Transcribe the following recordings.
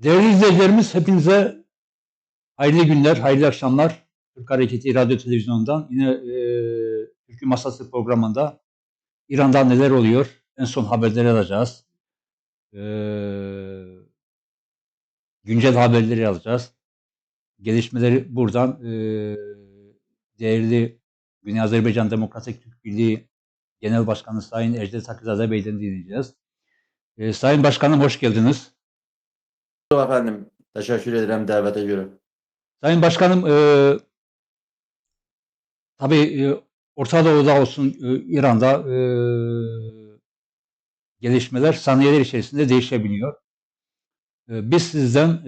Değerli izleyicilerimiz, hepinize hayırlı günler, hayırlı akşamlar. Türk Hareketi Radyo Televizyonu'ndan yine Türkü Masası programında İran'da neler oluyor? En son haberleri alacağız. E, Güncel haberleri alacağız. Gelişmeleri buradan değerli Güney Azerbaycan Demokratik Türk Birliği Genel Başkanı Sayın Ecdet Akizade Bey'den dinleyeceğiz. Sayın Başkanım, hoş geldiniz. Efendim, teşekkür ederim davete göre. Sayın Başkanım, tabii Orta Doğu'da olsun, İran'da gelişmeler saniyeler içerisinde değişebiliyor. Biz sizden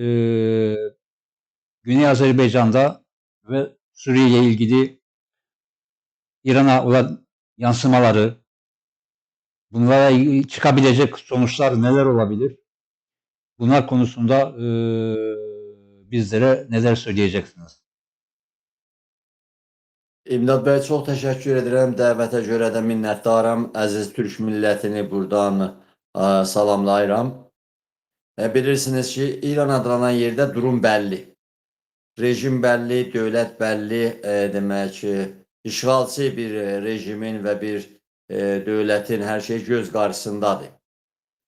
Güney Azerbaycan'da ve Suriye ile ilgili İran'a olan yansımaları, bunlara çıkabilecek sonuçlar neler olabilir? Bunlar konusunda bizlere neler söyleyeceksiniz? İmdad bəy, çox təşəkkür edirəm. Dəvətə görə də minnətdaram. Əziz Türk millətini buradan salamlayıram. Bilirsiniz ki, İran adlanan yerdə durum bəlli. Rejim bəlli, dövlət bəlli. Demək ki, işğalçı bir rejimin və bir dövlətin hər şey göz qarşısındadır.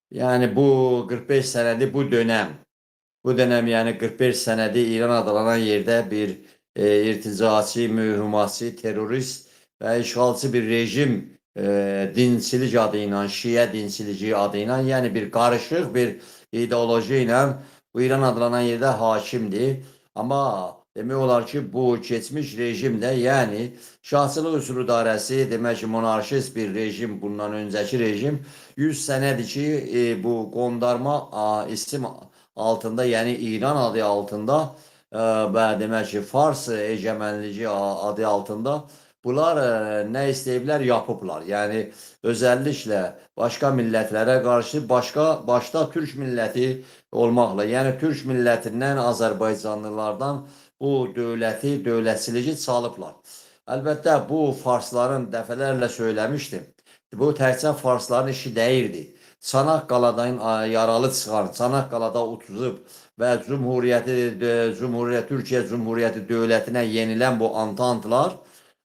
Yəni bu 45 sənədir bu dönəm. Bu dönem yani 45 senede İran adlanan yerde bir irticaçı, mühimmatçı, terörist ve işgalçı bir rejim dinçilik adıyla, Şiye dinçiliği adıyla yani bir karışık bir ideolojiyle bu İran adlanan yerde hakimdir. Ama demek olar ki bu geçmiş rejimde yani şahsılık usulü dairesi demek ki monarşist bir rejim bundan önceki rejim 100 senedir ki bu kondarma isim altında yani İran adı altında ve demek ki Fars egemenliği adı altında bunlar ne isteyiblər yapıblar. Yani özellikle başka milletlere karşı başta Türk milleti olmakla yani Türk milletinden Azerbaycanlılardan bu dövlətçiliği çalıblar. Elbette bu Farsların dəfələrlə söylemiştim. Bu təkcə Farsların işi deyildi. Çanakkale'dan yaralı çıxan, Çanakkale'da utuzub və Türkiye Cumhuriyeti dövlətinə yenilən bu antantlar,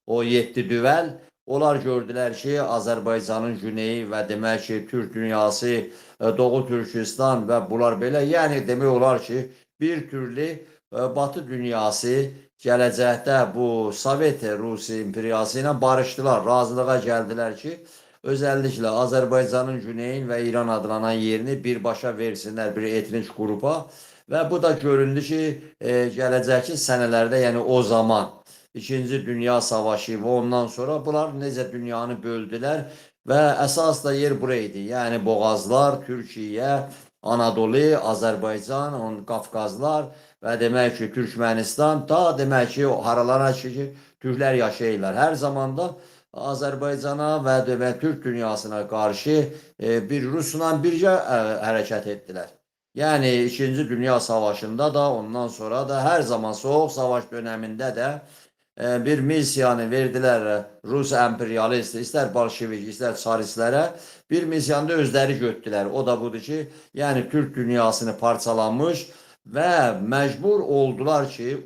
o 7 düvəl, onlar gördülər ki, Azərbaycanın güneyi və demək ki, Türk dünyası, Doğu Türkistan və bunlar belə, yəni demək olar ki, bir türlü Batı dünyası gələcəkdə bu Sovet Rusiya imperiyası ilə barışdılar, razılığa gəldilər ki, özellikle Azerbaycan'ın güneyin ve İran adlanan yerini birbaşa versinler bir etnik grupa ve bu da göründü ki gelecek senelerde yani o zaman İkinci Dünya Savaşı ve ondan sonra bunlar necə dünyanı böldüler ve esas da yer buraydı. Yani Boğazlar, Türkiye, Anadolu, Azerbaycan, Kafkazlar ve demek ki Türkmenistan da demek ki haralara ki Türkler yaşayırlar. Her zamanda Azerbaycan'a ve Türk dünyasına karşı bir Rusla birce hareket ettiler. Yani 2. Dünya Savaşı'nda da ondan sonra da her zaman Soğuk Savaş döneminde de bir misyanı verdiler Rus emperyalist, ister Bolşevik, ister Çaristlere bir misyanda özleri götürdüler. O da budur ki yani Türk dünyasını parçalanmış ve mecbur oldular ki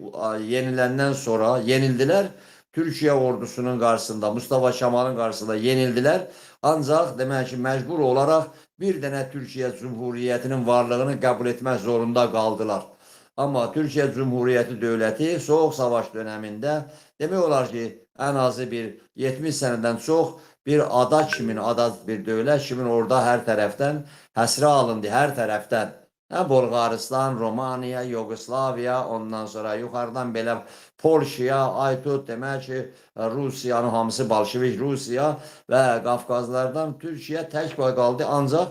yenilenden sonra yenildiler. Türkiye ordusunun karşısında, Mustafa Kemal'in karşısında yenildiler. Ancak demek ki mecbur olarak bir tane Türkiye Cumhuriyeti'nin varlığını kabul etmek zorunda kaldılar. Ama Türkiye Cumhuriyeti Devleti Soğuk Savaş döneminde demek olar ki en azı bir 70 seneden çok bir ada kimin, ada bir devlet kimin orada her taraftan həsrə alındı, her taraftan. Bulgaristan, Romanya, Yugoslavya, ondan sonra yukarıdan belə Polşaya, Aytut demək ki, Rusiyanın hamısı Bolşevik Rusiya və Qafqazlardan Türkiyə tək qaldı. Ancaq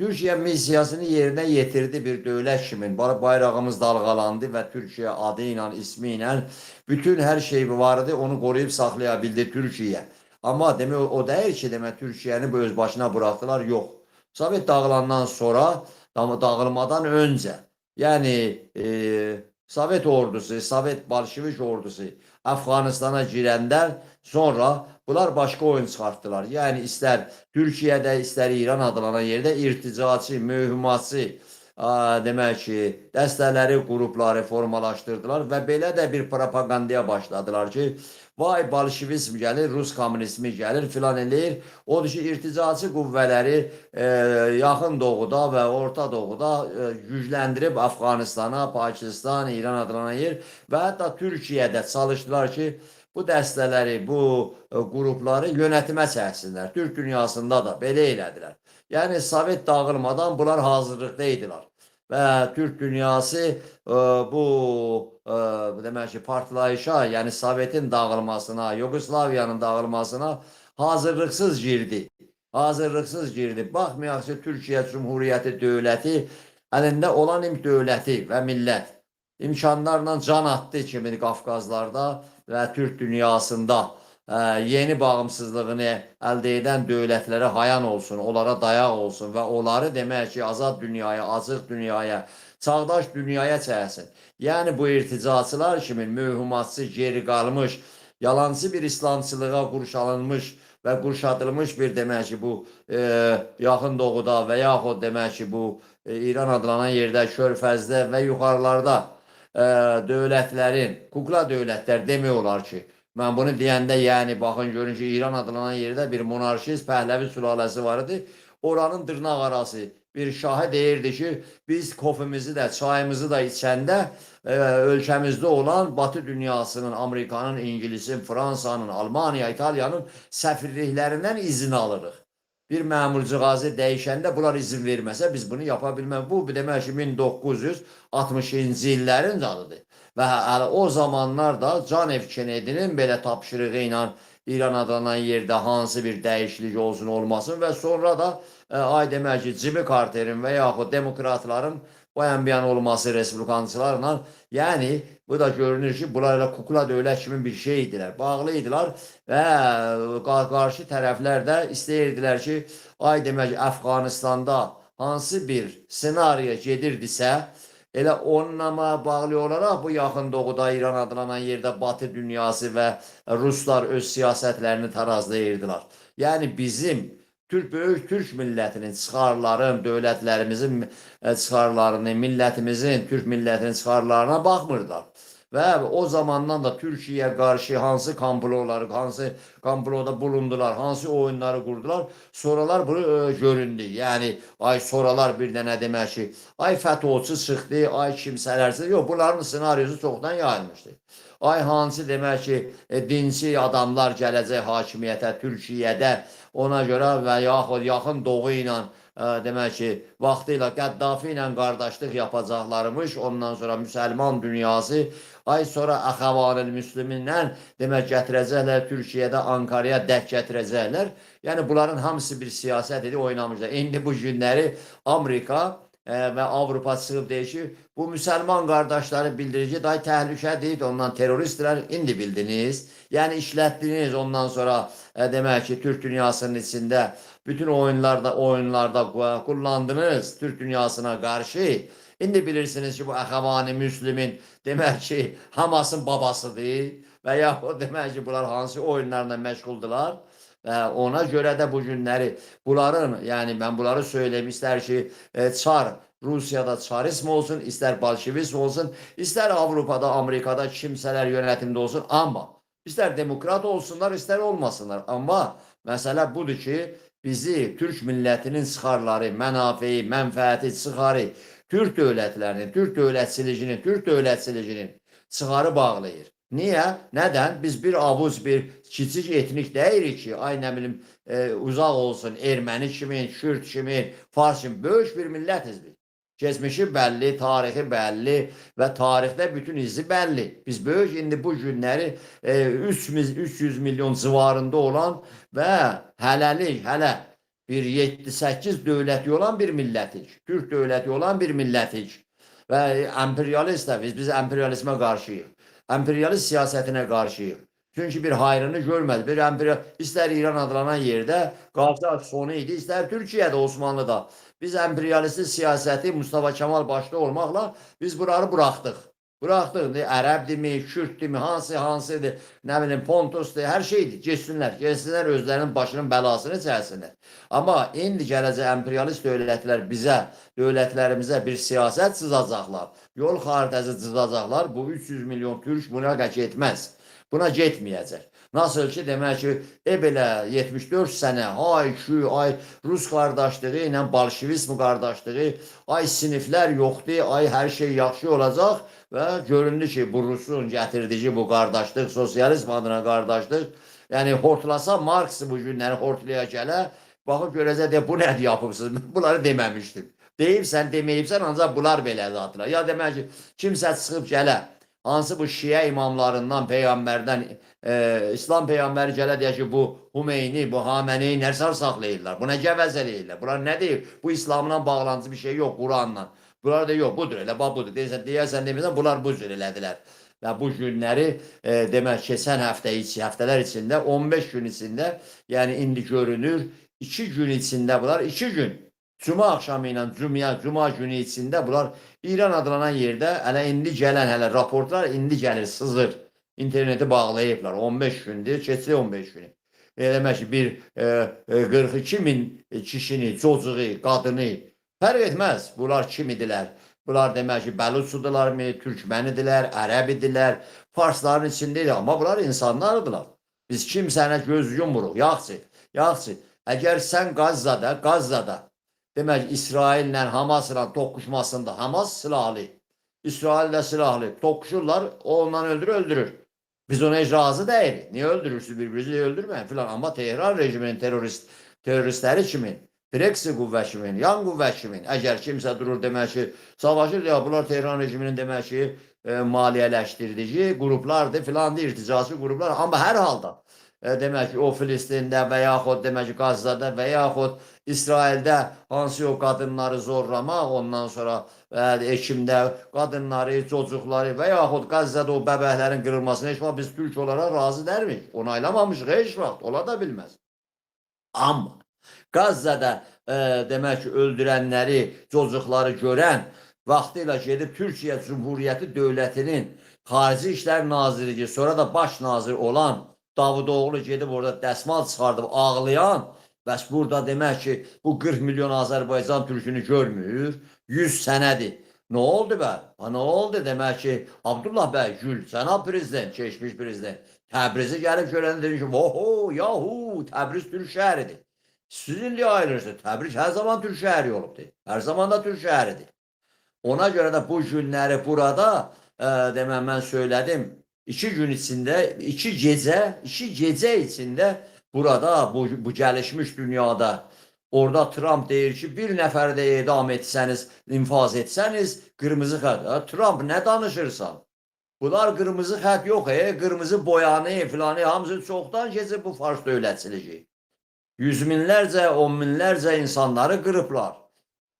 Türkiyə missiyasını yerinə yetirdi bir dövlət kimi. Bayrağımız dalğalandı və Türkiyə adı ilə, ismi ilə bütün hər şey vardı, onu qoruyub saxlayabildi Türkiyə. Amma demək o deyil ki, demək Türkiyəni bu öz başına bıraktılar, yox. Sovet dağılandan sonra dağılmadan önce yani Sovet ordusu, Sovet Bolşevik ordusu Afganistan'a girenler sonra bunlar başka oyun çıkarttılar. Yani ister Türkiye'de ister İran adlanan yerde irticaçı, mühimmatçı demək ki, dəstələri, qrupları formalaşdırdılar və belə də bir propagandaya başladılar ki, vay bolşevizm gəlir, Rus kommunizmi gəlir, filan eləyir. Odur ki, irticaçı qüvvələri Yaxın Doğuda və Orta Doğuda gücləndirib Afqanistana, Pakistan, İran adlanan yer və hətta Türkiyədə çalışdılar ki, bu dəstələri, bu qrupları yönetimə çəksinlər. Türk dünyasında da belə elədilər. Yəni, Sovet dağılmadan bunlar hazırlıqda idilər. Və Türk dünyası bu demək ki, partlayışa, yəni Sovetin dağılmasına, Yugoslaviyanın dağılmasına hazırlıqsız girdi. Hazırlıqsız girdi. Baxmayaq ki, Türkiyə Cumhuriyyəti dövləti əlində olan dövləti və millət imkanlarla can attı kimi Qafqazlarda və Türk dünyasında yeni bağımsızlığını əldə edən dövlətlərə hayan olsun, onlara dayaq olsun və onları demək ki, azad dünyaya, açıq dünyaya, çağdaş dünyaya çəksin. Yəni bu irticaçılar kimi mühümatçı, geri qalmış, yalancı bir İslamçılığa qurşalınmış və qurşadılmış bir demək ki, bu Yaxın Doğuda və yaxud demək ki, bu İran adlanan yerdə, Körfəzdə və yuxarılarda dövlətlərin, kukla dövlətlər demək olar ki, mən bunu deyəndə, yəni, baxın, görün ki, İran adlanan yerdə bir monarşist Pəhləvi sülaləsi var idi. Oranın dırnaq arası bir şahı deyirdi ki, biz kofimizi də, çayımızı da içəndə ölkəmizdə olan Batı dünyasının, Amerikanın, İngilisin, Fransanın, Almaniya, İtaliyanın səfirliklərindən izin alırıq. Bir məmurcuğazı dəyişəndə bunlar izin verməsə biz bunu yapa bilməz. Bu demək ki, 1960-cı illərin adıdır. Və o zamanlar da John F. Kennedy'nin belə tapşırığı ilə İran adlanan yerdə hansı bir dəyişiklik olsun olmasın və sonra da ay demək ki, Jimmy Carter'in və yaxud demokratların bayan olması respublikancılarla, yəni bu da görünür ki, bunlarla kukla dövlət kimi bir şey idilər, bağlı idilər və qarşı tərəflər də istəyirdilər ki, ay demək ki, Əfqanistanda hansı bir senariya gedirdisə, elə onunla bağlı olaraq bu Yaxın Doğuda, İran adlanan yerdə Batı dünyası və Ruslar öz siyasətlərini tarazlayırdılar. Yəni bizim böyük Türk millətinin çıxarların, dövlətlərimizin çıxarlarını, millətimizin, Türk millətinin çıxarlarına baxmırlar. Və o zamandan da Türkiyəyə qarşı hansı komploları, hansı komploda bulundular, hansı oyunları qurdular, sonralar bu göründü. Yəni, ay sonralar bir dənə demək ki, ay FETÖ'çü çıxdı, ay kimsələrsə, yox, bunların senaryosu çoxdan yayılmışdı. Ay hansı demək ki, dinçi adamlar gələcək hakimiyyətə Türkiyədə, ona görə və yaxud Yaxın Doğu ilə demək ki, vaxtıyla Qəddafi ilə qardaşlıq yapacaqlarmış, ondan sonra müsəlman dünyası, ay sonra Əxəvanil Müslümindən demək gətirəcəklər, Türkiyədə, Ankaraya dək gətirəcəklər. Yəni, bunların hamısı bir siyasət idi, oynamışlar. İndi bu günləri Amerika və Avropa çıxıb deyir ki, bu müsəlman qardaşları bildirir ki, day təhlükədir, ondan teröristlər, indi bildiniz. Yəni, işlətdiniz, ondan sonra demək ki, Türk dünyasının içində bütün oyunlarda kullandınız Türk dünyasına qarşı. İndi bilirsiniz ki, bu Əxəvani Müslümin demək ki, Hamasın babasıdır və yaxud demək ki, bunlar hansı oyunlarla məşğuldular. Ona görə də bu günləri bunların, yəni mən bunları söyləyim, istər ki, Çar, Rusiyada çarizm olsun, istər bolşevizm olsun, istər Avropada, Amerikada kimsələr yönetimdə olsun, amma istər demokrat olsunlar, istər olmasınlar. Amma məsələ budur ki, bizi Türk millətinin çıxarları, mənafeyi, mənfəəti, çıxarı, Türk dövlətlərinin, Türk dövlətçiliginin çıxarı bağlayır. Niyə? Nədən? Biz bir avuz, bir kiçik etnik deyirik ki, ay nə bilim, uzaq olsun, erməni kimi, kürt kimi, fars kimi, böyük bir millətiz biz. Keçmişi bəlli, tarixi bəlli və tarixdə bütün izi bəlli. Biz böyük indi bu günləri 300 milyon civarında olan və hələ bir 7-8 dövləti olan bir millətik. Türk dövləti olan bir millətik. Və emperyalist də biz emperyalizmə qarşıyıq. Emperyalist siyasətinə qarşıyıq. Çünki bir hayrını görmədi. Bir istər İran adlanan yerdə Qafqaz sonu idi, istər Türkiyədə, Osmanlıda. Biz emperyalist siyasəti Mustafa Kemal başda olmaqla biz bunları buraxdıq. Bıraxdıq, ərəbdirmi, kürddirmi, hansıdır, nə bilim, Pontusdur, hər şeydir. Getsinlər özlərinin başının bəlasını çəksinlər. Amma indi gələcək imperialist dövlətlər bizə, dövlətlərimizə bir siyasət çizacaqlar, yol xəritəsi çizacaqlar. Bu 300 milyon türk buna getməz. Buna getməyəcək. Nasıl ki, demək ki, belə 74 sənə, ay Rus qardaşlığı ilə Bolşevizm qardaşlığı, ay siniflər yoxdur, ay hər şey yaxşı olacaq və göründü ki, bu Rusun gətirdiyi bu qardaşlıq, sosializm adına qardaşlıq, yəni hortlasa Marksi bu günləri hortlaya gələ, baxıb görəcək, bu nədir yapıbsınız, bunları deməmişdim. Deyibsən, deməyibsən, ancaq bunlar belə zatılar. Ya demək ki, kimsə çıxıb gələ, hansı bu Şiə imamlarından, Peyğəmbərdən, İslam Peyğəmbəri gələ deyək ki, bu Hümeyni, bu Xameneyi nə sarsaqlayırlar, bu nə gəvəz eləyirlər, bunlar nə deyir, bu İslamla bağlantısı bir şey yox, Quranla. Bunlar da yox, budur, elə budur, deyərsən, deməysən, bunlar bu cür elədilər. Və bu günləri, demək, keçən həftələr içində, 15 gün içində, yəni indi görünür, 2 gün içində bunlar, 2 gün, Cuma axşamı ilə Cuma günü içində bunlar İran adlanan yerdə hələ indi gələn raportlar indi gəlir, sızır. İnterneti bağlayıblar. 15 gündür, keçdi 15 günü. Demək ki, bir 42 min kişini, çocuğu, qadını fərq etməz. Bunlar kim idilər? Bunlar demək ki, Bəluçudurlarmı, Türkmenidirlər, Ərəbidirlər, Farsların içindəyir. Amma bunlar insanlardılar. Biz kimsənə göz yumuruq. Yaxşı. Əgər sən Qazzada, demək, İsraillə, Hamasla toqquşmasında, Hamas silahlı, İsrail də silahlı, toqquşurlar, o ondan öldürür. Biz ona heç razı deyilik. Niyə öldürürsünüz, birbirinizi öldürməyin filan. Amma Tehran rejiminin teröristləri kimin? Brexit qüvvə kimin? Yan qüvvə kimin? Əgər kimsə durur demək ki, savaşır, ya bunlar Tehran rejiminin demək ki, maliyyələşdirdiyi qruplardır filan, irticası qruplar. Amma hər halda demək ki, o Filistində və yaxud demək ki, Qazzada və yaxud İsraildə hansı o qadınları zorlamaq, ondan sonra Ekimdə qadınları, çocuqları və yaxud Qazzada o bəbəklərin qırılmasına heç vaxt biz Türk olaraq razı dərmik. Onaylamamışıq heç vaxt, ola da bilməz. Amma Qazzada demək ki, öldürənləri, çocuqları görən vaxtıyla gedib Türkiyə Cumhuriyyəti Dövlətinin Xarici İşlər Naziri, sonra da baş nazir olan Davutoğlu gedib orada dəsmal çıxardıb ağlayan, bəs burada demək ki, bu 40 milyon Azərbaycan türkünü görmür, 100 sənədir. Nə oldu bə? Nə oldu demək ki, Abdullah bəy Gül, cənab prezident, keçmiş prezident, Təbrizi gəlib görəndə dedim ki, oho, yahu, Təbriz Türk şəhəridir. Siz indi ayırırsınız, Təbriz hər zaman Türk şəhəri olubdur, hər zaman da Türk şəhəridir. Ona görə də bu günləri burada, demə mən söylədim, 2 gün içində, 2 gecə içində burada, bu gəlişmiş dünyada, orada Trump deyir ki, bir nəfəri də edam etsəniz, infaz etsəniz, qırmızı xət. Trump, nə danışırsan? Bunlar qırmızı xət yox, qırmızı boyanı, filanı, hamısı çoxdan keçib bu fars dövlətçiliyi. Yüz minlərcə, 10 minlərcə insanları qırıblar.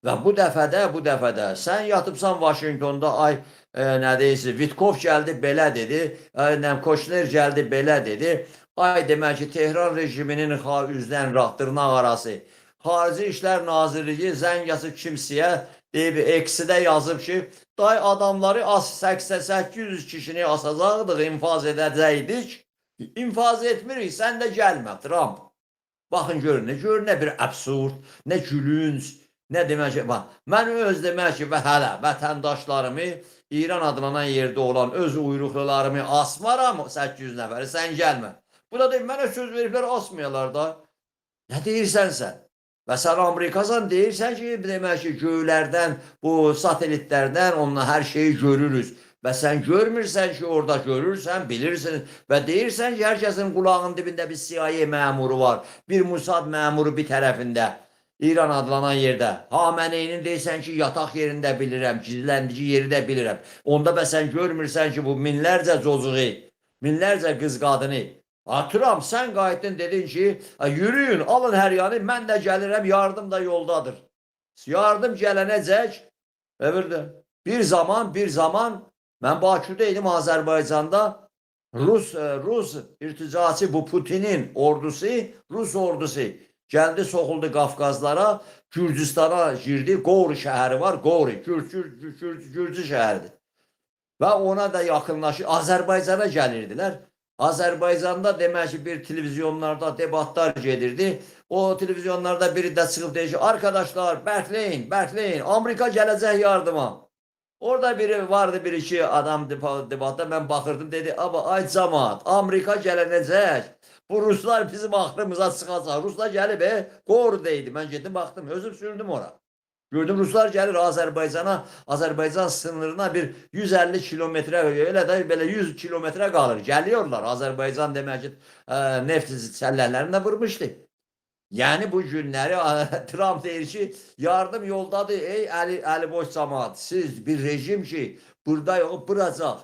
Və bu dəfədə sən yatıbsan Vaşinqtonda, ay nə deyirsin, Vitkov gəldi, belə dedi, Koşner gəldi, belə dedi, ay demək ki, Tehran rejiminin üzdən dırnaq arası, Xarici İşlər Nazirliyi zəng yazıb kimsəyə, deyib, eksidə yazıb ki, day adamları 800 kişini asacaqdıq, infaz edəcəkdik, infaz etmirik, sən də gəlmə, Trump. Baxın, görün, nə bir absurd, nə gülünc, nə demək ki, mən öz demək ki, və hələ vətəndaşlarımı İran adlanan yerdə olan öz uyruqlularımı asmaram 800 nəfəri, sən gəlmə. Bu da deyir, mənə söz veriblər, asmayalar da. Nə deyirsən sən? Və sən Amerikasan deyirsən ki, demək ki, göylərdən, bu satelitlərdən onunla hər şeyi görürüz. Və sən görmürsən ki, orada görürsən, bilirsin və deyirsən ki, hər kəsin qulağının dibində bir CIA məmuru var, bir Mossad məmuru bir tərəfində. İran adlanan yerdə. Xameneyinin deyirsən ki, yataq yerində bilirəm, gizləndiyi yeri də bilirəm. Onda bə sən görmürsən ki, bu minlərcə çocuğu, minlərcə qız qadını. Trump, sən qayıtdın, dedin ki, yürüyün, alın hər yanı, mən də gəlirəm, yardım da yoldadır. Yardım gələnəcək, bir zaman, mən Baküdə idim, Azərbaycanda, Rus irticası, bu Putinin ordusu, Rus ordusu, gəldi, soxuldu Qafqazlara, Gürcistana girdi, Qori şəhəri var, Qori, Gürcü şəhəridir. və ona da yaxınlaşır. Azərbaycana gəlirdilər. Azərbaycanda demək ki, bir televizyonlarda debatlar gedirdi. O televizyonlarda biri də çıxıb deyir ki, arkadaşlar, bərkləyin, bərkləyin, Amerika gələcək yardıma. Orada biri vardı, bir iki adam debatda, mən baxırdım, dedi, ama ay camaat, Amerika gələnəcək. Bu Ruslar bizim aklımıza çıxacaq. Ruslar gəlib, Qoru'daydı. Mən getdim, baxdım, özüm sürdüm ora. Gördüm Ruslar gəlir Azərbaycana, Azərbaycan sınırına bir 150 kilometre, öyle de böyle 100 kilometre qalır. Gəliyorlar. Azərbaycan demək ki, neft çəlləklərini vurmuşdu. Yani bu günləri Trump deyir ki, yardım yoldadır. Ey əli boş camaat, siz bir rejim ki, burada yox, buracaq.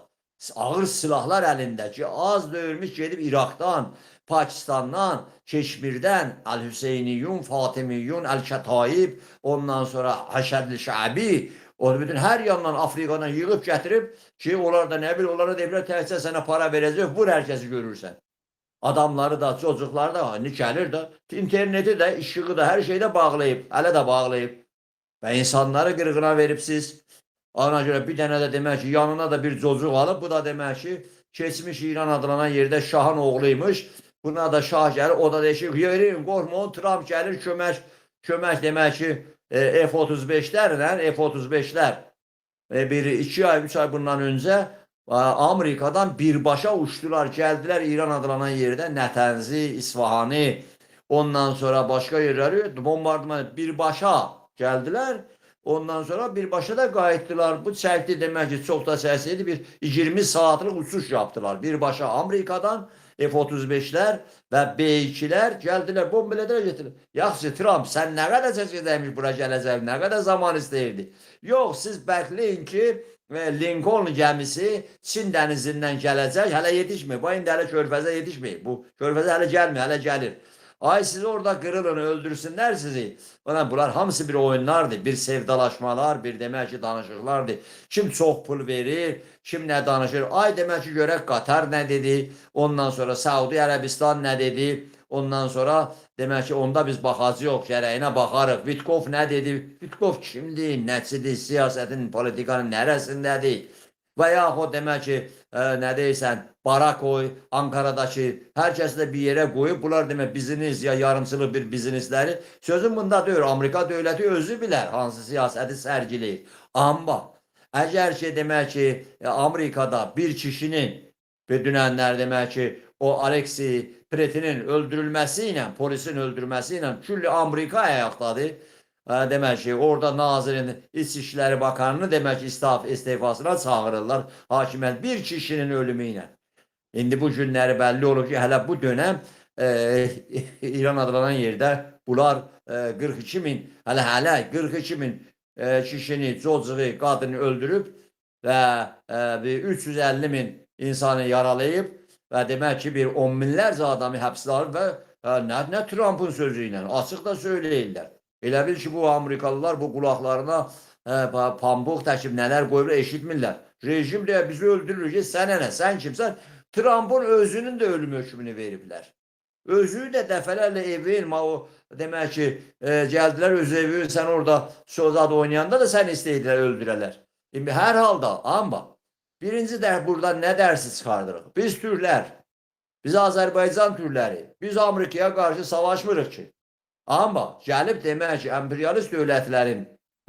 Ağır silahlar əlində ki, az döyülmüş gedib İraqdan, Pakistan'dan, Keşmir'den, El-Hüseyniyun, Fatimiyun, El-Kətayib, ondan sonra Həşədli Şəbi, o bütün her yandan Afrikadan yığıb gətirib ki, onlar da ne bil, onlara deyiblər, təhcə sənə para verəcək, vur herkesi görürsən. Adamları da, çocukları da, hani gəlir də, interneti de, işığı da, her şeyi de bağlayıb, hələ də bağlayıb. Və insanları qırğına veribsiz. Ona göre bir dənə də demək ki, yanına da bir çocuq alıb, bu da demək ki, keçmiş İran adlanan yerde Şahın oğluymuş. Buna da Şah gəlir, o da deyir ki, yerin, qorxma, Trump gəlir, kömək demək ki, F-35'lərlə, F-35'lər bir 2 ay, 3 ay bundan önce Amerika'dan birbaşa uçtular, geldiler İran adlanan yerde, Nətənzi, İsfahanı, ondan sonra başka yerleri bombardıman birbaşa geldiler. Ondan sonra birbaşa da qayıtdılar. Bu çəkdi demək ki, çox da çəksəydi bir 20 saatlik uçuş yaptılar. Birbaşa Amerika'dan F-35'lər və B-2'lər gəldilər, bombeledilər, getirdiler. Yaxşı, Trump, sən nə qədər çəkəcəkmiş bura gələcək, nə qədər zaman istəyirdi? Yox, siz bəkləyin ki, Lincoln gəmisi Çin dənizindən gələcək, hələ yetişməyib. Bu, indi hələ körfəzə yetişməyib. Bu, körfəzə hələ gəlmir, hələ gəlir. Ay siz orada kırılın, öldürsünler sizi. Bunlar hamısı bir oyunlardı, bir sevdalaşmalar, bir demək ki danışıqlardı. Kim çox pul verir, kim nə danışır. Ay demək ki görək Qatar nə dedi, ondan sonra Saudi Ərəbistan nə dedi, ondan sonra demək ki onda biz baxacağıq, gərəyinə baxarıq. Vitkov nə dedi, Vitkov kimdir, nəçidir, siyasətin, politikanın nərəsindədir. Və yaxud demək ki, nə deyirsən, Barakoy, Ankara'dakı hər kəsi də bir yerə qoyub, bunlar demək biznes ya yarımçılıq bir biznesləri. Sözüm bunda deyir, Amerika dövləti özü bilər hansı siyasəti sərgiləyir. Amma əgər ki demək ki, Amerikada bir kişinin və dünənlər demək ki, o Alexei Pretinin öldürülməsi ilə, polisin öldürülməsi ilə külli Amerika ayaqdadır. Demək ki, orada nazirin İçişləri Bakanını demək ki, istifasına çağırırlar hakimiyyət bir kişinin ölümü ilə. İndi bu günləri bəlli olur ki, hələ bu dönəm İran adlanan yerdə bunlar 42 min, hələ 42 min kişini, çocuğu, qadını öldürüb və 350 min insanı yaralayıb və demək ki, bir 10 minlərcə adamı həbsdə alıb və nə Trump'ın sözü ilə açıq da söyləyirlər. Elə bil ki, bu Amerikalılar bu qulaqlarına pambıq təkib nələr qoyub eşitmirlər. Rejim deyə bizi öldürür ki, sənə nə, sən kimsən? Trump'ın özünün de ölüm hökmünü veriblər. Özü də dəfələrlə evin, o demək ki, gəldilər öz evi, sən orada sözad oynayanda da sən istəydilər öldürələr. İndi hər halda, amma birinci də burada nə dərsi çıxardırıq? Biz Türklər, biz Azərbaycan Türkləri, biz Amerikaya qarşı savaşmırıq ki. Amma gəlib demək ki, emperyalist dövlətlərin,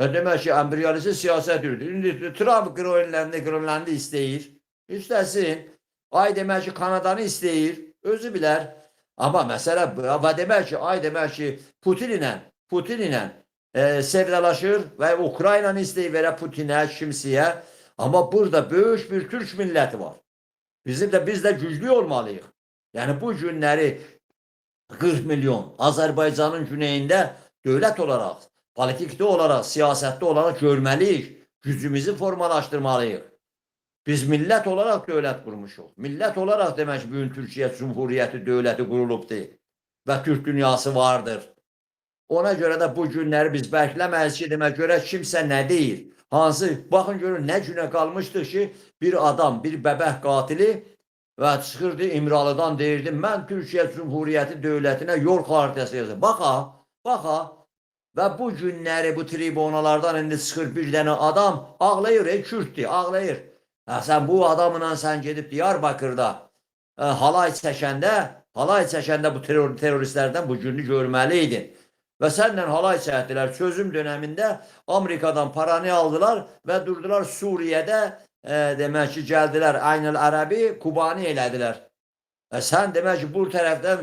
demək ki, emperyalist siyasət yürüdür. İndi Trump Qroenlandi istəyir, istəsin. Ay demək ki, Kanadanı istəyir, özü bilər. Amma məsələ, demək ki, ay demək ki, Putin ilə sevdalaşır və Ukraynanı istəyir verə Putinə, kimsiyə. Amma burada böyük bir Türk milləti var. Biz də güclü olmalıyıq. Yəni bu günləri 40 milyon Azərbaycanın güneyində dövlət olaraq, politikdə olaraq, siyasətdə olaraq görməliyik. Gücümüzü formalaşdırmalıyıq. Biz millət olarak dövlət qurmuşuq. Millət olarak demək ki, bugün Türkiyə Cumhuriyyəti dövləti qurulubdur və Türk dünyası vardır. Ona görə də bu günləri biz bərkləməliyik ki, demək görə kimsə nə deyir? Hansı, baxın görün nə günə qalmışdır ki, bir adam, bir bəbəh qatili və çıxırdı İmralıdan deyirdi, mən Türkiyə Cumhuriyyəti dövlətinə yol xaritəsi yazır. Baxa. Və bu günləri bu tribunalardan indi çıxır bir dənə adam ağlayır, Kürtdür, ağlayır. Sən bu adamla sən gedib Diyarbakırda halay çəkəndə bu teröristlərdən bu gününü görməliydin. Və sənlə halay çəkdilər. Çözüm döneminde Amerikadan paranı aldılar və durdular Suriye'də demək ki, gəldilər Aynel Ərəbi Kubani elədilər. Sen demek ki bu taraftan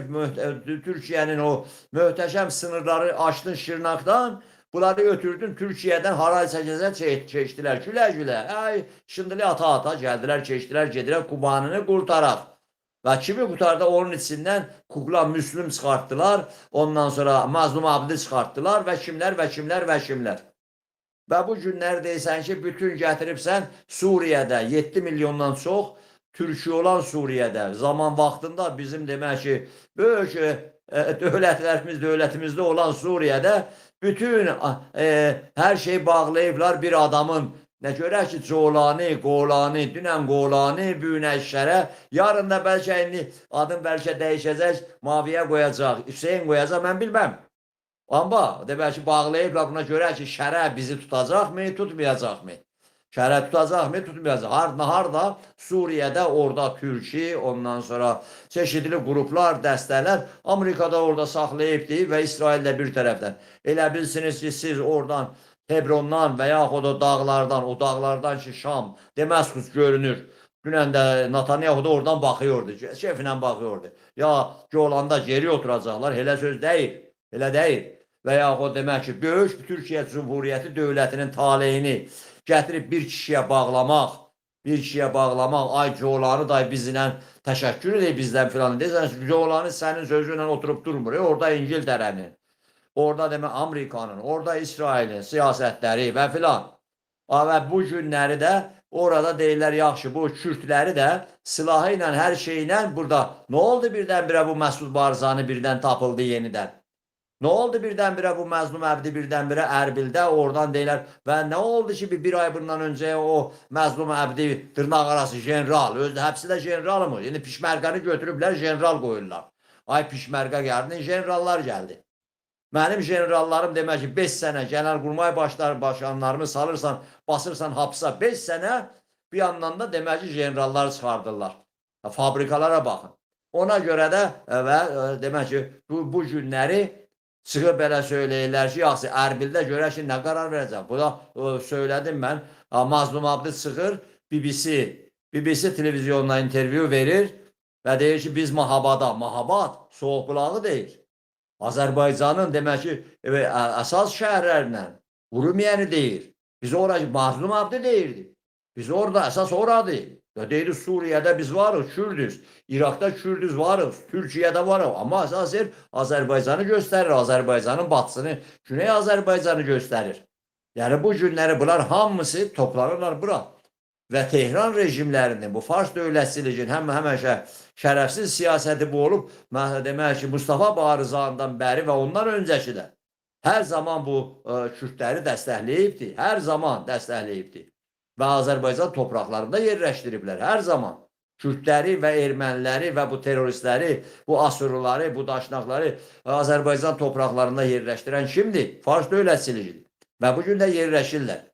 Türkiye'nin o möhtəşəm sınırları açtın Şırnak'tan, bunları götürdün Türkiye'den haray çeşdiler güle güle. Ay, şındili ata geldiler çeşdiler gediler Kubanını kurtarak. Ve kimi kurtardı? Onun içinden Kukla Müslüm çıkarttılar. Ondan sonra Mazlum Abdi çıkarttılar ve kimler ve kimler ve kimler. Ve bu günlər deyirsən ki, bütün gətiribsən Suriye'de 7 milyondan çox Türkiye olan Suriye'de zaman vaxtında bizim demək ki, böyük dövlətimizdə olan Suriye'de bütün her şeyi bağlayıblar bir adamın. Ne görək ki, Colani, Golani, dünən Golani, Büyünəşşərə, yarın da bəlkə indi adım bəlkə dəyişəcək, Maviyə qoyacaq, Hüseyin qoyacaq, mən bilməm. Amma demək ki, bağlayıblar buna görə ki, şərə bizi tutacaqmı, tutmayacaqmı? Şərə tutacaqmı, tutmayacaq. Harda Suriye'de orada Türkiye, ondan sonra çeşitli gruplar, dəstələr Amerikada orada saxlayıbdı və İsrail'də bir tərəfdən. Elə bilsiniz ki, siz oradan Hebrondan və yaxud o dağlardan ki, Şam, Demaskus görünür. Dünən də Netanyahu da oradan baxıyordu, şefinə baxıyordu. Ya Golanda geri oturacaqlar, elə söz deyil, elə deyil. Və yaxud demək ki, böyük Türkiye Cumhuriyyəti dövlətinin taleyini gətirib bir kişiyə bağlamaq, ay Colanı da bizlə təşəkkür edək bizdən filan deyirsən, Colanı sənin sözüyle oturup durmur, orada İngiltərənin, orada demək Amerikanın, orada İsrailin siyasətləri və filan. Və bu günləri də orada deyirlər, yaxşı bu Kürtləri də silahı ilə, hər şeyi ilə burada. Ne oldu birdən-birə bu Məsud Barzani birdən tapıldı yenidən? Ne oldu birden-birə bu Məzlum Əbdi birdən-birə Ərbildə oradan deyilər və nə oldu ki bir ay bundan önce o Məzlum Əbdi dırnaq arası general, özü həbsi də general mı? Yəni pişmərqəni götürüblər general qoyurlar. Ay pişmərqə gəldin, generallar gəldi. Mənim generallarım demək ki 5 sənə genelkurmay başkanlarımı salırsan, basırsan hapsa 5 sənə bir yandan da demək ki generallar çıxardırlar. Fabrikalara baxın. Ona görə də və demək ki bu günləri çıxıb belə söyləyirlər ki, yaxşı Ərbildə görək ki, nə qərar verəcəm. Bu da söylədim mən. Mazlum Abdi çıxır, BBC televizyonuna intervyu verir və deyir ki, biz Mahabat soğuk bulağı deyil. Azərbaycanın demək ki, əsas şəhərlərindən Urumiyəni deyir. Biz orada Mazlum Abdi deyirdi. Biz orada əsas oradır. Deyir Suriye'de biz varız, Kürdüz. Irak'ta Kürdüz varız, Türkiye'de varız. Ama esas Azerbaycan'ı gösterir. Azerbaycan'ın batısını, Güney Azerbaycan'ı gösterir. Yani bu günləri bunlar hamısı toplanırlar bura. Və Tehran rejimlərinin, bu Fars dövlətçiliyin həmişə şərəfsiz siyasəti bu olub, demək ki, Mustafa Barzani'dən bəri və ondan öncəki də hər zaman bu Kürtləri dəstəkləyibdi. Hər zaman dəstəkləyibdi. Və Azərbaycan topraklarında yerləşdiriblər hər zaman. Kürtləri və erməniləri və bu teröristləri, bu Asurluları, bu daşnaqları Azərbaycan topraklarında yerləşdirən kimdir? Fars dövlətçiliyidir. Və bugün də yerləşirlər.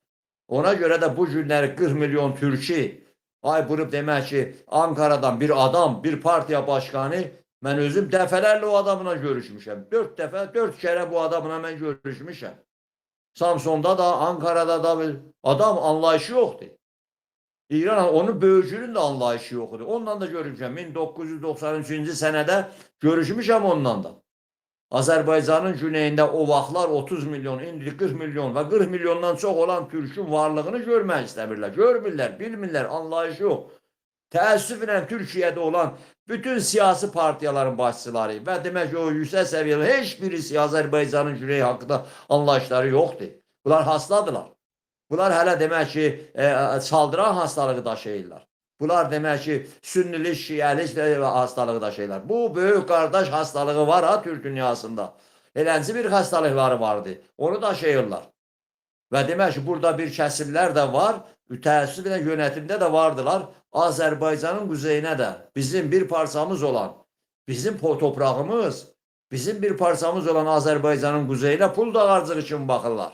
Ona görə də bu günləri 40 milyon türki ay vurub demək ki, Ankara'dan bir adam, bir partiya başkanı, mən özüm dəfələrlə o adamla görüşmüşəm. 4 kere bu adamla mən görüşmüşəm. Samsun'da da, Ankara'da da adam anlayışı yoktu. İran onun böyücünün de anlayışı yoktu. Ondan da görüşmüşəm. 1993-cü sənədə görüşmüşəm ondan da. Azərbaycanın güneyində o vaxtlar 30 milyon, indi 40 milyon və 40 milyondan çox olan Türk'ün varlığını görmək istəmirlər. Görmürlər, bilmirlər, anlayışı yok. Təəssüflə Türkiye'de olan bütün siyasi partiyaların başçıları və demək ki o yüksək səviyyəli heç birisi Azərbaycanın güneyi haqqında anlayışları yoxdur. Bunlar hastadılar. Bunlar hələ demək ki çaldıran hastalığı daşıyırlar. Bunlar demək ki sünnilik, şiəlik hastalığı daşıyırlar. Bu böyük qardaş hastalığı var ha Türk dünyasında. Elənci bir hastalıkları vardı. Onu daşıyırlar. Və demək ki burada bir kəsimlər də var. Təəssüflə yönetimdə də vardılar. Azərbaycanın quzeyinə də bizim bir parçamız olan, bizim toprağımız, bizim bir parçamız olan Azərbaycanın quzeyinə pul dağarcığı kimi baxırlar.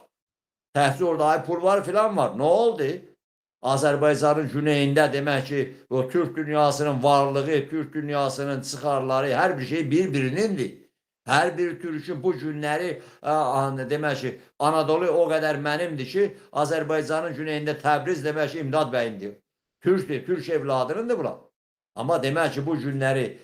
Təhsil orada ay pul var filan var. Ne oldu? Azərbaycanın güneyində demək ki, o Türk dünyasının varlığı, Türk dünyasının çıxarları, hər bir şey bir-birinindir. Hər bir türkün bu günləri demək ki, Anadolu o qədər mənimdir ki, Azərbaycanın güneyində Təbriz demək ki, İmdad bəyimdir. Türkdür, Türk evladınındır bura. Amma demək ki, bu günləri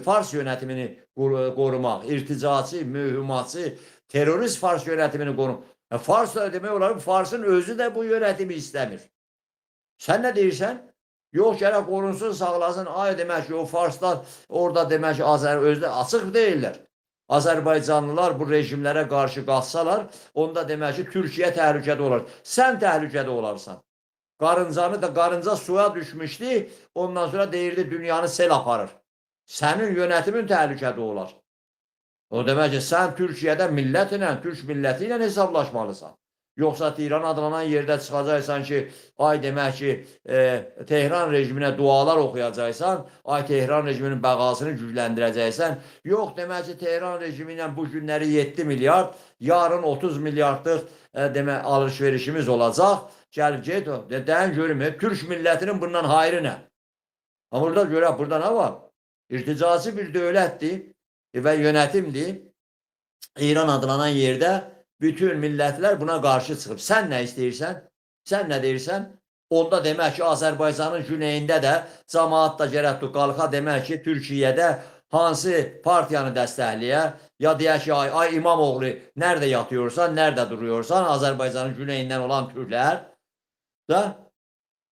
Fars yönetimini qorumaq, irticaçı, mühümmatçı, terörist Fars yönetimini qorumaq. Fars da demək olar, Farsın özü də bu yönetimi istəmir. Sən nə deyirsən? Yox, gərək qorunsun, sağlasın. Ay demək ki, o Farslar orada demək ki, özdə açıq deyirlər. Azərbaycanlılar bu rejimlərə qarşı qalsalar, onda demək ki, Türkiyə təhlükədə olar. Sən təhlükədə olarsan. Qarınca suya düşmüşdü, ondan sonra deyirdi, dünyanı sel aparır. Sənin yönetimin təhlükədə olar. O demək ki, sən Türkiyədə millətlə, Türk milləti ilə hesablaşmalısan. Yoxsa İran adlanan yerdə çıxacaqsan ki, ay demək ki, Tehran rejiminə dualar oxuyacaqsan, ay Tehran rejiminin bəqasını gücləndirəcəksən. Yox, demək ki, Tehran rejimi ilə bu günləri 7 milyard, yarın 30 milyardlıq demək, alış-verişimiz olacaq. Gəlib get, dəyin görüm, Türk millətinin bundan hayrı nə? Amma burada görək, burada nə var? İrticacı bir dövlətdir və yönetimdir. İran adlanan yerdə bütün millətlər buna qarşı çıxıb. Sən nə istəyirsən? Sən nə deyirsən? Onda demək ki, Azərbaycanın güneyində də cəmaat da gərək qalxa demək ki, Türkiyədə hansı partiyanı dəstəkləyə, ya deyək ki, ay İmamoğlu, nerede yatıyorsan, nerede duruyorsan, Azərbaycanın güneyindən olan Türklər da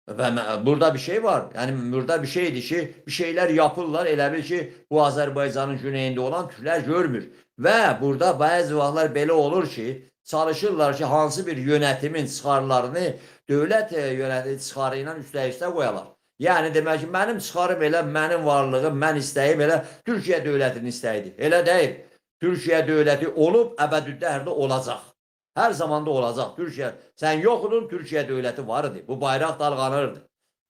və burada bir şey var. Yəni burada bir şeydir ki, bir şeylər yapırlar. Elə bil ki, bu Azərbaycanın güneyində olan Türklər görmür. Və burada bəzi vaxtlar belə olur ki, çalışırlar ki, hansı bir yönetimin çıxarlarını dövlət yönetimi çıxarı ilə üstə qoyalar. Yəni demək ki, mənim çıxarım elə, mənim varlığım, mən istəyim elə Türkiyə dövlətinin istəyidir. Elə deyil. Türkiyə dövləti olub, əbədüddə hərdə olacaq. Hər zamanda olacaq. Türkiyə, sən yoxdun, Türkiyə dövləti var idi. Bu bayraq dalğanırdı.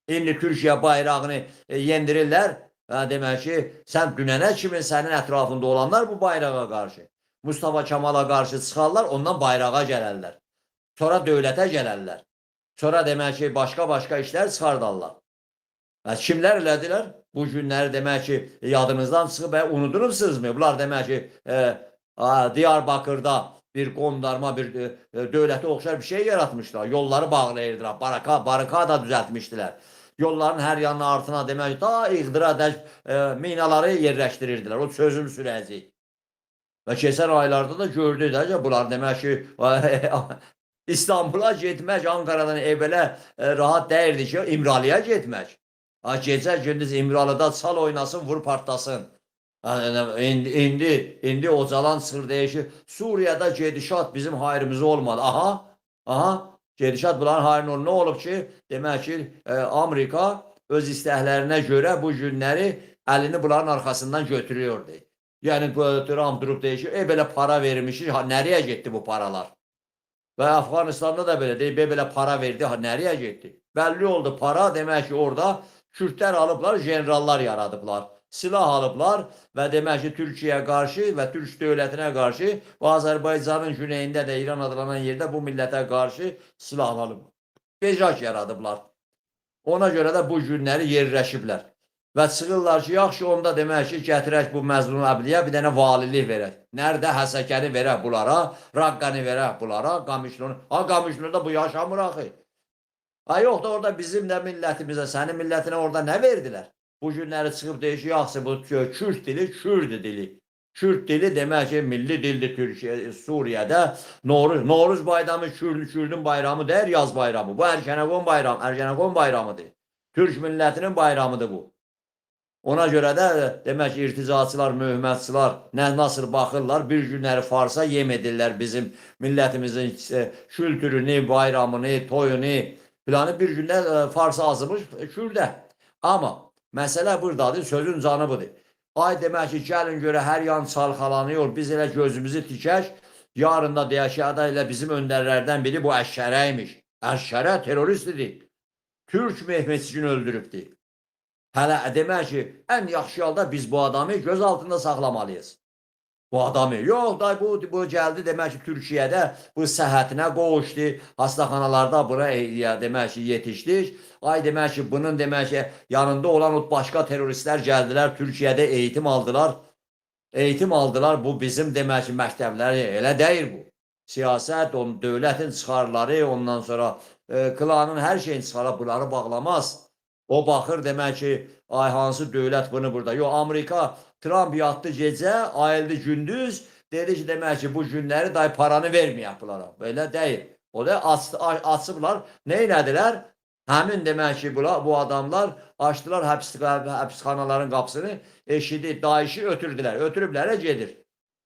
İndi Türkiyə bayrağını yendirirlər. Demək ki, sən dünənə kimi sənin ətrafında olanlar bu bayrağa qarşı. Mustafa Kemal'a qarşı çıxarlar, ondan bayrağa gələrlər. Sonra dövlətə gələrlər. Sonra demək ki, başqa işlər çıxardarlar. Kimlər elədilər? Bu günləri demək ki, yadınızdan çıxıb və unudurubsınızmı? Bunlar demək ki, Diyarbakırda bir qondarma bir dövlətə oxşar bir şey yaratmışlar. Yolları bağlayırdılar, barikada düzəltmişdilər. Yolların hər yanına artına demək ki, ta iqdira minaları yerləşdirirdilər. O çözüm sürəci. Və keçən aylarda da gördük də, bunlar demək ki, İstanbul'a getmək, Ankara'dan belə rahat deyirdi ki, İmralıya getmək. Gecə gündüz İmralıda çal oynasın, vur partlasın. İndi ocalan çıxır deyir ki, Suriyada gedişat bizim hayrımıza olmadı. Aha, gedişat bunların hayrına oldu. Nə olub ki, demək ki, Amerika öz istəklərinə görə bu günləri əlini bunların arxasından götürüyordu. Yəni, Trump durub deyir ki, belə para vermişik, nəriyə getdi bu paralar? Və Afqanistanda da belə deyir, belə para verdi, nəriyə getdi? Bəlli oldu, para demək ki, orada Kürtlər alıblar, generallar yaradıblar. Silah alıblar və demək ki, Türkiyəyə qarşı və Türk dövlətinə qarşı və Azərbaycanın güneyində də İran adlanan yerdə bu millətə qarşı silahlanıb. Becak yaradıblar. Ona görə də bu günləri yerləşiblər. Və çıxırlar ki, yaxşı onda demək ki, gətirək bu Məzlun Əbliyə bir dənə valilik verək. Nerede Həsəkəni verək bunlara, Raqqani verək bunlara, Qamışlını. Qamışlıda bu yaşamır axı. Yox da orada bizim də millətimizə, sənin millətinə orada nə verdilər? Bu günləri çıxıb deyir ki, yaxşı bu Kürt dili, Kürd dili. Kürd dili demək ki, milli dildir Türkiyə, Suriyədə. Novruz bayramı Kürdün bayramı deyir, yaz bayramı. Bu Ergenekon bayramıdır. Türk millətinin bayramıdır bu. Ona görə də demək ki, irticaçılar, mühümmatçılar nasıl baxırlar, bir günləri Farsa yem edirlər bizim millətimizin kültürünü, bayramını, toyunu, planı bir gündə Farsa azımış Kürdə. Amma məsələ buradadır, sözün canı budur. Ay demək ki, gəlin görə hər yan çalxalanıyor, biz elə gözümüzü tikək, yarın da deyək ki, ilə bizim öndərlərdən biri bu Əşşərəymiş. Əşşərə teröristdir. Türk Mehmetçiğini öldürübdür. Hələ demək ki, ən yaxşı halda biz bu adamı göz altında saxlamalıyız. bu adamı. Yox, da bu gəldi demək ki, Türkiyədə bu səhhətinə qovuşdu. Hastaxanalarda buna demək ki, yetişdik. Ay demək ki, bunun demək ki, yanında olan o başqa terroristlər gəldilər, Türkiyədə eğitim aldılar. Eğitim aldılar. Bu bizim demək ki, məktəbləri elə deyil bu. Siyasət, dövlətin çıxarları, ondan sonra klanın hər şeyini çıxarıb bunları bağlamaz. O baxır demək ki, ay hansı dövlət bunu burada. Yox, Amerika Trump yatdı gecə, ayıldı gündüz. Dedi ki, demək ki, bu günləri day paranı verməyək bunlara. Belə deyil. O da açıblar. Nə elədilər? Həmin demək ki, bu adamlar açdılar həbsxanaların qapısını, eşidi, daişi ötürdülər. Ötürüblərə gedir.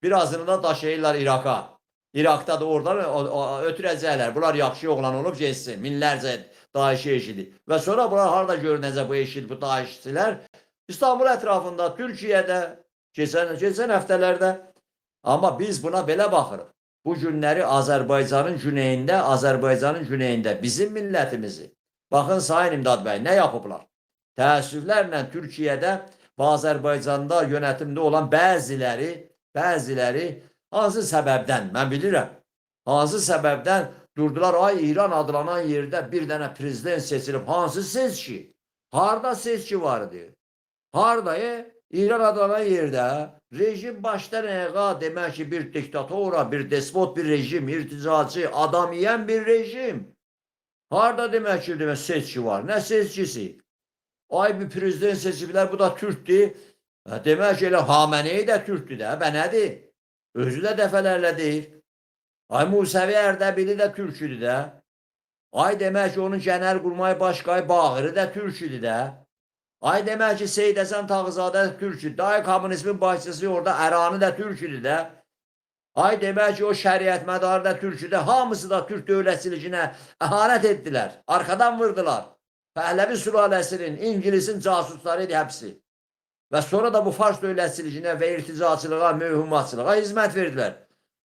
Birazını da daşıyırlar İraqa. İraqda da oradan ötürəcəklər. Bunlar yaxşı oğlan olub geçsin. Minlərcə daişi eşidi. Və sonra bunlar harada görünəcək bu eşid, bu daişçilər? İstanbul ətrafında, Türkiyədə, keçən həftələrdə. Amma biz buna belə baxırıq. Bu günləri Azərbaycanın güneyində bizim millətimizi, baxın Sayın İmdad bəy, nə yapıblar? Təəssüflərlə Türkiyədə və Azərbaycanda yönetimdə olan bəziləri hansı səbəbdən, mən bilirəm, hansı səbəbdən durdular, ay İran adlanan yerdə bir dənə prezident seçilib, hansı seçki? Harada seçki var diyor. Harada? İran adlanan yerdə rejim başdan ayağa demək ki, bir diktatora, bir despot bir rejim, irtizacı, adam yiyən bir rejim. Harada demək ki, seçki var? Nə seçkisi? Ay bir prezident seçiblər, bu da Türkdür. Demək ki, elə Xamenei də Türkdür də, bə nədir? Özü də dəfələrlə deyir. Ay Musevi Ərdəbili də Türküdür də. Ay demək ki, onun Genelkurmay Başqayı Bağırı da Türküdür də. Ay demək ki, Seyid Həsən Tağızadə Türküdür də. Ay komünizmin başçısı orada Ərani də Türküdür də. Ay demək ki, o şəriət mədarı da Türküdür. Hamısı da Türk dövlətçiliyinə əhanət etdilər. Arkadan vurdular. Pəhləvi sülaləsinin, İngilisin casusları idi həbsi. Və sonra da bu Fars dövlətçiliyinə və irticaçılığa, mühümmatçılığa hizmət verdilər.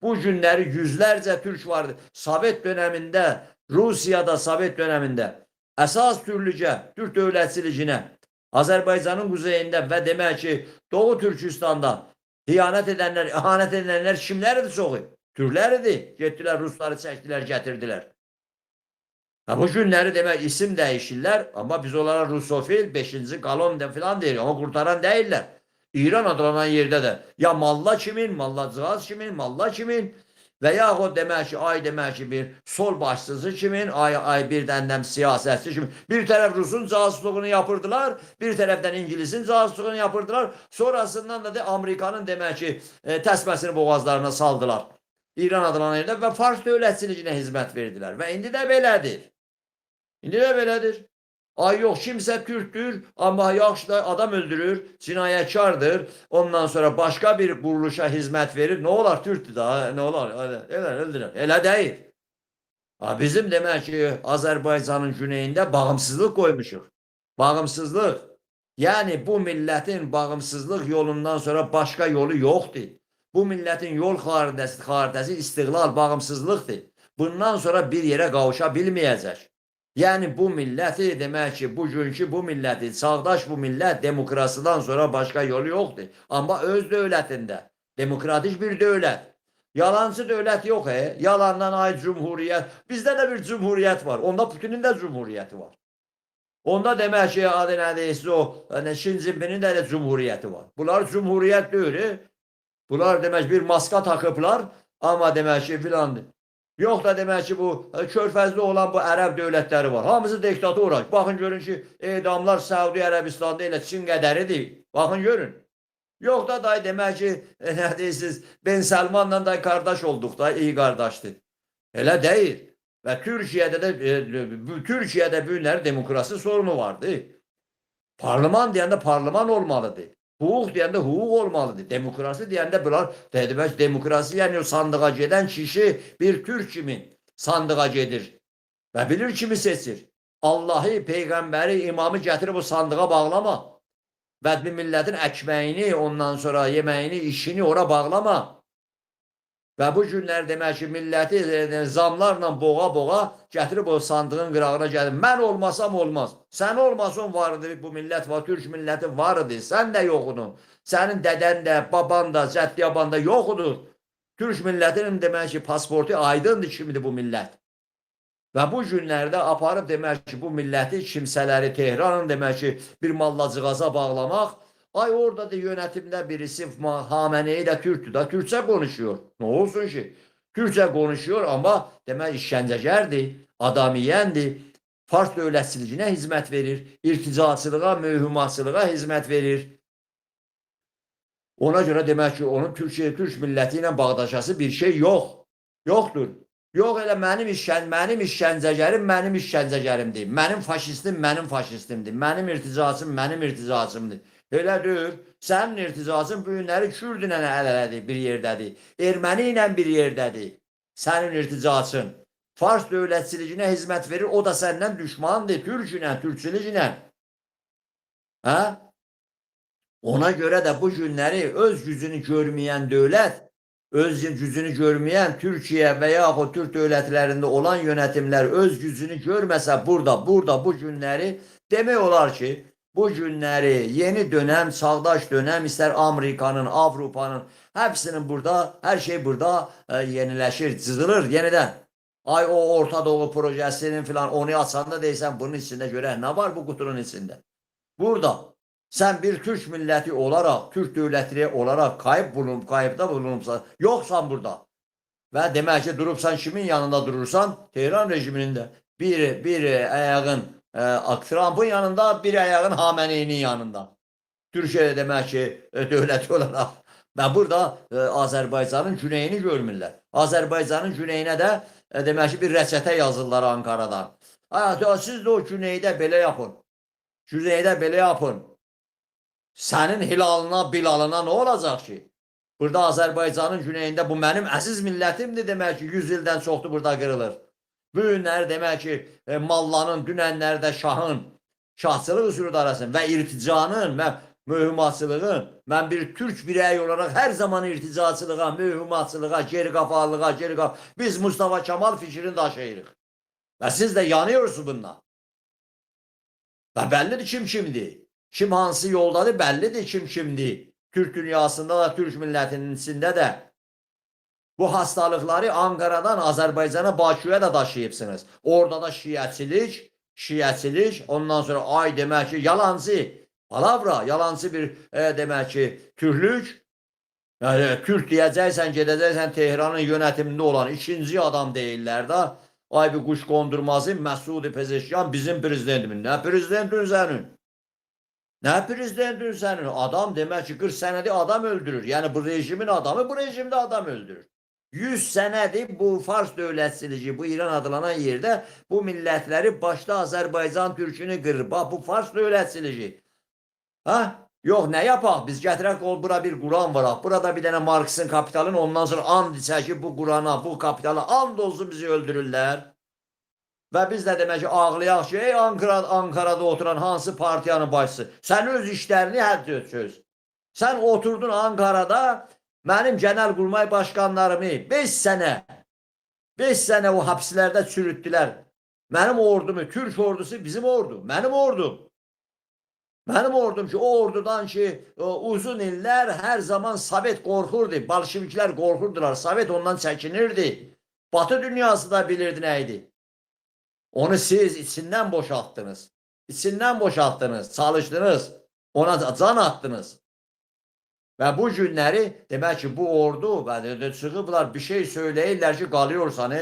Bu günləri yüzlərcə Türk vardı. Sovet dönemində, Rusiyada Sovet dönemində əsas türlücə Türk dövlətçiliyinə Azərbaycanın quzeyində və demək ki, Doğu Türkistanda ihanət edənlər kimlərdir çoxu? Türkləridir. Getdilər, Rusları çəkdilər, gətirdilər. Bu günləri demək isim dəyişirlər, amma biz onlara Rusofil, 5-ci kolon falan deyirik, amma qurtaran deyirlər. İran adlanan yerdə də ya malla kimin, mallacığaz kimin, malla kimin və yaxud demək ki, ay demək ki, bir sol başçısı kimin, ay bir dəndəm siyasətçi kimin. Bir tərəf Rusun casusluğunu yapırdılar, bir tərəfdən İngilisin casusluğunu yapırdılar. Sonrasından da Amerikanın demək ki, təsməsini boğazlarına saldılar. İran adlanan yerdə və Fars dövlətçiliyinə hizmət verdilər və indi də belədir. İndi də belədir. Ay yox, kimsə Türkdür, amma yaxşı da adam öldürür, cinayətkardır, ondan sonra başqa bir quruluşa hizmət verir. Nə olar, Türkdür da, nə olar, öldürür. Elə deyil. Bizim demək ki, Azərbaycanın güneyində bağımsızlıq qoymuşuq. Bağımsızlıq. Yəni bu millətin bağımsızlıq yolundan sonra başqa yolu yoxdur. Bu millətin yol xaritəsi istiqlal, bağımsızlıqdır. Bundan sonra bir yerə qavuşa bilməyəcək. Yəni bu milləti demək ki, bugünkü bu milləti, çağdaş bu millət demokrasıdan sonra başqa yolu yoxdur. Amma öz dövlətində, demokratik bir dövlət. Yalancı dövlət yox, yalandan ay cumhuriyyət. Bizdə də bir cumhuriyyət var. Onda Putinin də cumhuriyyəti var. Onda demək ki, adı nədəysə o, Şin Jinpingin də cumhuriyyəti var. Bunlar cumhuriyyət deyil. Bunlar demək bir maska takıblar, amma demək ki, filandır. Yox da demək ki, bu körfəzli olan bu ərəb dövlətləri var. Hamısı diktatora. Baxın görün ki, edamlar Səudi Ərəbistanda elə Çin qədəridir. Baxın görün. Yox da day demək ki, nə deyirsiniz, Ben Səlmanla da qardaş olduq da, iyi qardaşdır. Elə deyil. Və Türkiyədə bu günləri demokrasi sorunu vardır. Parlament deyəndə parlament olmalıdır. Hukuk deyəndə hukuk olmalıdır. Demokrasi deyəndə bunlar, demək demokrasi yəni o sandığa gedən kişi bir Türk kimin sandığa gedir və bilir kimi seçir. Allahı, peyğəmbəri, imamı gətirib o sandığa bağlama. Və bir millətin əkməyini, ondan sonra yeməyini, işini ora bağlama. Və bu günlər demək ki, milləti zamlarla boğa-boğa gətirib o sandığın qırağına gəlib. Mən olmasam olmaz. Sən olmasan var idi, bu millət var, türk milləti var idi. Sən də yoxudun. Sənin dədən də, baban da, cəddiyaban da yoxudur. Türk millətinin demək ki, pasportu aydındır kimdir bu millət. Və bu günlərdə aparıb demək ki, bu milləti kimsələri Tehranın demək ki, bir mallacığaza bağlamaq, ay orada da yönetimdə birisi Xameneyi də Türkdür da, Türkçə konuşuyor. Ne olsun ki? Türkçə konuşuyor ama demək işgəncəgərdir, adamiyəndir, Fars dövlətçiliyinə hizmət verir, irticaçılığa, mühümatçılığa hizmət verir. Ona göre demək ki, onun Türkiye, Türk milləti ilə bağdaşası bir şey yok. Yoktur. Yox elə mənim işgəncəgərim mənim işgəncəgərimdir. Mənim faşistim mənim faşistimdir. Mənim irticacım mənim irticacımdır. Elə deyil. Sənin irticacın bu günləri Kürdlə əl-ələdir, bir yerdədir. Erməni ilə bir yerdədir. Sənin irticacın. Fars dövlətçiliyinə hizmət verir, o da səndən düşmandır. Türk ilə, türkçülük ilə. Hə? Ona göre de bu günləri öz gücünü görməyən dövlət, öz gücünü görməyən Türkiye veya o Türk dövlətlərində olan yönetimler öz gücünü görməsə burada bu günləri demək olar ki, bu günləri yeni dönem, çağdaş dönem ister Amerika'nın, Avrupa'nın hepsinin burada, her şey burada yenileşir, çizilir yeniden. Ay o Orta Doğu projesinin falan onu açanda deysən bunun içinde göre ne var bu kutunun içinde? Burada. Sen bir Türk milleti olarak, Türk devletleri olarak kayıpta bulunursan, yoksan burada. Ve demek ki durupsan kimin yanında durursan, Tehran rejiminin de bir ayağın Trump'ın yanında, bir ayağın Xameneyi'nin yanında. Türkiye'de demek ki devleti olarak. Ve burada Azerbaycan'ın güneyini görmürlər. Azerbaycan'ın güneyine de demek ki bir reçete yazırlar Ankara'dan. Siz de o güneyde böyle yapın. Güneyde böyle yapın. Sənin hilalına, bilalına ne olacaq ki? Burada Azərbaycanın güneyində bu mənim əziz millətimdir demək ki, 100 ildən çoxdur burada qırılır. Bu günlər demək ki, mallanın, dünənlərdə şahın, şahçılıq üsulu arasın və irticanın, mühümatçılığın, mən bir Türk birey olarak her zaman irticaçılığa, mühümatçılığa, geri qafalığa, biz Mustafa Kemal fikrini daşıyırıq. Və siz de yanıyorsunuz bundan. Və bəllidir kim kimdir. Kim hansı yoldadır bellidir kim kimdir. Türk dünyasında da Türk milletinin içinde de bu hastalıkları Ankara'dan Azerbaycan'a Bakü'ye de taşıyıpsınız. Orada da şiəçilik, ondan sonra ay demek ki yalancı, palavra, yalancı bir demek ki Türklük. Yani Türk diyeceksen gedeceksen Tehran'ın yönetiminde olan ikinci adam değiller de ay bir kuş kondurmazı Məsud Pezeşkan bizim prezidentimin. Ne prezidentin senin? Ne prezidentin senin? Adam demek ki 40 senede adam öldürür. Yani bu rejimin adamı bu rejimde adam öldürür. 100 senedir bu Fars dövlətçiliyi, bu İran adlanan yerde bu milletleri başta Azerbaycan Türk'ünü kırır. Bak bu Fars dövlətçiliyi. Ha? Yok ne yapaq? Biz gətirək ol bura bir Kur'an var. Burada bir tane Marx'ın kapitalın ondan sonra and içək bu Kur'an'a, bu kapitala and olsun bizi öldürürler. Ve biz de demek ki ağlayaq ki, ey Ankara'da oturan hansı partiyanın başçısı, sen öz işlerini həll çöz. Sen oturdun Ankara'da, benim genelkurmay başkanlarımı 5 sene o hapislerde çürüttüler. Benim ordumu, Türk ordusu bizim ordu, benim ordum. Benim ordum ki o ordudan ki uzun iller her zaman Sovet korkurdu. Bolşevikler korkurdular. Sovet ondan çekinirdi. Batı dünyası da bilirdi neydi. Onu siz içinden boşalttınız. İçinden boşalttınız. Çalıştınız. Ona can attınız. Ve bu günleri demek ki bu ordu ve çıkıplar bir şey söyleyirler ki kalıyorsan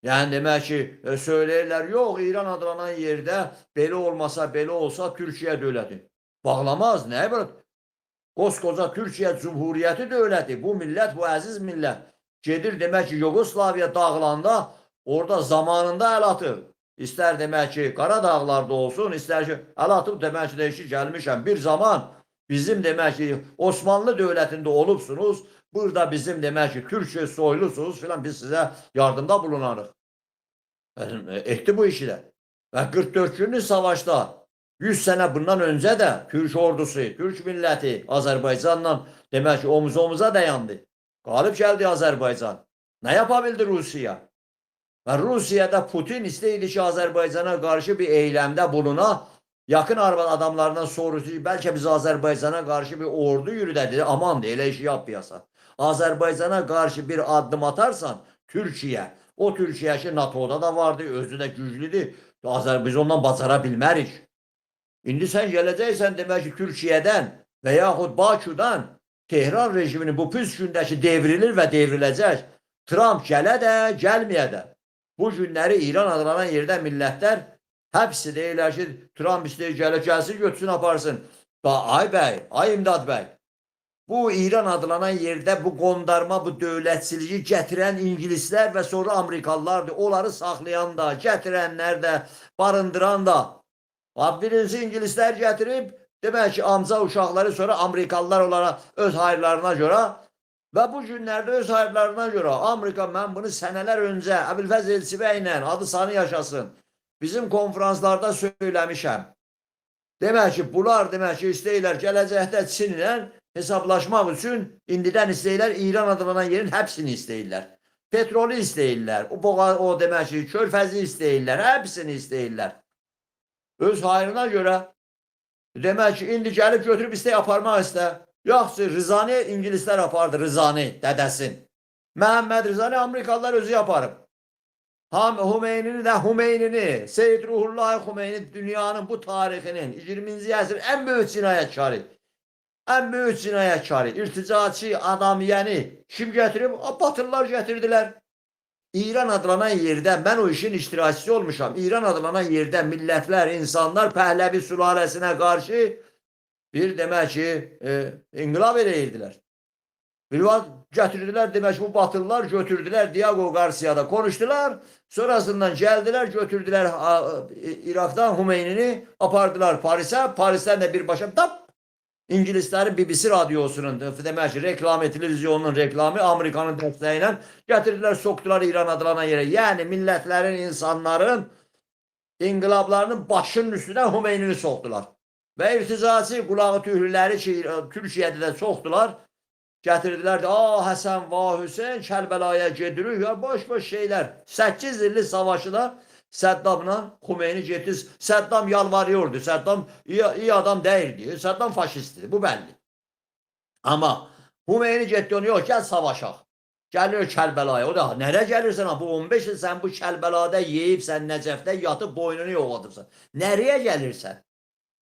yani demek ki söyleyirler yok İran adlanan yerde belə olmasa belə olsa Türkiye devleti. Bağlamaz ne böyle? Koskoca Türkiye Cumhuriyeti devleti. Bu millet bu aziz millet. Gedir demek ki Yugoslavya dağılanda orada zamanında el atır. İster demek ki Karadağlarda olsun ister ki el atıp demek ki değişik gelmişim. Bir zaman bizim demek ki Osmanlı devletinde olupsunuz. Burada bizim demek ki Türkçe soylusunuz filan biz size yardımda bulunarız. Etti bu işi de. Ve 44 günlük savaşta 100 sene bundan önce de Türk ordusu, Türk milleti Azerbaycan'la demek ki omuz omuza dayandı. Galip geldi Azerbaycan. Ne yapabildi Rusya? Ve Rusya'da Putin isteydi ki Azerbaycan'a karşı bir eylemde buluna. Yakın adamlarından sorusu belki biz Azerbaycan'a karşı bir ordu yürü dedi. Aman de elə işi yapmayasan. Azerbaycan'a karşı bir adım atarsan Türkiye. O Türkiye ki NATO'da da vardı. Özü de güçlüdür. Biz ondan bacara bilmərik. İndi sen gələcəksən demək ki Türkiye'den ve yahut Bakü'den Tehran rejiminin bu püskündəki devrilir ve devriləcək. Trump gələ də, gəlməyə də. Bu günləri İran adlanan yerdə millətlər hepsi deyirlər ki, Trump istəyir gəlsin, götürsün, aparsın. Ay bəy, ay İmdad bəy. Bu İran adlanan yerdə bu qondarma, bu dövlətçiliyi gətirən İngilislər və sonra Amerikalılardır. Onları saxlayan da, gətirənlər də, barındıran da. Birinci İngilislər gətirib, demək ki, amca uşaqları sonra Amerikalılar onlara öz hayırlarına görə və bu günlərdə öz hayırlarına görə Amerika, mən bunu sənələr öncə Əbülfəz Elçibəylə adı sanı yaşasın, bizim konferanslarda söyləmişəm. Demək ki, bunlar demək ki, istəyirlər gələcəkdə Çinlə hesablaşmaq üçün indidən istəyirlər İran adlanan yerin hepsini istəyirlər. Petrolü istəyirlər, o demək ki, körfəzi istəyirlər, hepsini istəyirlər. Öz hayrına görə demək ki, indi gəlib götürüb istəy aparmaq istə. Yoxsa Rızani İngilislər apardı, Rızani dədəsin. Məhəmməd Rızani Amerikalılar özü yaparıb. Hümeynini də Hümeynini, Seyyid Ruhullah Hümeyni dünyanın bu tarixinin 20-ci əsr en büyük cinayətkarı. En büyük cinayətkarı, irticaçı, adam yani kim getirib? Batırlar getirdiler. İran adlanan yerdə, ben o işin iştirakçısı olmuşam. İran adlanan yerdə millətlər, insanlar Pəhləvi sülalesine karşı bir demək ki, inqilab eləyirdilər. Bir vaxt gətirdilər, demək ki, bu batılılar götürdülər, Diego Garcia'da konuşdular. Sonrasından gəldilər, götürdülər İraqdan Hümeynini, apardılar Paris'e. Paris'ten de birbaşa tap İngilislərin BBC radyosunun demək ki, reklamı, televizyonunun reklamı Amerikanın dəstəyi gətirdilər, soktular İran adlanan yerə. Yəni millətlərin, insanların inqilablarının başının üstüne Hümeynini soktular. Ve irtizacı qulağı tühlüləri ki, Türkiye'de de soktular. Gətirdilər də, Həsən və Hüseyin Kərbəlaya gedirik, ya boş şeyler. 8 illik savaşı da Səddamla Xumeyni getdi. Səddam yalvarıyordu. Səddam iyi adam değildi. Səddam faşistdir. Bu belli. Ama Xumeyni getdi onu, yok gel savaşaq. Gəlir Kərbəlaya. O da nereye gelirsən? Bu 15 il sen bu Kərbəlada yeyib, sen Nəcəfdə yatıp boynunu yoğladıbsan. Nereye gelirsən?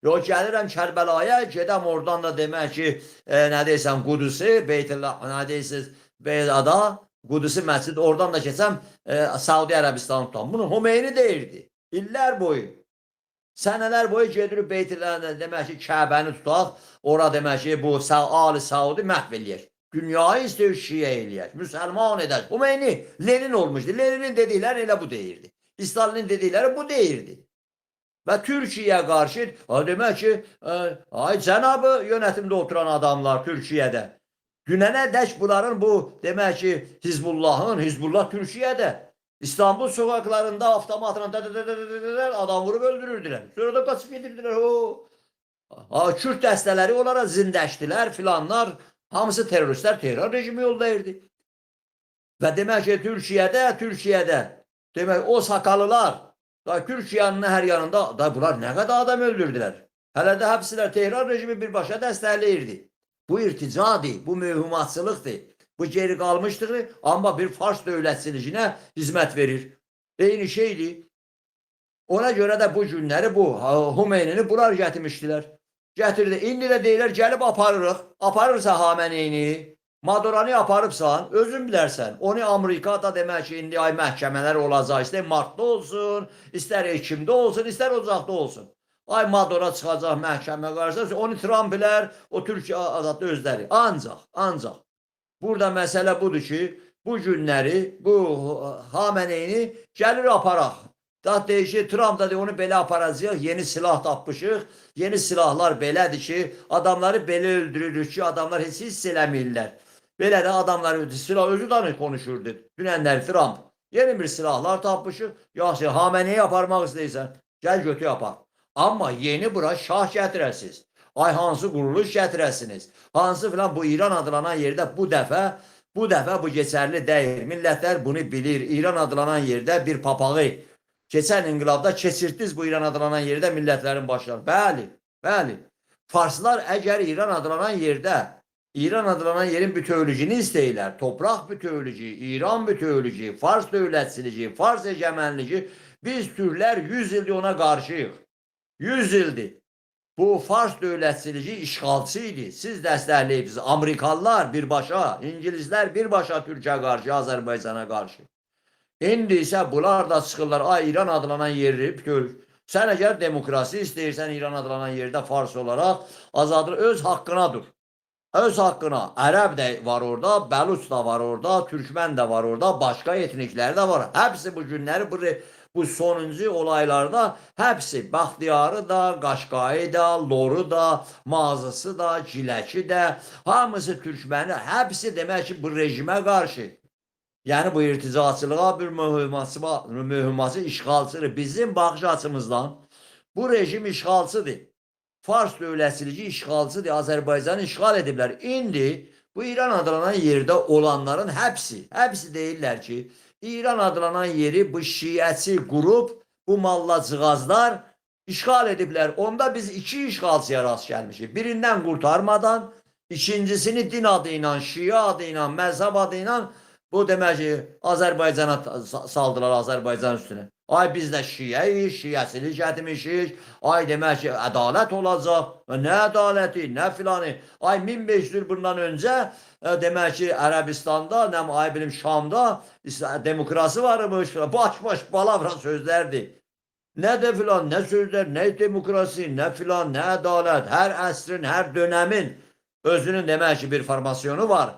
Yok gəlirəm Kərbəlaya, gedəm oradan da demək ki, nə deyirsən, Qudusi, Beytullah, nə deyirsiniz, Beylada, Qudusi məscid, oradan da keçəm Saudi Ərəbistanı tutam. Bunu Hümeyni deyirdi. İllər boyu. Sənələr boyu gedirib Beytullahda demək ki, Kəbəni tutaq, ora demək ki, bu Ali Saudi məhv eləyək. Dünyayı istəyir şiə eləyək, müsəlman edək. Hümeyni, Lenin olmuşdu. Leninin dedikləri elə bu deyirdi. Stalinin dedikləri bu deyirdi. Ve Türkiye'ye karşı demek ki ay cenabı yönetimde oturan adamlar Türkiye'de. Dünene dek bunların bu demek ki Hizbullah Türkiye'de. İstanbul sokaklarında avtomatla adam vurup öldürürdüler. Sonra da kaçıp getirdiler. Kürt dəstələri onlara zindeştiler filanlar. Hamısı teröristler, terör rejimi yoldaydı. Ve demek ki Türkiye'de demek o sakalılar da Türkiye'nin her yanında da bunlar ne kadar adam öldürdüler. Hele de hepsiler Tehran rejimi birbaşa dəstəkləyirdi. Bu irticadır, bu mühümmatçılıqdır. Bu geri kalmıştır ama bir Fars dövlətçiliyinə hizmet verir. Eyni şeydir. Ona göre de bu günləri bu Hümeynini bunlar gətirmişdilər. Gətirdi. İndi də deyirlər gəlib aparırıq. Aparırsa Hameneyni, Maduranı aparıbsan, özün bilərsən. Onu Amerikada demək ki, indi ay məhkəmələr olacaq. İstər martda olsun, istər Ekimdə olsun, istər Ocaqda olsun. Ay Madura çıxacaq məhkəmə qarşısında. Onu Trump bilər, o Türkiyə azadlı özləri. Ancaq. Burada məsələ budur ki, bu günləri, bu Hameneyni gəlir aparaq. Da deyir ki, Trump da deyir, onu belə aparacaq, yeni silah tapmışıq. Yeni silahlar belədir ki, adamları belə öldürürük ki, adamlar heç hiss eləmirlər. Belə də adamlar silah özü de konuşurdu. Dünənlər Trump. Yeni bir silahlar tapmışıq. Yaxşı, Hameneyi aparmaq istəyirsən, gəl götü yapar. Amma yeni bura şah gətirəsiniz. Ay hansı quruluş gətirəsiniz. Hansı filan bu İran adlanan yerdə bu dəfə Bu dəfə bu geçerli değil. Millətlər bunu bilir. İran adlanan yerde bir papağı geçen inqilabda keçirtdiniz bu İran adlanan yerde millətlərin başları. Bəli, bəli. Farslar əgər İran adlanan yerin bütövlüyünü istəyirlər. Toprak bütövlüyü, İran bütövlüyü, Fars dövlətçiliyi, Fars egemenliği. Biz Türklər 100 ildir ona qarşıyıq. 100 ildir. Bu Fars dövlətçiliyi işğalçı idi. Siz dəstəkləyibsiniz. Amerikalılar birbaşa, İngilizlər birbaşa Türkiyə qarşı, Azərbaycana qarşı. İndi isə bunlar da çıxırlar. Ay İran adlanan yeri Türk. Sən əgər demokrasi istəyirsən İran adlanan yerdə Fars olaraq azadlıq öz haqqına dur. Öz haqqına. Ərəb də var orada, Bəluç da var orada, Türkmən də var orada, başqa etniklər də var. Hepsi bu günləri bu sonuncu olaylarda hepsi Baxtiyarı da, Qaşqayı da, Loru da, Mazısı da, Ciləki de, hamısı Türkməni, hepsi demək ki bu rejimə qarşı. Yani bu irticaçılığa bir mühümması işğalçıdır. Bizim baxış açımızdan bu rejim işğalçıdır. Fars dövlətçiliyi işğalçıdır. Azərbaycanı işğal ediblər. İndi bu İran adlanan yerde olanların hepsi deyirlər ki, İran adlanan yeri bu şiəçi grup, bu mallacığazlar işğal ediblər. Onda biz iki işğalçıya rast gəlmişik. Birindən qurtarmadan, ikincisini din adıyla, şia adıyla, məzhab adıyla bu demək ki, Azərbaycana saldılar, Azərbaycan üstüne. Ay biz də şiəyik, şiəsilik etmişik. Ay demək ki, ədalət olacaq. Nə ədaləti, nə filanı. Ay 1500 il bundan öncə demək ki, Ərəbistanda, ay bilim Şamda demokrasi varmış. Baş palavra sözlərdir. Nə də filan, nə sözlər, nə demokrasi, nə filan, nə ədalət. Hər əsrin, hər dönəmin özünün demək ki, bir formasyonu var.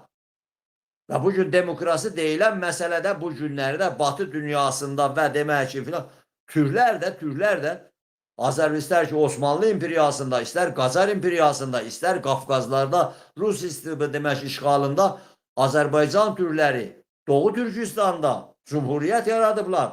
Və bu gün demokrasi deyilən məsələdə bu günlərdə Batı dünyasında və demək ki filan Türklər də istər ki Osmanlı imperiyasında, istər Qacar imperiyasında, istər Qafqazlarda, Rus demək ki işğalında Azərbaycan Türkləri Doğu Türkistanda Cumhuriyyət yaradıblar.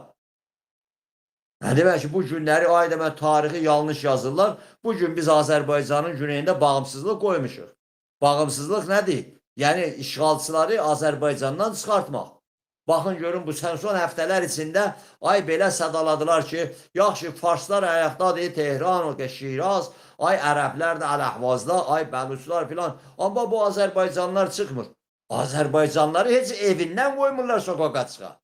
Demək ki bu günləri ay demək tarixi yanlış yazırlar. Bu gün biz Azərbaycanın güneyində bağımsızlıq qoymuşuq. Bağımsızlıq nədir? Yani işğalçıları Azərbaycandan çıxartmaq. Baxın görün bu son həftələr içində ay belə sədaladılar ki, yaxşı Farslar ayaqdadır, Tehran, Şiraz, ay Ərəblər də Ələhvazda, ay Bəluçlar filan. Amma bu Azərbaycanlar çıxmır. Azərbaycanları heç evindən qoymurlar sokağa çıxa.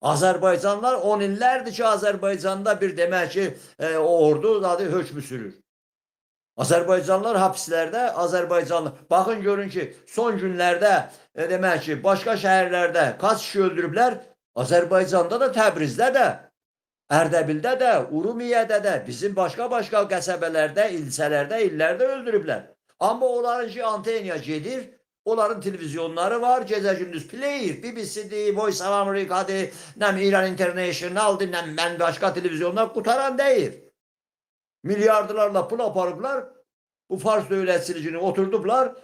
Azərbaycanlar 10 illərdir ki Azərbaycanda bir demək ki ordu hökmü sürür. Azərbaycanlılar hapislərdə, Azərbaycanlı. Baxın görün ki, son günlərdə demək ki, başqa şəhərlərdə kaç kişi öldürüblər? Azərbaycanda da, Təbrizdə də, Ərdəbildə də, Urumiyədə də, bizim başqa qəsəbələrdə, ilçələrdə, illərdə öldürüblər. Amma onların ki, anteniya gedir, onların televizyonları var, gecə gündüz player, BBC-dir, Voice of America-dir, İran International-dir, mən başqa televizyonlar qutaran deyir. Milyarlarla pul aparıblar, bu Fars dövlətçiliyini oturdublar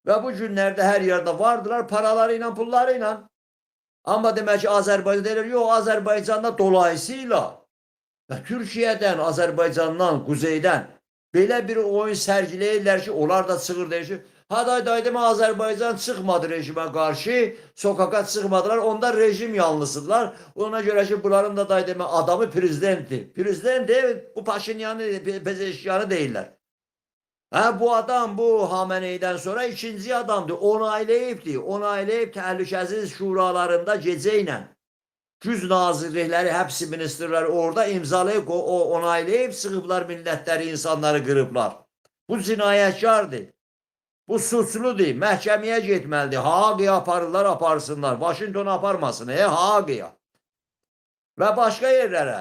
və bu günlərdə hər yerdə vardılar paralarıyla, pullarıyla. Amma demək ki, Azərbaycan deyirlər, yox, Azərbaycanda dolayısıyla və Türkiyədən, Azərbaycandan, Quzeydən belə bir oyun sərgiləyirlər ki, onlar da çıxır deyir ki, demək Azərbaycan çıxmadı rejimə qarşı, sokağa çıxmadılar, onda rejim yanlısıdırlar. Ona görə ki, bunların da demək adamı prezidentdir. Prezident bu Paşinyanı, Pezeşkiyanı deyirlər. Bu adam bu Xameneydən sonra ikinci adamdır. Onaylayıb təhlükəsiz şuralarında gecə ilə güz nazirlikləri, hepsi ministerləri orada imzalayıb, onaylayıb sıxıblar millətləri, insanları qırıblar. Bu cinayətkardır. Bu suçludur, məhkəməyə getməlidir. Haagıya aparırlar, aparsınlar. Washingtona aparmasın, Haagıya. Və başqa yerlərə.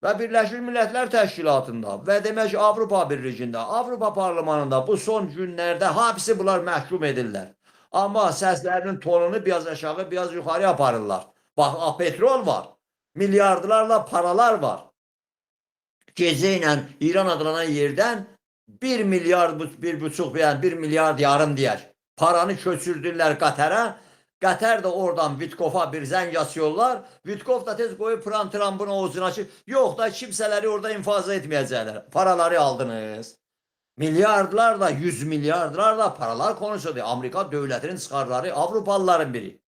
Və Birləşmiş Millətlər Təşkilatında və demək ki, Avropa Birliyində, Avropa Parlamenında bu son günlərdə hepsi bunlar məhkum edirlər. Amma səslərinin tonunu biraz aşağı, biraz yuxarı aparırlar. Bax, petrol var, milyardlarla paralar var. Gecə ilə İran adlanan yerdən 1 milyard, 1,5 milyard yarım deyək. Paranı köçürdülər Qətərə. Qətər də oradan Vitkof'a bir zəng açıyorlar. Vitkov da tez qoyub Trump'ın oğuzuna ki, yox da kimsələri orada infaza etməyəcəklər. Paraları aldınız. Milyardlarla, 100 milyardlarla paralar konuşuldu. Amerika devletinin çıkarları Avrupalıların biri.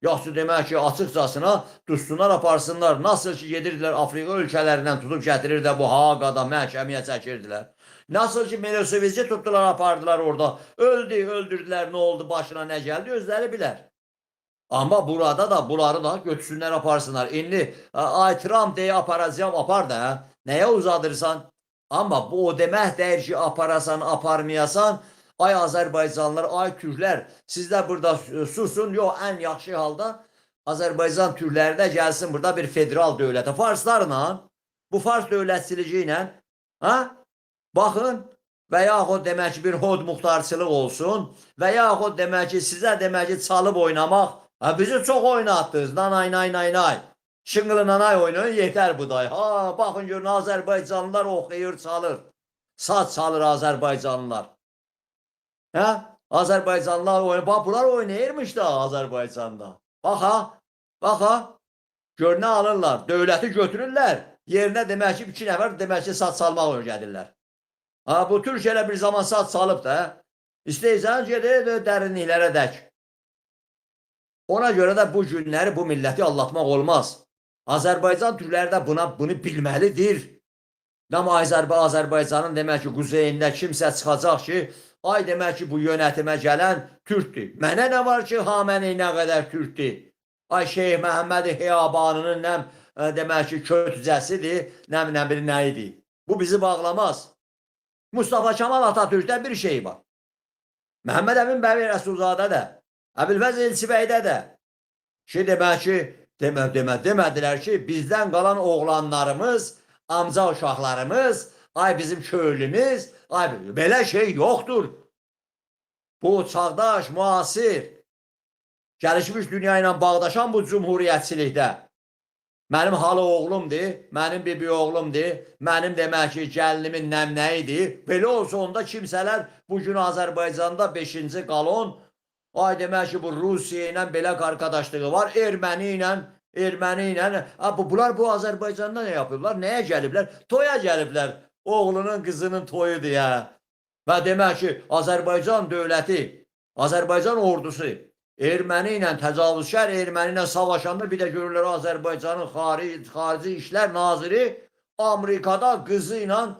Yaxşı demək ki, açıqcasına tutsunlar, aparsınlar. Nasıl ki, gedirdilər Afrika ölkələrindən tutub gətirir bu Haaqada məhkəməyə çəkirdilər. Nasıl ki, Milosevic'i tutdular, apardılar orada. Öldü, öldürdülər, nə oldu, başına nə gəldi, özləri bilər. Amma burada da bunları da götürsünlər, aparsınlar. İndi ay Trump deyə aparacağım, apar da. Nəyə uzadırsan? Amma bu o demək deyir ki, aparasan, aparmayasan. Ay Azərbaycanlılar, ay Türklər, sizlər burada susun. Yox, ən yaxşı halda Azərbaycan Türkləri də gəlsin burada bir federal dövlətə. Farslarla, bu Fars dövlətçiliyi ilə, baxın, və yaxud demək ki, bir hod muxtarçılıq olsun, və yaxud demək ki, sizə demək ki, çalıb oynamaq, bizi çox oynatdınız, nanay, nay, nay, nay. Şınqılı nanay oynayın, yetər bu day. Baxın görün, Azərbaycanlılar oxuyur, çalır. Saz çalır Azərbaycanlılar. Azərbaycanlılar oynayır. Bax, bunlar oynayırmış da Azərbaycanda. Baxa, gör nə alırlar, dövləti götürürlər. Yerinə demək ki, 2 nəfər demək ki, saz çalmaq öyrədirlər. Bu Türkiyədə bir zaman saz çalıb da, istəyirsən gedir dərinliklərə dək. Ona görə də bu günləri, bu milləti allatmaq olmaz. Azərbaycan türkləri də bunu bilməlidir. Amma Azərbaycanın demək ki, quzeyində kimsə çıxacaq ki, ay demək ki, bu yönetimə gələn türkdür. Mənə nə var ki, Xamenei nə qədər türkdür? Ay Şeyh Məhəmməd Xiyabanının nə demək ki, kötücəsidir, nə bir nə idi? Bu bizi bağlamaz. Mustafa Kemal Atatürk'də bir şey var. Məhəmməd Əmin bəy Rəsulzadə də, Əbülfəz Elçibəydə də demək ki, demədilər ki, bizdən qalan oğlanlarımız, amca uşaqlarımız, ay bizim köylümüz, ay belə şey yoxdur. Bu çağdaş, müasir, gəlişmiş dünya ilə bağdaşan bu cumhuriyyətçilikdə mənim halı oğlumdur, mənim bibi oğlumdur, mənim demək ki, gəlinimin nəmnəyidir. Belə olsa onda kimsələr bugün Azərbaycanda 5-ci qalon, ay demək ki, bu Rusiya ilə belə qarqadaşlığı var, erməni ilə, bunlar bu Azərbaycanda nə yapıyorlar, nəyə gəliblər? Toya gəliblər, oğlunun, qızının toyu deyə. Və demək ki, Azərbaycan dövləti, Azərbaycan ordusu, erməni ilə təcavüzkar, erməni ilə savaşanda bir də görürlər Azərbaycanın xarici İşlər Naziri Amerikada qızı ilə,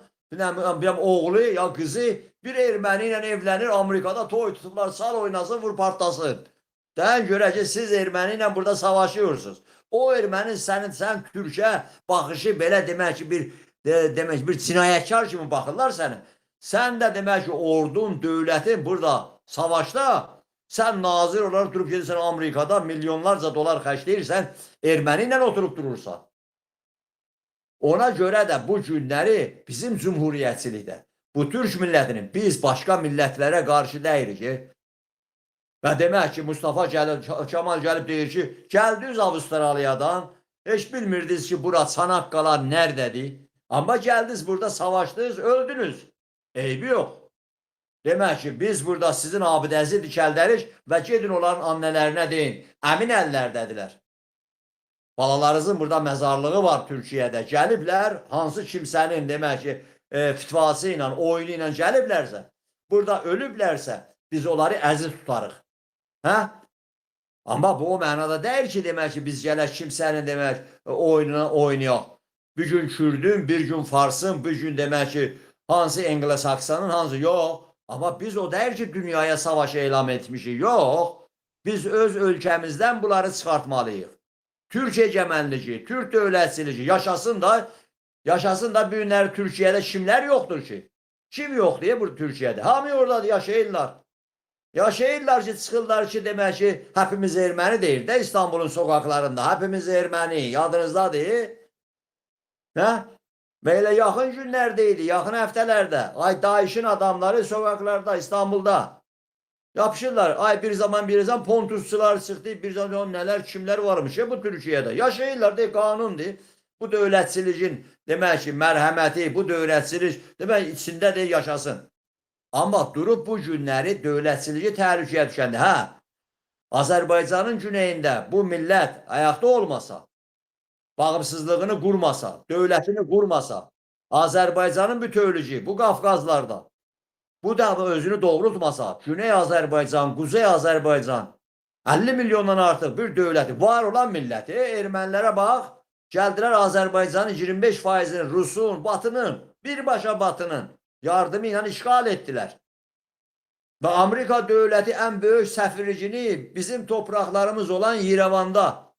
oğlu ya qızı bir erməni ilə evlənir, Amerikada toy tutublar, sal oynasın, vur partlasın. Dən görə ki, siz erməni ilə burada savaşıyorsunuz. O erməni sən Türkiyə baxışı belə demək ki, bir cinayətkar kimi baxırlar səni. Sən də demək ki, ordun, dövlətin burada savaşda, sən nazir olaraq durub gedirsən Amerikada milyonlarca dolar xərcləyirsən, erməni ilə oturub durursan. Ona görə də bu günləri bizim cumhuriyyətçilikdə, bu Türk millətinin biz başqa millətlərə qarşı deyirik ki, və demək ki, Mustafa Kemal gəlib deyir ki, gəldiniz Avustraliyadan, heç bilmirdiniz ki, bura Çanaqqala nərdədir, amma gəldiniz burada savaşdınız, öldünüz. Eybi yox. Demək ki, biz burada sizin abidənizi dikəldərik və gedin onların annələrinə deyin, əmin əllərdədirlər. Balalarınızın burada məzarlığı var Türkiyədə. Gəliblər, hansı kimsənin demək ki, fitvası ilə, oyunu ilə gəliblərsə, burada ölüblərsə, biz onları əziz tutarıq. Amma bu o mənada deyil ki, demək ki, biz gələk kimsənin demək oyununa oynayaq. Bir gün Kürdün, bir gün Farsın, bir gün demək ki, hansı Anglo-Saksonun, hansı yox. Amma biz o deyil ki, dünyaya savaş elan etmişik. Yox, biz öz ölkəmizdən bunları çıxartmalıyıq. Türk egemenliği, Türk dövlətçiliyi yaşasın da bu günləri Türkiyədə kimlər yoxdur ki? Kim yox deyə bu Türkiyədə? Hamı orada yaşayırlar. Yaşayırlar ki, çıxırlar ki, demək ki, hepimiz erməni deyir də İstanbulun sokaklarında. Hepimiz erməni, yadınızdadır. Belə yaxın günlərdəydi, yaxın həftələrdə. Ay DAEŞ'in adamları sokaklarda, İstanbulda. Yapışırlar. Ay bir zaman Pontusçular çıxdı, bir zaman nələr, kimlər varmış ya bu Türkiyədə. Yaşayırlar, deyil, qanundur. Bu dövlətçiliyin, demək ki, mərhəməti, bu dövlətçilik, demək, içində deyil, yaşasın. Amma durub bu günləri dövlətçiliyi təhlükəyə düşəndə, Azərbaycanın güneyində bu millət ayaqda olmasa, bağımsızlığını qurmasa, dövlətini qurmasa, Azərbaycanın bütövlüyü bu Qafqazlarda, bu da özünü doğrultmasa, Güney Azərbaycan, Kuzey Azərbaycan 50 milyondan artıq bir dövləti, var olan milləti, ermənilərə bax, gəldilər Azərbaycanın 25%'ini Rusun, Batının, birbaşa Batının yardımı ilə işgal etdilər. Və Amerika dövləti ən böyük səfircini bizim topraklarımız olan Yerevanda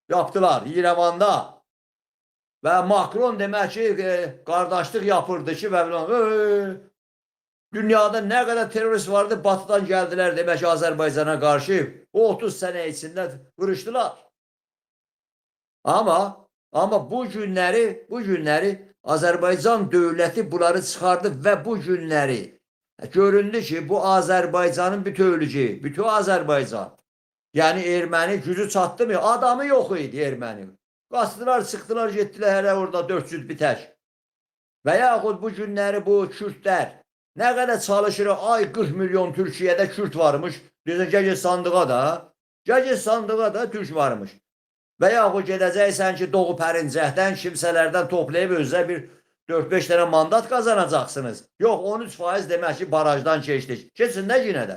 yaptılar, Yerevanda. Və Macron demək ki, qardaşlıq yapırdı ki, və dünyada nə qədər terörist vardı, batıdan gəldilər demək ki, Azərbaycana qarşı. O 30 sənə içində vuruşdular. Amma bu günləri Azərbaycan dövləti bunları çıxardı və bu günləri göründü ki, bu Azərbaycanın bütövlüyü, bütün Azərbaycan. Yəni erməni gücü çatdı mı? Adamı yox idi erməni. Qastılar, çıxdılar, getdilər hələ orada 400 bitək. Və yaxud bu günləri bu Kürdlər nə qədər çalışır, ay 40 milyon Türkiyədə Kürd varmış, gəl sandığa da Türk varmış. Və yaxud gedəcəksən ki, Doğu Pərincəhdən, kimsələrdən toplayıb özünə bir 4-5 dənə mandat qazanacaqsınız. Yox, 13% demək ki, barajdan keçdik. Keçin də yine də.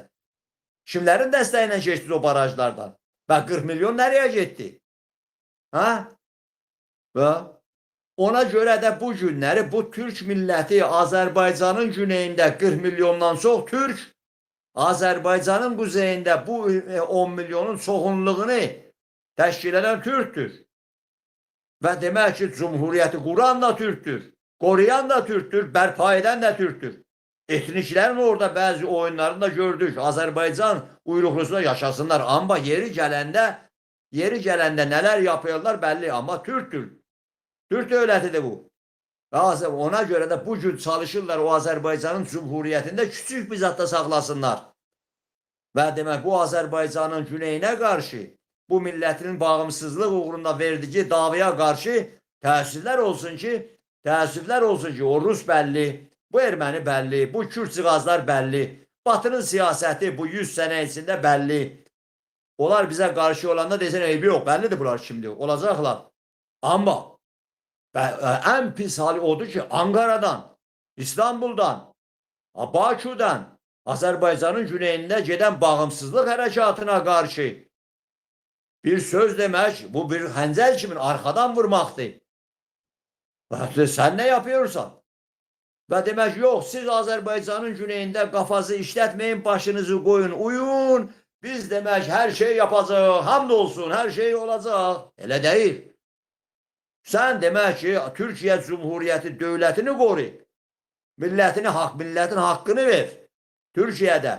Kimlərin dəstəyi ilə keçdiniz o barajlardan? Və 40 milyon nereye getdi? Ha? Və ona görə də bu günləri bu Türk milləti Azərbaycanın güneyində 40 milyondan çox Türk, Azərbaycanın quzeyində bu 10 milyonun çoxunluğunu təşkil edən Türkdür. Və demək ki, Cumhuriyyəti quran da Türkdür, qoruyan da Türkdür, bərpa edən də Türkdür. Etniklərin orada bəzi oyunlarını da gördük. Azərbaycan uyruqlusunda yaşasınlar. Amma yeri gələndə nələr yapıyorlar bəlli. Amma Türkdür. Türk dövlətidir bu. Ona görə də bu gün çalışırlar o Azərbaycanın Cumhuriyyətində küçük bir zətdə saxlasınlar. Və demək bu Azərbaycanın güneyinə qarşı, bu millətinin bağımsızlıq uğrunda verdiyi davaya qarşı təəssüflər olsun ki, o Rus bəlli, bu erməni bəlli, bu Kürd cığazlar bəlli, Batının siyasəti bu 100 sənə içində bəlli. Onlar bizə qarşı olanda desən, eybi yox, bəllidir bunlar şimdi, olacaqlar. Amma ən pis hali odur ki, Ankara'dan, İstanbul'dan, Bakü'dən, Azərbaycanın güneyində gedən bağımsızlıq hərəkatına qarşı bir söz demək, bu bir xəncər kimin arxadan vurmaqdır. Sən nə yapıyorsan? Və demək, yox, siz Azərbaycanın güneyində qafası işlətməyin, başınızı qoyun, uyun, biz demək, hər şey yapacaq, hamd olsun, hər şey olacaq. Elə deyil. Sən demək ki, Türkiyə Cumhuriyyəti dövlətini qoru, millətin haqqını ver. Türkiyədə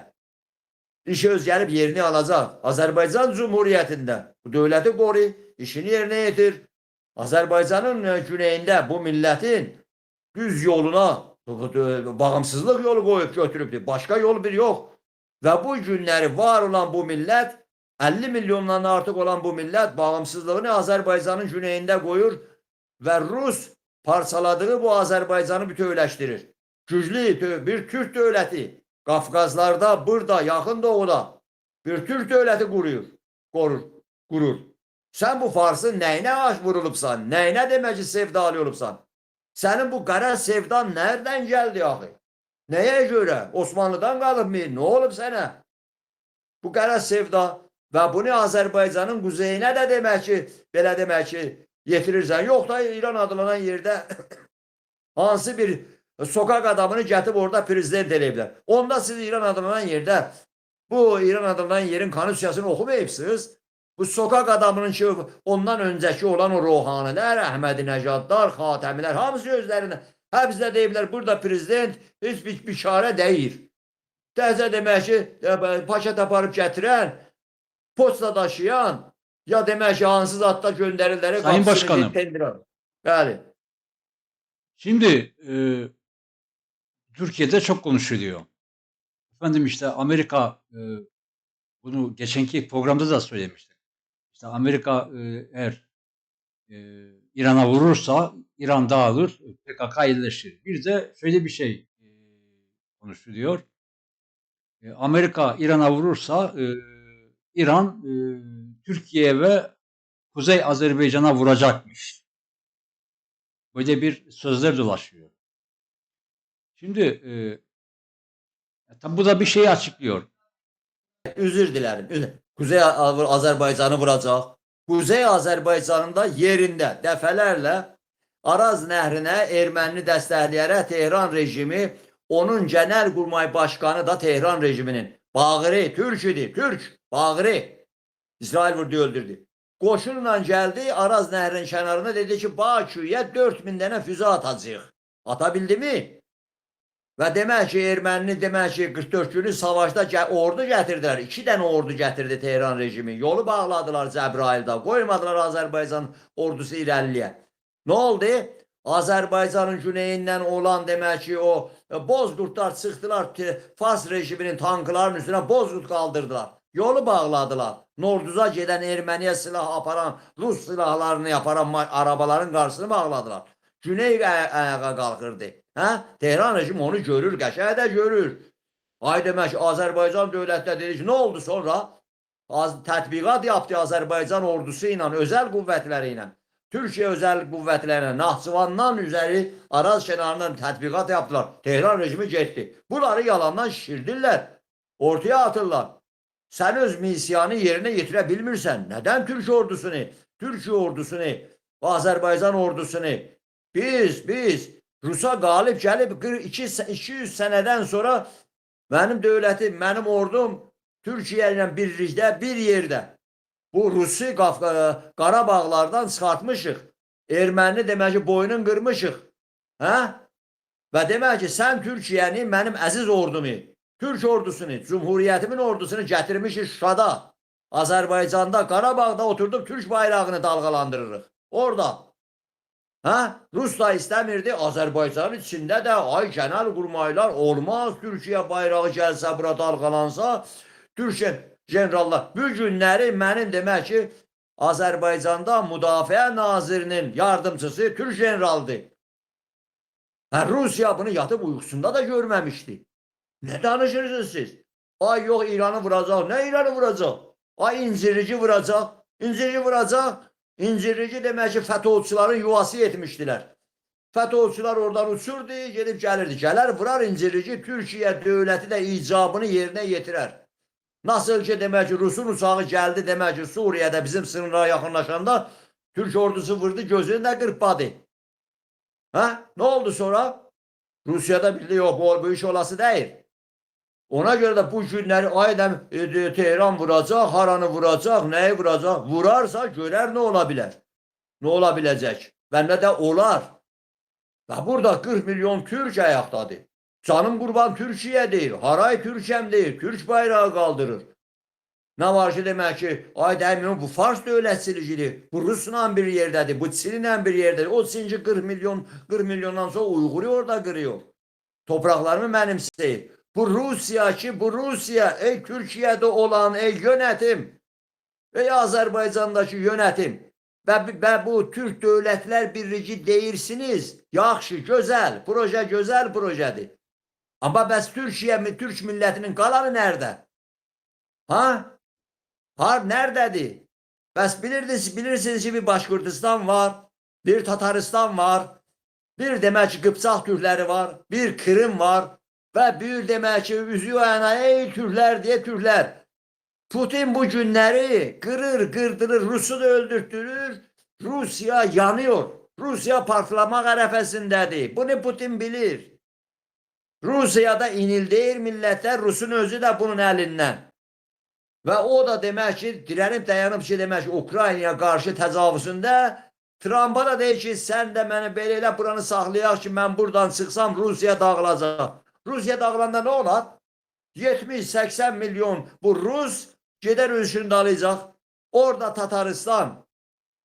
işi öz gəlib yerini alacaq. Azərbaycan Cumhuriyyətində bu dövləti qoru, işini yerinə yetir. Azərbaycanın güneyində bu millətin düz yoluna bağımsızlıq yolu qoyub götürübdür. Başqa yol bir yox. Və bu günləri var olan bu millət, 50 milyondan artıq olan bu millət bağımsızlığını Azərbaycanın güneyində qoyur və Rus parçaladığı bu Azərbaycanı bütövləşdirir. Güclü bir Türk dövləti Qafqazlarda, burada, yaxın doğuda bir Türk dövləti qurur. Sən bu farsın nəyinə aş vurulubsan, nəyinə demək ki, sevdalı olubsan? Sənin bu qara sevdan nereden gəldi axı? Nəyə görə? Osmanlıdan qalıb mı? Nə olub sənə? Bu qara sevda və bunu Azərbaycanın quzeyinə də demək ki, belə demək ki, yetirirsən. Yox da İran adlanan yerdə hansı bir sokak adamını gətirib orada prezident eləyiblər. Onda siz İran adlanan yerdə bu İran adlanan yerin konstitusiyasını oxumayıbsınız. Bu sokak adamının ki, ondan öncəki olan o ruhanilər, Əhmədinəcadlar, Xatəmilər, hamısı özlərində. Həbsdə deyiblər, burada prezident heç bir biçarə deyir. Təzə demək ki, paket aparıb gətirən, posta daşıyan, ya demək ki, hansız adda göndərirlər. Sayın Başkanım. Bəli. Şimdi Türkiye'de çok konuşuluyor. Efendim işte Amerika bunu geçenki programda da söylemiştik. İşte Amerika eğer İran'a vurursa İran dağılır, PKK iyileşir. Bir de şöyle bir şey konuşuluyor. Amerika İran'a vurursa İran Türkiye ve Kuzey Azerbaycan'a vuracakmış. Böyle bir sözler dolaşıyor. Şimdi Tabi bu da bir şeyi açıklıyor. Üzür dilerim. Kuzey Azerbaycan'ı vuracaq. Kuzey Azərbaycanın da yerində dəfələrlə Araz nəhrinə erməni dəstəkləyərək Tehran rejimi, onun Genelkurmay Başkanı da Tehran rejiminin Bağırı, Türk idi, Türk, Bağırı. İsrail vurdu, öldürdü. Qoşunla gəldi, Araz nəhrinin kənarına dedi ki, Baküyə 4000 dənə füzə atacaq. Atabildi mi? Və demək ki, ermənini demək ki, 44 günlük savaşda ordu gətirdilər. 2 dənə ordu gətirdi Tehran rejimi. Yolu bağladılar Cəbrayildə. Qoymadılar Azərbaycan ordusu irəliyə. Nə oldu? Azərbaycanın güneyindən olan demək ki, o bozqurtlar çıxdılar Fars rejiminin tanklarının üstünə bozqurt qaldırdılar. Yolu bağladılar. Norduza gedən erməniyə silah aparan, Rus silahlarını aparan arabaların qarşısını bağladılar. Güney ayağa qalxırdı. Hə? Tehran rejimi onu görür, qəşəng də görür. Ay demək ki, Azərbaycan dövlətdə dedi ki, nə oldu sonra? Tətbiqat yaptı Azərbaycan ordusu ilə, özəl qüvvətləri ilə. Türkiyə özəl qüvvətləri ilə Naxçıvandan üzəri Araz kənarından tətbiqat yaptılar. Tehran rejimi getdi. Bunları yalandan şişirdirlər, ortaya atırlar. Sən öz missiyanı yerinə yetirə bilmirsən. Nədən Türkiyə ordusunu, Azərbaycan ordusunu biz Rusa qalib gəlib 200 sənədən sonra mənim dövlətim, mənim ordum Türkiyə ilə birlikdə bir yerdə bu Rusi Qarabağlardan çıxartmışıq. Erməni demək ki, boynun qırmışıq. Hə? Və demək ki, sən Türkiyəni, mənim əziz ordumu, Türk ordusunu, Cumhuriyyətimin ordusunu gətirmişik Şuşada, Azərbaycanda, Qarabağda oturduq Türk bayrağını dalgalandırırıq. Orada. Ha? Rus da istəmirdi, Azərbaycanın içində də ay genelkurmaylar olmaz, Türkiyə bayrağı gəlsə, bura dalgalansa, Türkiyə generallar. Bu günləri mənim demək ki, Azərbaycanda Müdafiə Nazirinin yardımcısı Türk generaldır. Rusiya bunu yatıb uykusunda da görməmişdi. Ne danışırsınız siz? Ay yok İran'ı vuracaq. Ne İran'ı vuracaq? Ay incirici vuracaq. İncirici vuracaq. İncirici demək ki, FETÖ'çülərin yuvası etmişdilər. FETÖ'çülər oradan uçurdu, gedib gəlirdi. Gələr vurar incirici, Türkiyə dövləti də icabını yerinə yetirər. Nasıl ki, demək ki, Rusun uçağı gəldi, demək ki, Suriye'də bizim sınırlara yaxınlaşanda Türk ordusu vurdu, gözünü də qırpmadı. Ha? Ne oldu sonra? Rusya'da bildi, yok bu iş olası değil. Ona göre de bu günləri aydan Tehran vuracaq, haranı vuracaq, nəyi vuracaq? Vurarsa görer ne olabilir? Ne olabilecek? Bende de olar. Ve burada 40 milyon Türk ayaktadır. Canım kurban Türkiye değil, haray Türkçem değil, Türk bayrağı kaldırır. Ne var ki demek ki, ay demiyorum bu Fars dövlətçiliğidir, bu Rusla bir yerdedir, bu Çin'le bir yerdedir. O Çinci 40 milyondan sonra Uygur'u orada kırıyor. Topraklarımı mənimseyir. Bu Rusya ki, bu Rusya, ey Türkiye'de olan ey yönetim, ey Azerbaycan'daki yönetim ve bu Türk Dövlətlər Birliği deyirsiniz, yaxşı, güzel, güzel projedir. Ama bəs Türkiye, Türk milletinin kalanı nerede? Ha? Nerededir? Bəs bilirsiniz ki bir Başkurdistan var, bir Tataristan var, bir demək ki Qıpçaq Türkləri var, bir Kırım var ve bir demək ki üzüyor yana ey Türklər diye Türklər. Putin bu günləri kırır, kırdırır, Rus'u da öldürtürür, Rusya yanıyor. Rusya partlamak arefesindədir. Bunu Putin bilir. Rusya'da inildeyir millətlər, Rus'un özü de bunun elinden. Ve o da demək ki, direnip dayanıp ki, demək ki, Ukraynaya karşı təcavüzündə Trump'a da deyir ki, sən də məni belə elə buranı saxlayaq ki, mən buradan çıxsam Rusiya dağılacaq. Rusiya dağılanda ne olar? 70-80 milyon bu Rus gedər ölçünü dalayacaq. Orada Tataristan,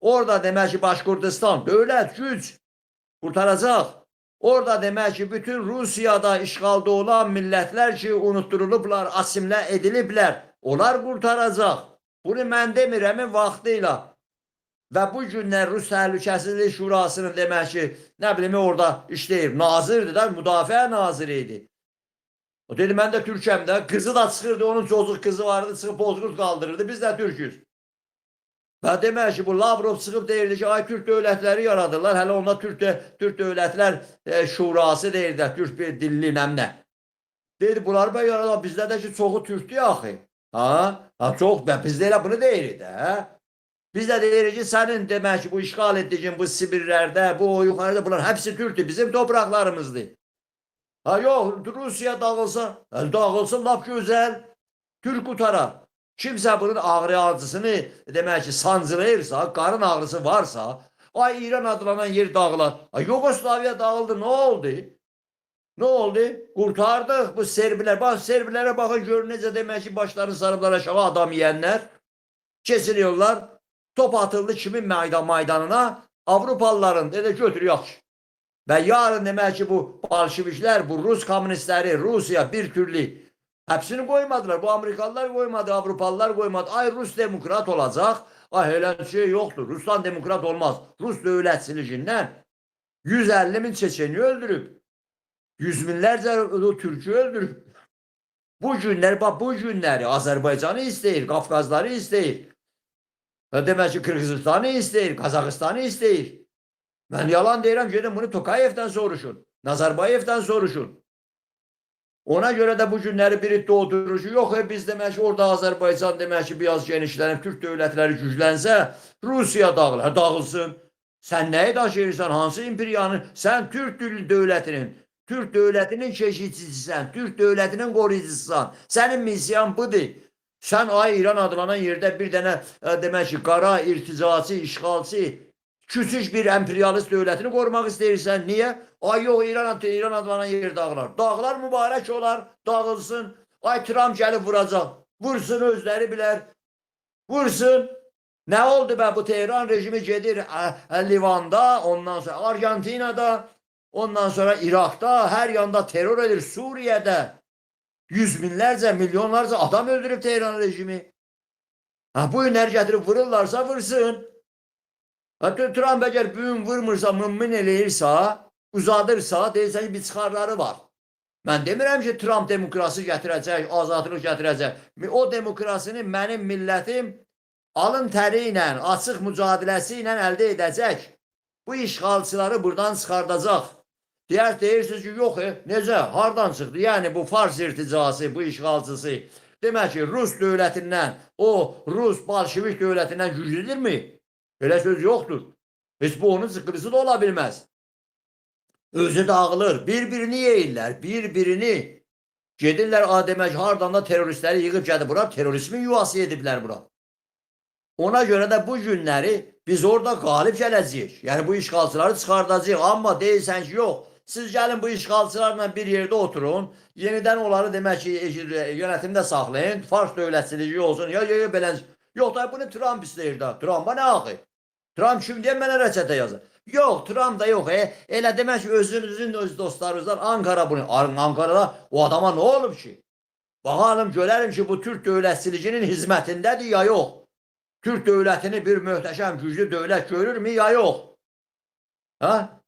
orada demək ki, Başkurdistan, dövlət, güc kurtaracaq. Orada demək ki, bütün Rusiyada işğalda olan millətlər ki, unutturulublar, asimlə ediliblər. Onlar kurtaracaq. Bunu mən demirəmin vaxtıyla. Və bu günlər Rus Təhlükəsizlik Şurasının demək ki, nə bilim orada işləyir. Nazirdir da, müdafiə naziriydi. O dedi, mən də Türkəm də. Kızı da çıxırdı, onun çocuq kızı vardı, çıxıb bozqurt qaldırırdı. Biz də Türküz. Və demək ki, bu Lavrov çıxıb deyirdi ki, ay Türk dövlətləri yaradırlar. Hələ onda Türk Dövlətlər Şurası deyirdi, Türk dilli nəmlə. Dedi bunlar ben yaralar bizdə də ki çoxu Türkdür axı. Ha çox bizdə elə bunu deyirik də. Biz də deyirik ki sənin demək ki bu işğal etdiyin bu Sibirlərdə, bu yuxarıda bunlar hepsi Türkdür, bizim topraklarımızdır. Ha yox, Rusiya dağılsa, dağılsın lap gözəl. Türk qutarar. Kimsə bunun ağrı-acısını demək ki sancılayırsa, qarın ağrısı varsa, ay İran adlanan yer dağılar. Ay Yugoslaviya dağıldı, ne oldu? Ne oldu? Kurtardık bu Serbiler. Bak Serbilere bakın görün necə demək ki başlarını sarıblar aşağı adam yiyənlər. Kesiliyorlar. Top atıldı kimin meydanına? Avrupalıların. Dedi götür yaxşı. Ve yarın demək ki bu Bolşeviklər, bu Rus komünistləri, Rusiya bir türlü hepsini koymadılar. Bu Amerikalılar koymadı, Avrupalılar koymadı. Ay Rus demokrat olacak. Ay öyle şey yoktur. Ruslan demokrat olmaz. Rus dövletsizliğinden 150 bin Çeçeni öldürüp, yüz binlerce o Türk'ü öldürüp. Bu günler, bak bu günleri Azerbaycan'ı isteyir, Kafkazları isteyir. Demek ki Kırgızistan'ı isteyir, Kazakistan'ı isteyir. Ben yalan deyirəm, gedin bunu Tokayev'den soruşun. Nazarbayev'den soruşun. Ona göre de bu günleri biri doğdurucu yok. Biz demek ki orada Azerbaycan demek ki biraz genişlenip Türk devletleri güçlense Rusya dağılır. Dağılsın. Sen neyi taşıyırsan? Hansı imperiyanın? Sen Türk Türk devletinin keşikçisisən. Türk devletinin koruyucususan. Senin misyon budur. Sen ay İran adlanan yerde bir tane demek ki qara irticaçı, işğalçı, küçük bir emperyalist devletini korumak istəyirsən. Niye? Ay yok İran adlanan yer dağılar. Dağlar mübarek olar, dağılsın. Ay Trump gelip vuracak. Vursun özleri biler. Vursun. Ne oldu be bu Tehran rejimi gedir Livan'da, ondan sonra Arjantina'da, ondan sonra Irak'ta, her yanda terör edir. Suriye'de yüz binlerce, milyonlarca adam öldürüp Tehran rejimi. Ha bu günler getirip vururlarsa vursun. Trump eğer bugün vurmursa, mümkün eləyirsə, uzadırsa, deyirsən ki bir çıxarları var. Mən demirəm ki Trump demokrasi gətirəcək, azadlıq gətirəcək. O demokrasini mənim millətim alın təri ilə, açıq mücadiləsi ilə əldə edəcək. Bu işğalçıları buradan çıxardacaq. Deyirsiniz ki yox, necə, hardan çıxdı? Yəni bu Fars irticası, bu işğalçısı demək ki Rus dövlətindən, o Rus Bolşevik dövlətindən güclüdürmü? Öyle söz yoktur. Hiç bu onun sıkıntısı da olabilmez. Özü dağılır. Birbirini yeyirler. Birbirini. Gedirler demek hardan da teröristleri yığıp geldi bura. Terörizmin yuvası edibler bura. Ona göre de bu günleri biz orada galip geleceğiz. Yani bu işgalçıları çıkartacağız. Ama değilsen ki yok. Siz gelin bu işgalçılarla bir yerde oturun. Yeniden onları demek ki yönetimde saklayın. Fars dövletsizliği olsun. Ya belə. Yok da bunu Trump istəyir da. Trump'a ne akı? Trump şimdiye mənə reçete yazır. Yok Trump da yok. Elə demək ki özünüzün öz dostlarınızdan Ankara bunu. Ankara'da o adama ne olub ki? Bakalım görelim ki bu Türk dövletsizliğinin hizmetindədir ya yok. Türk devletini bir möhtəşəm güclü devlet görür mü ya yok? Ha?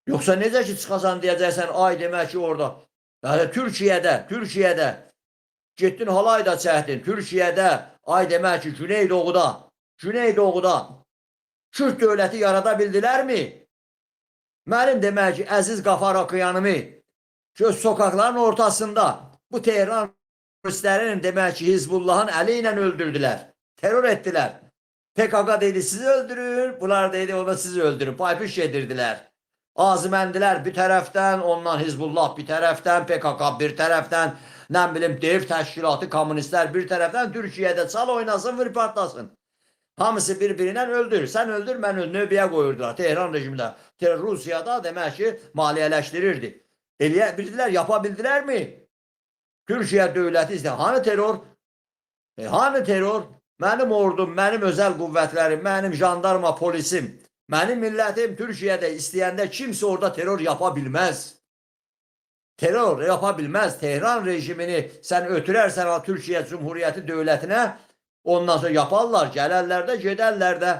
Yoksa necə ki çıxasan deyəcəksən ay demək ki orada. Yani Türkiye'de getdin halayda çəkdin. Türkiye'de ay demək ki Güneydoğuda Kürt dövləti yarada bildiler mi? Mənim demək ki əziz Qafar Okuyanımı göz sokakların ortasında bu Tehran teröristlərinin demək ki Hizbullahın əli ilə öldürdülər. Terör ettiler. PKK dedi sizi öldürün. Bunlar dedi o da sizi öldürün. Paypış yedirdiler. Aziməndiler bir tərəfdən, ondan Hizbullah bir tərəfdən, PKK bir tərəfdən, nə bilim dev təşkilatı, komünistlər bir tərəfdən Türkiye'de çal oynasın, vır partlasın. Hamısı birbirinden öldür. Sen öldür, mən öldür. Növbəyə qoyurdular. Tehran rejimində. Rusiyada demək ki maliyyələşdirirdi. Bildiler, yapabildiler mi? Türkiye dövləti istəyir. Hani terör? Hani terör? Mənim ordum, mənim özel qüvvətlərim, mənim jandarma, polisim, mənim millətim Türkiye'de istəyəndə kimse orada terör yapabilmez. Terör yapabilmez. Tehran rejimini sen ötürərsən Türkiye Cumhuriyeti dövlətinə, ondan sonra yaparlar, gələrlər də, gedərlər də.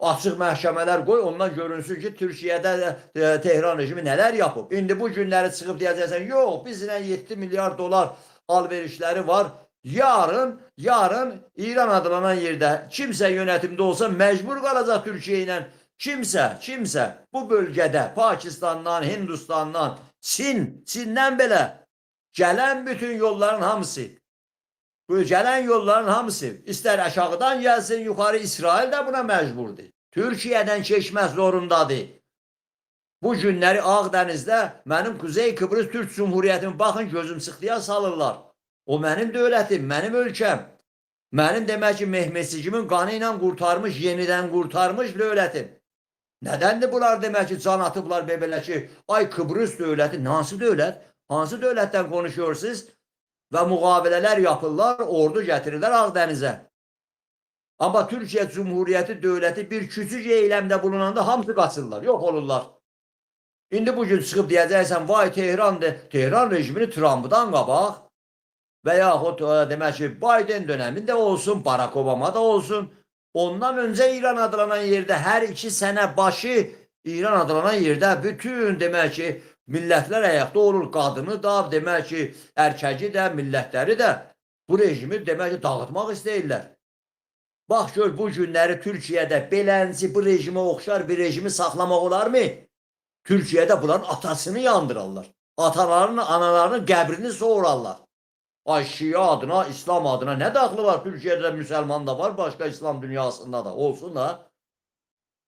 Açıq məhkəmələr qoy, ondan görünsün ki Türkiye'de Tehran rejimi neler yapıb. İndi bu günləri çıxıb deyəcəksən, yox, bizlə 7 milyar dolar alverişləri var. Yarın İran adlanan yerde kimse yönetimde olsa mecbur kalacak Türkiye ile. Kimse bu bölgede Pakistan'dan, Hindistan'dan, Çin'den bile Gələn bütün yolların hamısı, bu gələn yolların hamısı istər aşağıdan gəlsin, yuxarı İsrail də buna məcburdur. Türkiyədən keçmək zorundadır. Bu günləri Ağdənizdə mənim Kuzey Kıbrıs Türk Cumhuriyyətimi baxın gözüm sıxdıya salırlar. O mənim dövlətim, mənim ölkəm. Mənim demək ki Mehmetçikimin qanı ilə qurtarmış, yenidən qurtarmış dövlətim. Nədəndir bunlar demək ki can atıblar belə ki, ay Kıbrıs dövləti, hansı dövlət? Hansı dövlətdən konuşuyorsunuz? Və müqavilələr yapırlar, ordu gətirirlər Ağdənizə. Amma Türkiyə Cumhuriyyəti dövləti bir küçük eyləmdə bulunanda hamısı qaçırlar, yox olurlar. İndi bugün çıxıb deyəcəksən, vay Tehran'dır, Tehran rejimini Trump'dan qabaq və yaxud demək ki, Biden dönəmində olsun, Barack Obama da olsun, ondan öncə İran adlanan yerdə hər 2 sənə başı İran adlanan yerdə bütün demək ki, millətlər ayaqda olur, qadını da, demək ki, erkəci də, millətləri də bu rejimi demək ki, dağıtmaq istəyirlər. Bax gör, bu günləri Türkiyədə belənci bu rejimə oxşar bir rejimi saxlamaq olarmı? Türkiyədə bunların atasını yandırarlar. Atalarının, analarının qəbrini soğurarlar. Ay Şia adına, İslam adına nə daxlı var? Türkiyədə müsəlman da var, başqa İslam dünyasında da olsun da.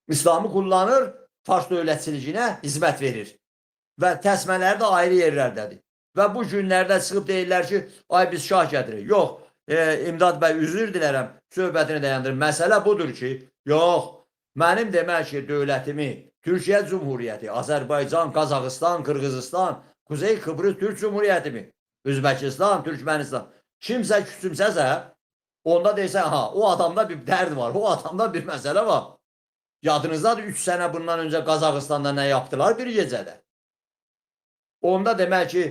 İslamı kullanır, Fars dövlətçiliyinə hizmət verir. Və təsmələri də ayrı yerlərdədir. Və bu günlərdə çıxıb deyirlər ki, ay biz şah gətiririk. Yox, İmdad bəy, üzr dilərəm, söhbətini dayandırım. Məsələ budur ki, yox, mənim demək ki, dövlətimi, Türkiyə Cumhuriyyəti, Azərbaycan, Qazaxıstan, Qırğızistan, Kuzey Kıbrıs Türk Cumhuriyyətimi, Özbəkistan, Türkmənistan, kimsə küçümsəsə, onda deysən, ha, o adamda bir dərd var, o adamda bir məsələ var. Yadınızdadır, 3 sənə bundan öncə Qazaxıstanda nə yaptılar bir gecədə? Onda demək ki,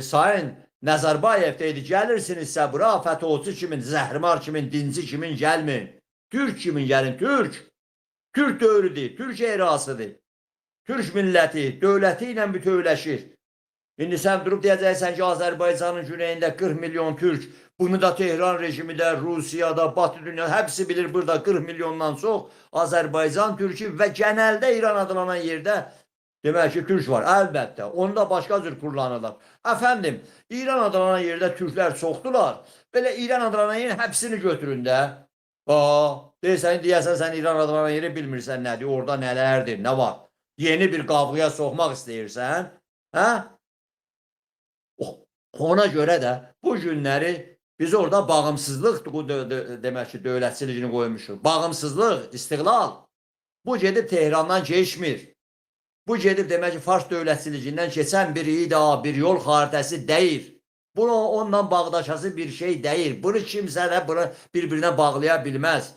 Sayın Nəzərbayev deydi, gəlirsinizsə bura, FETÖ'çü kimin, Zəhrimar kimin, dinci kimin gəlmin, Türk kimin gəlin, Türk. Türk dövrüdür, Türk erasıdır. Türk milləti, dövləti ilə bütövləşir. İndi sən durub deyəcəksən ki, Azərbaycanın güneyində 40 milyon Türk, bunu da Tehran rejimi də, Rusiyada, Batı dünya, hepsi bilir burada 40 milyondan çox Azərbaycan Türkü və genəldə İran adlanan yerdə demək ki, Türk var, əlbəttə. Onu da başqa cür kullanırlar. Əfəndim, İran adlanan yerdə Türklər çoxdular. Belə İran adlanan yerin hepsini götürün də. Deyəsən, sən İran adlanan yeri bilmirsən nədir, orada nələrdir, nə var? Yeni bir qavğaya soxmaq istəyirsən, hə? Ona görə də bu günləri biz orada bağımsızlıq demək ki, dövlətçiliyini qoymuşuq. Bağımsızlıq, istiqlal. Bu gedib Tehrandan keçmir. Bu gedib demək ki, Fars dövlətçiliyindən keçən bir ida, bir yol xaritəsi deyil. Bunu onunla bağdaşası bir şey deyil. Bunu kimsə də bunu bir-birinə bağlaya bilməz.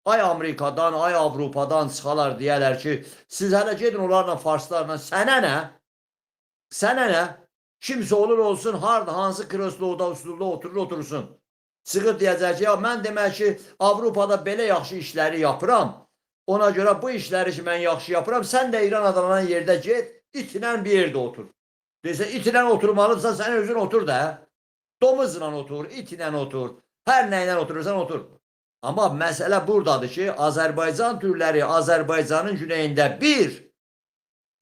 Ay Amerikadan, ay Avropadan çıxalar deyərlər ki, siz hələ gedin onlarla, Farslarla, sənə nə? Sənə nə? Kimsə olur olsun, harda, hansı kreslada, üsulda oturursun. Çıxıb deyəcək ki, ya mən demək ki, Avropada belə yaxşı işləri yapıram. Ona görə bu işləri ki, mən yaxşı yapıram, sən də İran adlanan yerdə get, itinən bir yerdə otur. Deyirsə, itinən oturmalıdırsa, sən özün otur da. Domuzla otur, itinə otur, hər nəylə oturursan otur. Amma məsələ buradadır ki, Azərbaycan türləri Azərbaycanın güneyində bir,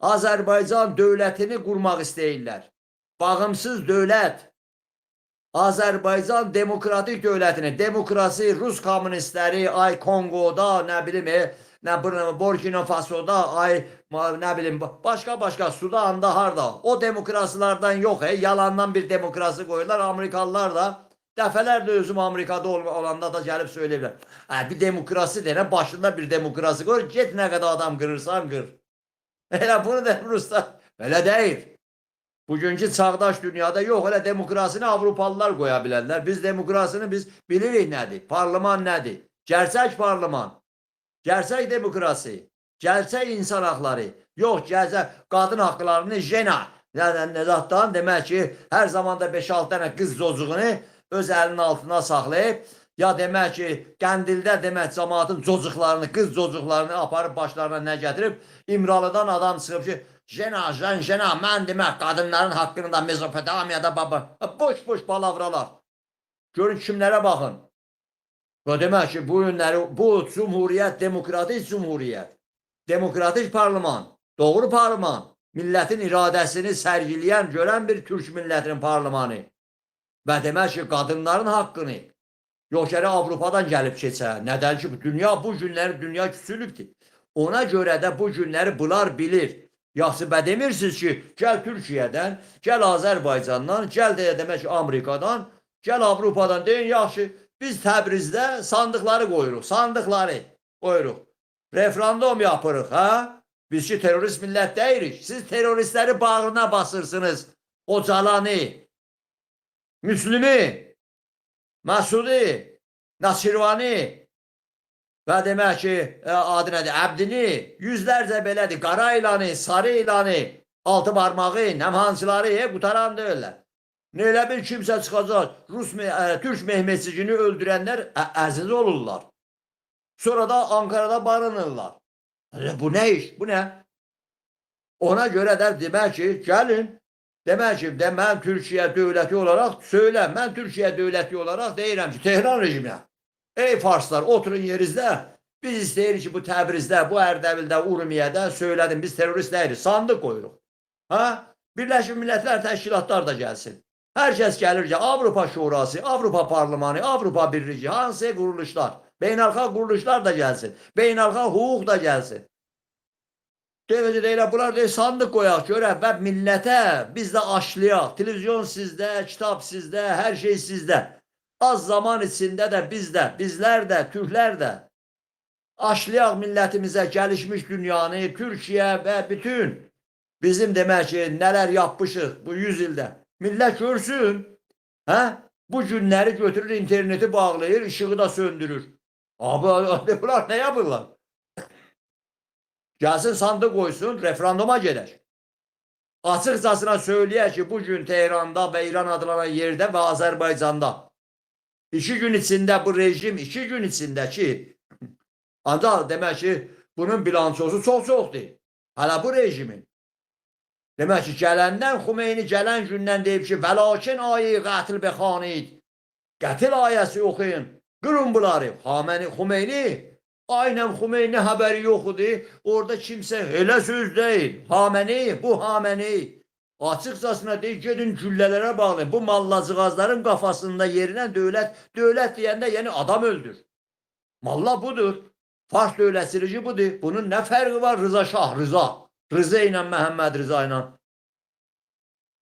Azərbaycan dövlətini qurmaq istəyirlər. Bağımsız dövlət, Azərbaycan demokratik dövlətini, demokrasi, Rus komünistləri, ay Kongoda, nə bilim, Burkina Faso'da, ay nə bilim, başqa Sudan'da, harda. O demokrasilardan yox, yalandan bir demokrasi qoyurlar. Amerikalılar da dəfələrdə özüm Amerikada olanda da gəlib söyləyirlər. Bir demokrasi deyən, başında bir demokrasi qoyur, get nə qədər adam qırırsan qır. Elə bunu da Ruslar, elə deyil. Bugünkü çağdaş dünyada yox, elə demokrasini Avropalılar qoya bilərlər. Biz demokrasini biz bilirik nədir, parlament nədir, gerçək parlament. Gerçək demokrasi, gerçək insan haqları, yox, gerçək qadın haqlarını Nedatdan demək ki, hər zamanda 5-6 dənə qız çocuğunu öz əlinin altına saxlayıb, ya demək ki, Qəndildə demək cəmaatın çocuqlarını, qız çocuqlarını aparıb başlarına nə gətirib, İmralıdan adam çıxıb ki, Jena, mən demək qadınların haqqını da Mezopotamiyada boş palavralar. Görün kimlərə baxın. Və demək ki, bu günləri, bu cumhuriyyət, demokratik cumhuriyyət, demokratik parlament, doğru parlament, millətin iradəsini sərgiləyən, görən bir Türk millətinin parlamanı. Və demək ki, qadınların haqqını yox gərək Avropadan gəlib keçə. Nədən ki, dünya bu günləri dünya küçülübdür. Ona görə də bu günləri bunlar bilir. Yaxşı bə demirsiniz ki, gəl Türkiyədən, gəl Azərbaycandan, gəl deyə demək ki, Amerikadan, gəl Avropadan deyin, yaxşı, biz Təbrizdə sandıqları qoyuruq, sandıqları qoyuruq. Referendum yapırıq, ha? Biz ki, terörist millət deyirik. Siz teröristləri bağrına basırsınız. Ocalanı, Müslümü, Məsudi, Nasirvani və demək ki, adı nədir, Əbdini, yüzlərcə belədir, qara ilanı, sarı ilanı, altı barmağı, nəmhancıları qutaran deyirlər. Elə bir kimsə çıxacaq, Türk mehmetçicini öldürənlər əziz olurlar. Sonra da Ankara'da barınırlar. Bu nə iş, bu nə? Ona görə də demək ki, gəlin, demək ki, mən Türkiyə dövləti olaraq söyləm, mən Türkiyə dövləti olaraq deyirəm ki, Tehran rejiminə, ey Farslar, oturun yerinizdə, biz istəyirik ki, bu Təbrizdə, bu Ərdəbildə, Urmiyədə söylədim, biz terörist deyirik, sandıq qoyuruq. Ha? Birləşmiş Millətlər Təşkilatlar da gəlsin. Hər kəs gəlir ki, Avropa Şurası, Avropa Parlamenti, Avropa Birliyi, hansı quruluşlar, beynəlxalq quruluşlar da gəlsin, beynəlxalq hüquq da gəlsin. Deyəcək deyirlər, bunlar deyir, sandıq qoyaq, görək və millətə biz də aşlayaq. Televizyon sizdə, kitab sizdə, hər şey sizdə. Az zaman içində də biz də, bizlər də, Türklər də aşlayaq millətimizə gəlişmiş dünyanı, Türkiyə və bütün bizim demək ki, nələr yapmışıq bu 100 ildə. Millət görsün, hə? Bu günləri götürür, interneti bağlayır, işığı da söndürür. Abi, bunlar nə yapırlar? Gəlsin sandıq qoysun, referenduma gedək. Açıqcasına söyləyək ki, bugün Tehranda və İran adlanan yerdə və Azərbaycanda 2 gün içində bu rejim, 2 gün içində ki, ancaq demək ki, bunun bilançosu çoxdur. Hələ bu rejimin. Demək ki, gələndən Xumeyni gələn gündən deyib ki, vəlakin ayi qətil bəxanid. Qətil ayəsi oxuyun. Qırın bunları. Xumeyni aynen Xumeyni haberi yoxudu. Orada kimsə elə söz deyil. Xaməni, bu Xaməni. Açıqcasına deyil, gedin güllələrə bağlayın. Bu mallacıqazların qafasında yerinən dövlət deyəndə yəni adam öldür. Malla budur. Fars dövlətçiliyi budur. Bunun nə fərqi var Rıza Şah, Rıza? Rıza ilə Məhəmməd Rıza ilə.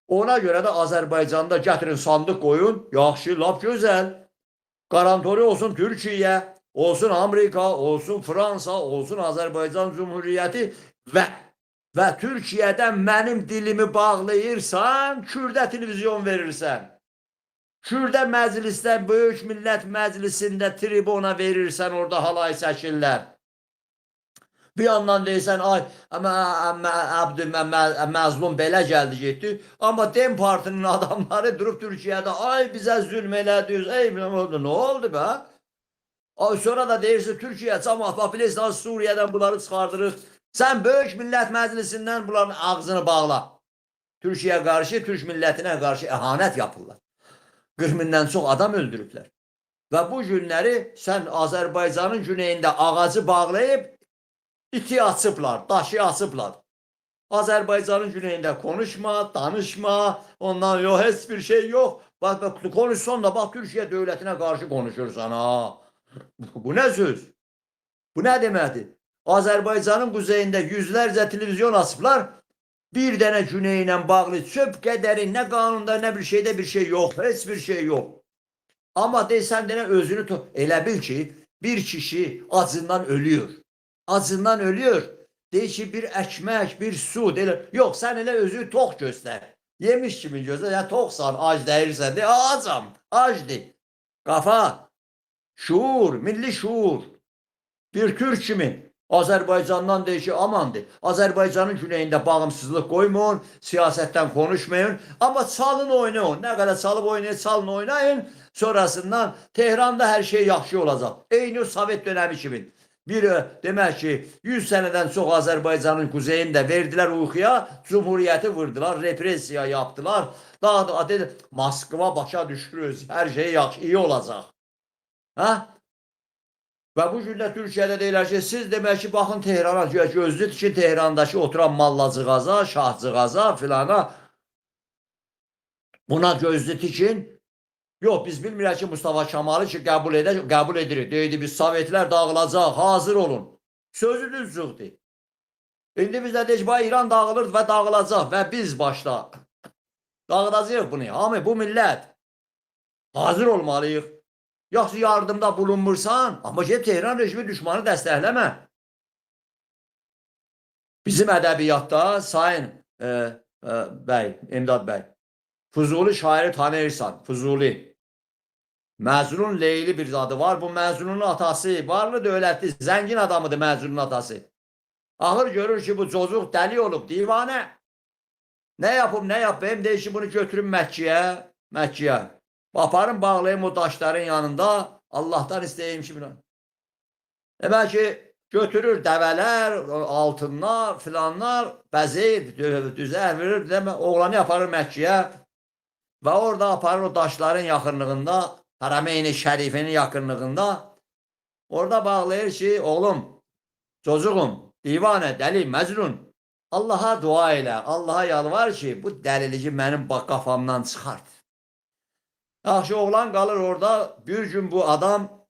Ona görə də Azərbaycanda gətirin sandıq qoyun. Yaxşı, lap gözəl. Garantori olsun Türkiyə. Olsun Amerika, olsun Fransa, olsun Azərbaycan Cumhuriyyəti və Türkiyədən mənim dilimi bağlayırsan, Kürdə televizyon verirsən. Kürdə məclisdə, Böyük Millət Məclisində tribuna verirsən, orada halay çəkirlər. Bir yandan deyirsən, ay, məzlum belə gəldi, getdi. Amma Dem Partinin adamları durub Türkiyədə, ay, bizə zülm elədiniz, ey, nə oldu be? Sonra da deyirsin, Türkiyə, Cəmaət Partisi Suriye'den bunları çıxardırıq. Sən Böyük Millət Məclisindən bunların ağzını bağla. Türkiyə qarşı, Türk millətinə qarşı əhanət yapırlar. 40 mindən çox adam öldürüblər. Və bu günləri sən Azərbaycanın güneyində ağacı bağlayıb, iti açıblar, daşı açıblar. Azərbaycanın güneyində konuşma, danışma, ondan yok, heç bir şey yok. Bak, konuşsan da bak, Türkiyə dövlətinə qarşı konuşursan, ha. Bu nə söz? Bu nə deməkdir? Azərbaycanın quzeyində yüzlərcə televizyon açıblar, bir dənə güney ilə bağlı çöp qədəri, nə qanunda, nə bir şeydə bir şey yox, heç bir şey yox. Amma deysən denə özünü elə bil ki, bir kişi acından ölüyor. Acından ölüyor. Deyir ki, bir ekmek, bir su. Yox, sən elə özünü tox göstər. Yemiş kimi göstər. Ya toxsan, ac deyirsən. De, acam, acdır. Qafa. Şuur, milli şuur. Bir Türk kimi Azərbaycandan deyir ki, amandır. Azərbaycanın güneyində bağımsızlıq qoymayın, siyasətdən konuşmayın. Amma çalın oynayın. Nə qədər çalıb oynayın, çalın oynayın. Sonrasından Tehranda hər şey yaxşı olacaq. Eyni Sovet dönəmi kimi. Bir demək ki, 100 sənədən çox Azərbaycanın kuzeyində verdilər uykuya, Cumhuriyyəti vurdular, represiya yaptılar. Daha da dedi, Moskva başa düşürüz, hər şey yaxşı, iyi olacaq. Ha? Və bu gündə Türkiyədə deyirlər ki, siz demək ki, baxın Tehrana, gözlük ki, Tehrandakı oturan mallacıqaza, şahcıqaza filana buna gözlü tikin. Yox, biz bilmirək ki, Mustafa Kemalı ki, qəbul edirik. Deydi, biz Sovetlər dağılacaq, hazır olun. Sözü düzdür. İndi biz də deyik, İran dağılır və dağılacaq və biz başda dağıdacağıq bunu. Hamı, bu millət hazır olmalıyıq. Yaxşı yardımda bulunmursan, amma ki, Tehran rejimi düşmanı dəstəkləmə. Bizim ədəbiyyatda Sayın İmdad bəy, Fuzuli şairi tanıyırsan, Fuzuli. Məzunun Leyli bir adı var. Bu Məzunun atası, varlı dövlətli, zəngin adamıdır Məzunun atası. Ahır görür ki, bu çocuk dəli olub, divanə. Nə yapım, nə yapayım, deyir ki, bunu götürüm Məkkiyə. Aparım, bağlayayım o daşların yanında, Allah'tan istəyim ki, bilən. Demək ki, götürür dəvələr, altınlar, filanlar, bəzəyir, düzər, verir, oğlanı aparır Məkkiyə və orada aparır o daşların yaxınlığında, Harameyn-i Şərifinin yaxınlığında, orada bağlayır ki, oğlum, çocuğum, divanə, dəli, Məcnun, Allaha dua elə, Allaha yalvar ki, bu dəlilici mənim qafamdan çıxart. Yaxşı, oğlan qalır orada, bir gün bu adam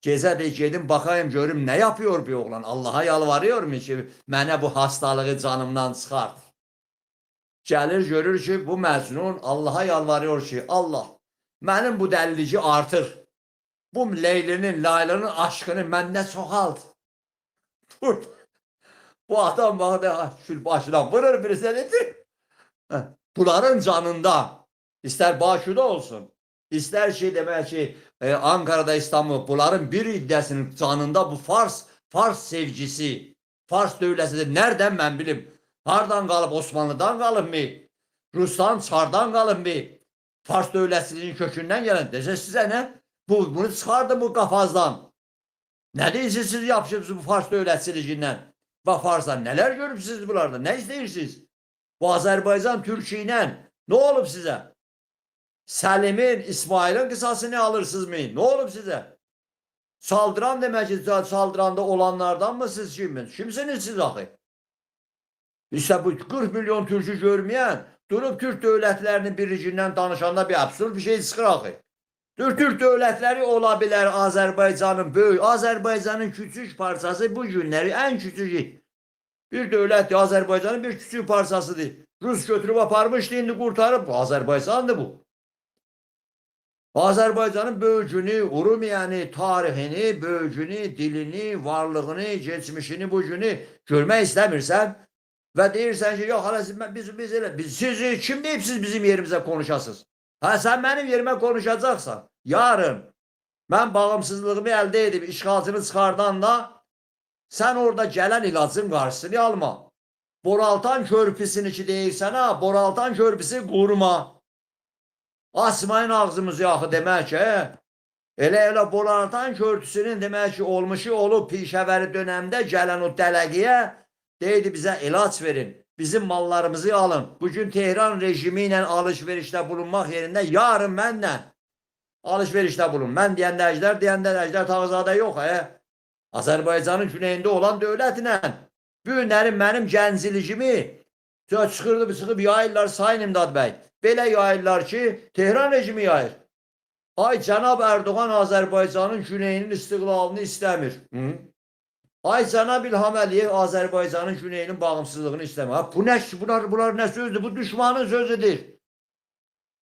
gecə de gedim, bakayım, görüm, nə yapıyor bir oğlan? Allaha yalvarıyor mu ki, mənə bu hastalığı canımdan çıxart? Gəlir, görür ki, bu Məcnun Allaha yalvarıyor ki, Allah, mənim bu dəlilici artır. Bu Leylinin, Laylının aşkını məndə çoxalt. Bu adam baxdı, şül başına vurur birisi nedir? Bunların canında, ister Bakü'de olsun, ister şey demek ki Ankara'da, İstanbul, bunların bir iddəsinin canında bu Fars sevgisi, Fars dövlətidir. Nereden ben bilim? Hardan qalıb? Osmanlı'dan qalıb mı? Rus'tan, Çar'dan qalıb mı? Fars dövlətinin kökündən gələn. Desə sizə nə? Bunu çıxardı bu qafazdan. Ne deyirsiniz siz yapışırsınız bu Fars dövlətçiliyindən? Bak Fars'tan neler görürsünüz bunlarda? Ne isteyirsiniz? Bu Azerbaycan Türkiye ile ne olup size? Selim'in, İsmail'in kısasını alırsınız mı? Ne olup size? Saldıran demek ki saldıranda olanlardan mı siz kimsiniz? Kimsiniz siz axı? İşte bu 40 milyon Türk'ü görmeyen durup Türk devletlerinin birliğinden danışanda bir absurd bir şey çıxır axı. Türk dövlətləri ola bilər Azərbaycanın böyük, Azərbaycanın küçük parçası bu günləri ən küçük bir dövlətdir. Azərbaycanın bir küçük parçasıdır. Rus götürüb aparmışdı, indi qurtarıb. Azərbaycandır bu. Azərbaycanın böyücünü, Urumiyanı, tarixini, böyücünü, dilini, varlığını, geçmişini, bugünü görmək istəmirsən və deyirsən ki, yox, hala biz siz kim deyib siz bizim yerimizə konuşasınız? Ha, sen benim yerime konuşacaksan, yarın ben bağımsızlığımı elde edip işgalcını çıkardan da sen orada gelen ilacın karşısını alma. Boraltan körpüsünü ki deyirsən ha, Boraltan körpüsü qurma. Asmayın ağzımızı yaxı demək ki, elə Boraltan körpüsünün demək ki olmuşu olub pişəvəri dönemde gelen o dələgiyə deydi bize ilaç verin. Bizim mallarımızı alın. Bugün Tehran rejimiyle alışverişte bulunmak yerine yarın benimle alışverişte bulun. Ben deyəndə Əjdər Tağızadə yox. Azərbaycanın güneyində olan dövlətlə. Bu günlərin mənim gənciliyimi çıxıb yayırlar Sayın İmdad bəy. Belə yayırlar ki Tehran rejimi yayır. Ay Cənab Erdoğan Azərbaycanın güneyinin istiqlalını istəmir. Ay Cənab İlham Əliyev Azərbaycanın güneyinin bağımsızlığını istəmir. Bu nə? Bunlar nə sözdür? Bu düşmanın sözüdür.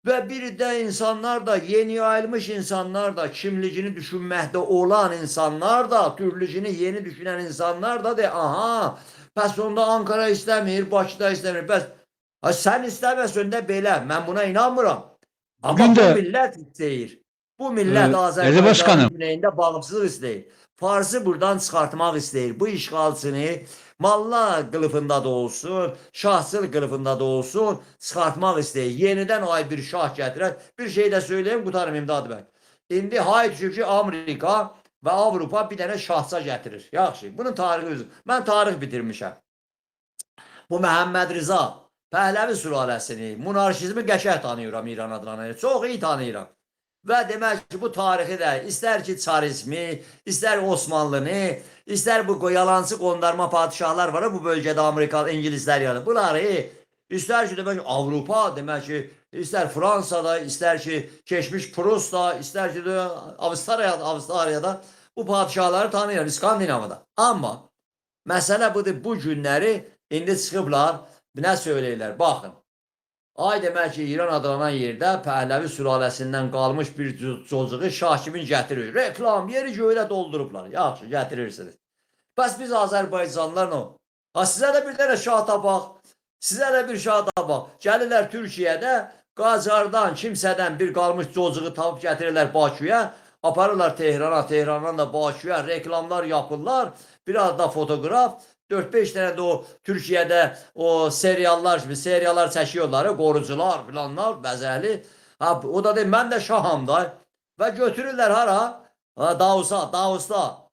Ve bir de insanlar da, yeni yayılmış insanlar da, kimligini düşünməkdə olan insanlar da, türlücünü yeni düşünen insanlar da de, aha, pəs onda Ankara istəmir, Bakıda istəmir, pəs, sən istəməsən də belə, mən buna inanmıram. Ama bu millət istəyir. Bu millət Azərbaycanın güneyində bağımsızlıq istəyir. Farsı buradan çıxartmaq istəyir. Bu işğalçını Malla kılıfında da olsun, şahsıl kılıfında da olsun çıxartmaq istəyir. Yenidən ay bir şah gətirər. Bir şey də söyleyeyim, qutarım İmdad bəy. İndi hay düşür ki Amerika və Avrupa bir dənə şahsa gətirir. Yaxşı, bunun tarihi özü. Mən tarix bitirmişəm. Bu Məhəmməd Rıza, Pəhləvi sülaləsini, monarşizmi qəşəng tanıyıram İran adına. Çox iyi tanıyıram. Və demək ki, bu tarixi də istər ki Çarizmi, istər Osmanlını, istər bu yalancı qondarma padişahlar var bu bölgədə Amerikalı, İngilizlər yanı. Bunları İstər ki, demək ki, Avropa, demək ki, istər Fransada, istər ki, keçmiş Prusda, istər ki, də Avustraliyada bu padişahları tanıyır, İskandinavada. Amma məsələ budur, bu günləri indi çıxıblar, nə söyləyirlər, baxın. Ay demək ki, İran adlanan yerdə Pəhləvi sülaləsindən qalmış bir çocuğu Şah kimin gətirir. Reklam yeri göylə doldurublar. Yaxşı, gətirirsiniz. Bəs biz Azərbaycanlılar o. Ha, sizə də bir dənə şah tapaq. Sizə də bir şah tapaq. Gəlirlər Türkiyədə Qacardan, kimsədən bir qalmış çocuğu tapıb gətirirlər Bakıya. Aparırlar Tehrana, Tehrandan da Bakıya reklamlar yapırlar. Biraz da fotoqraf. 4-5 dənə də o Türkiyədə o seriallar kimi seriallar çəkiyorlar, qorucular filanlar, bəzəli. Ha, o da deyir, mən də şaham da. Və götürürlər hara? Ha, Davosda.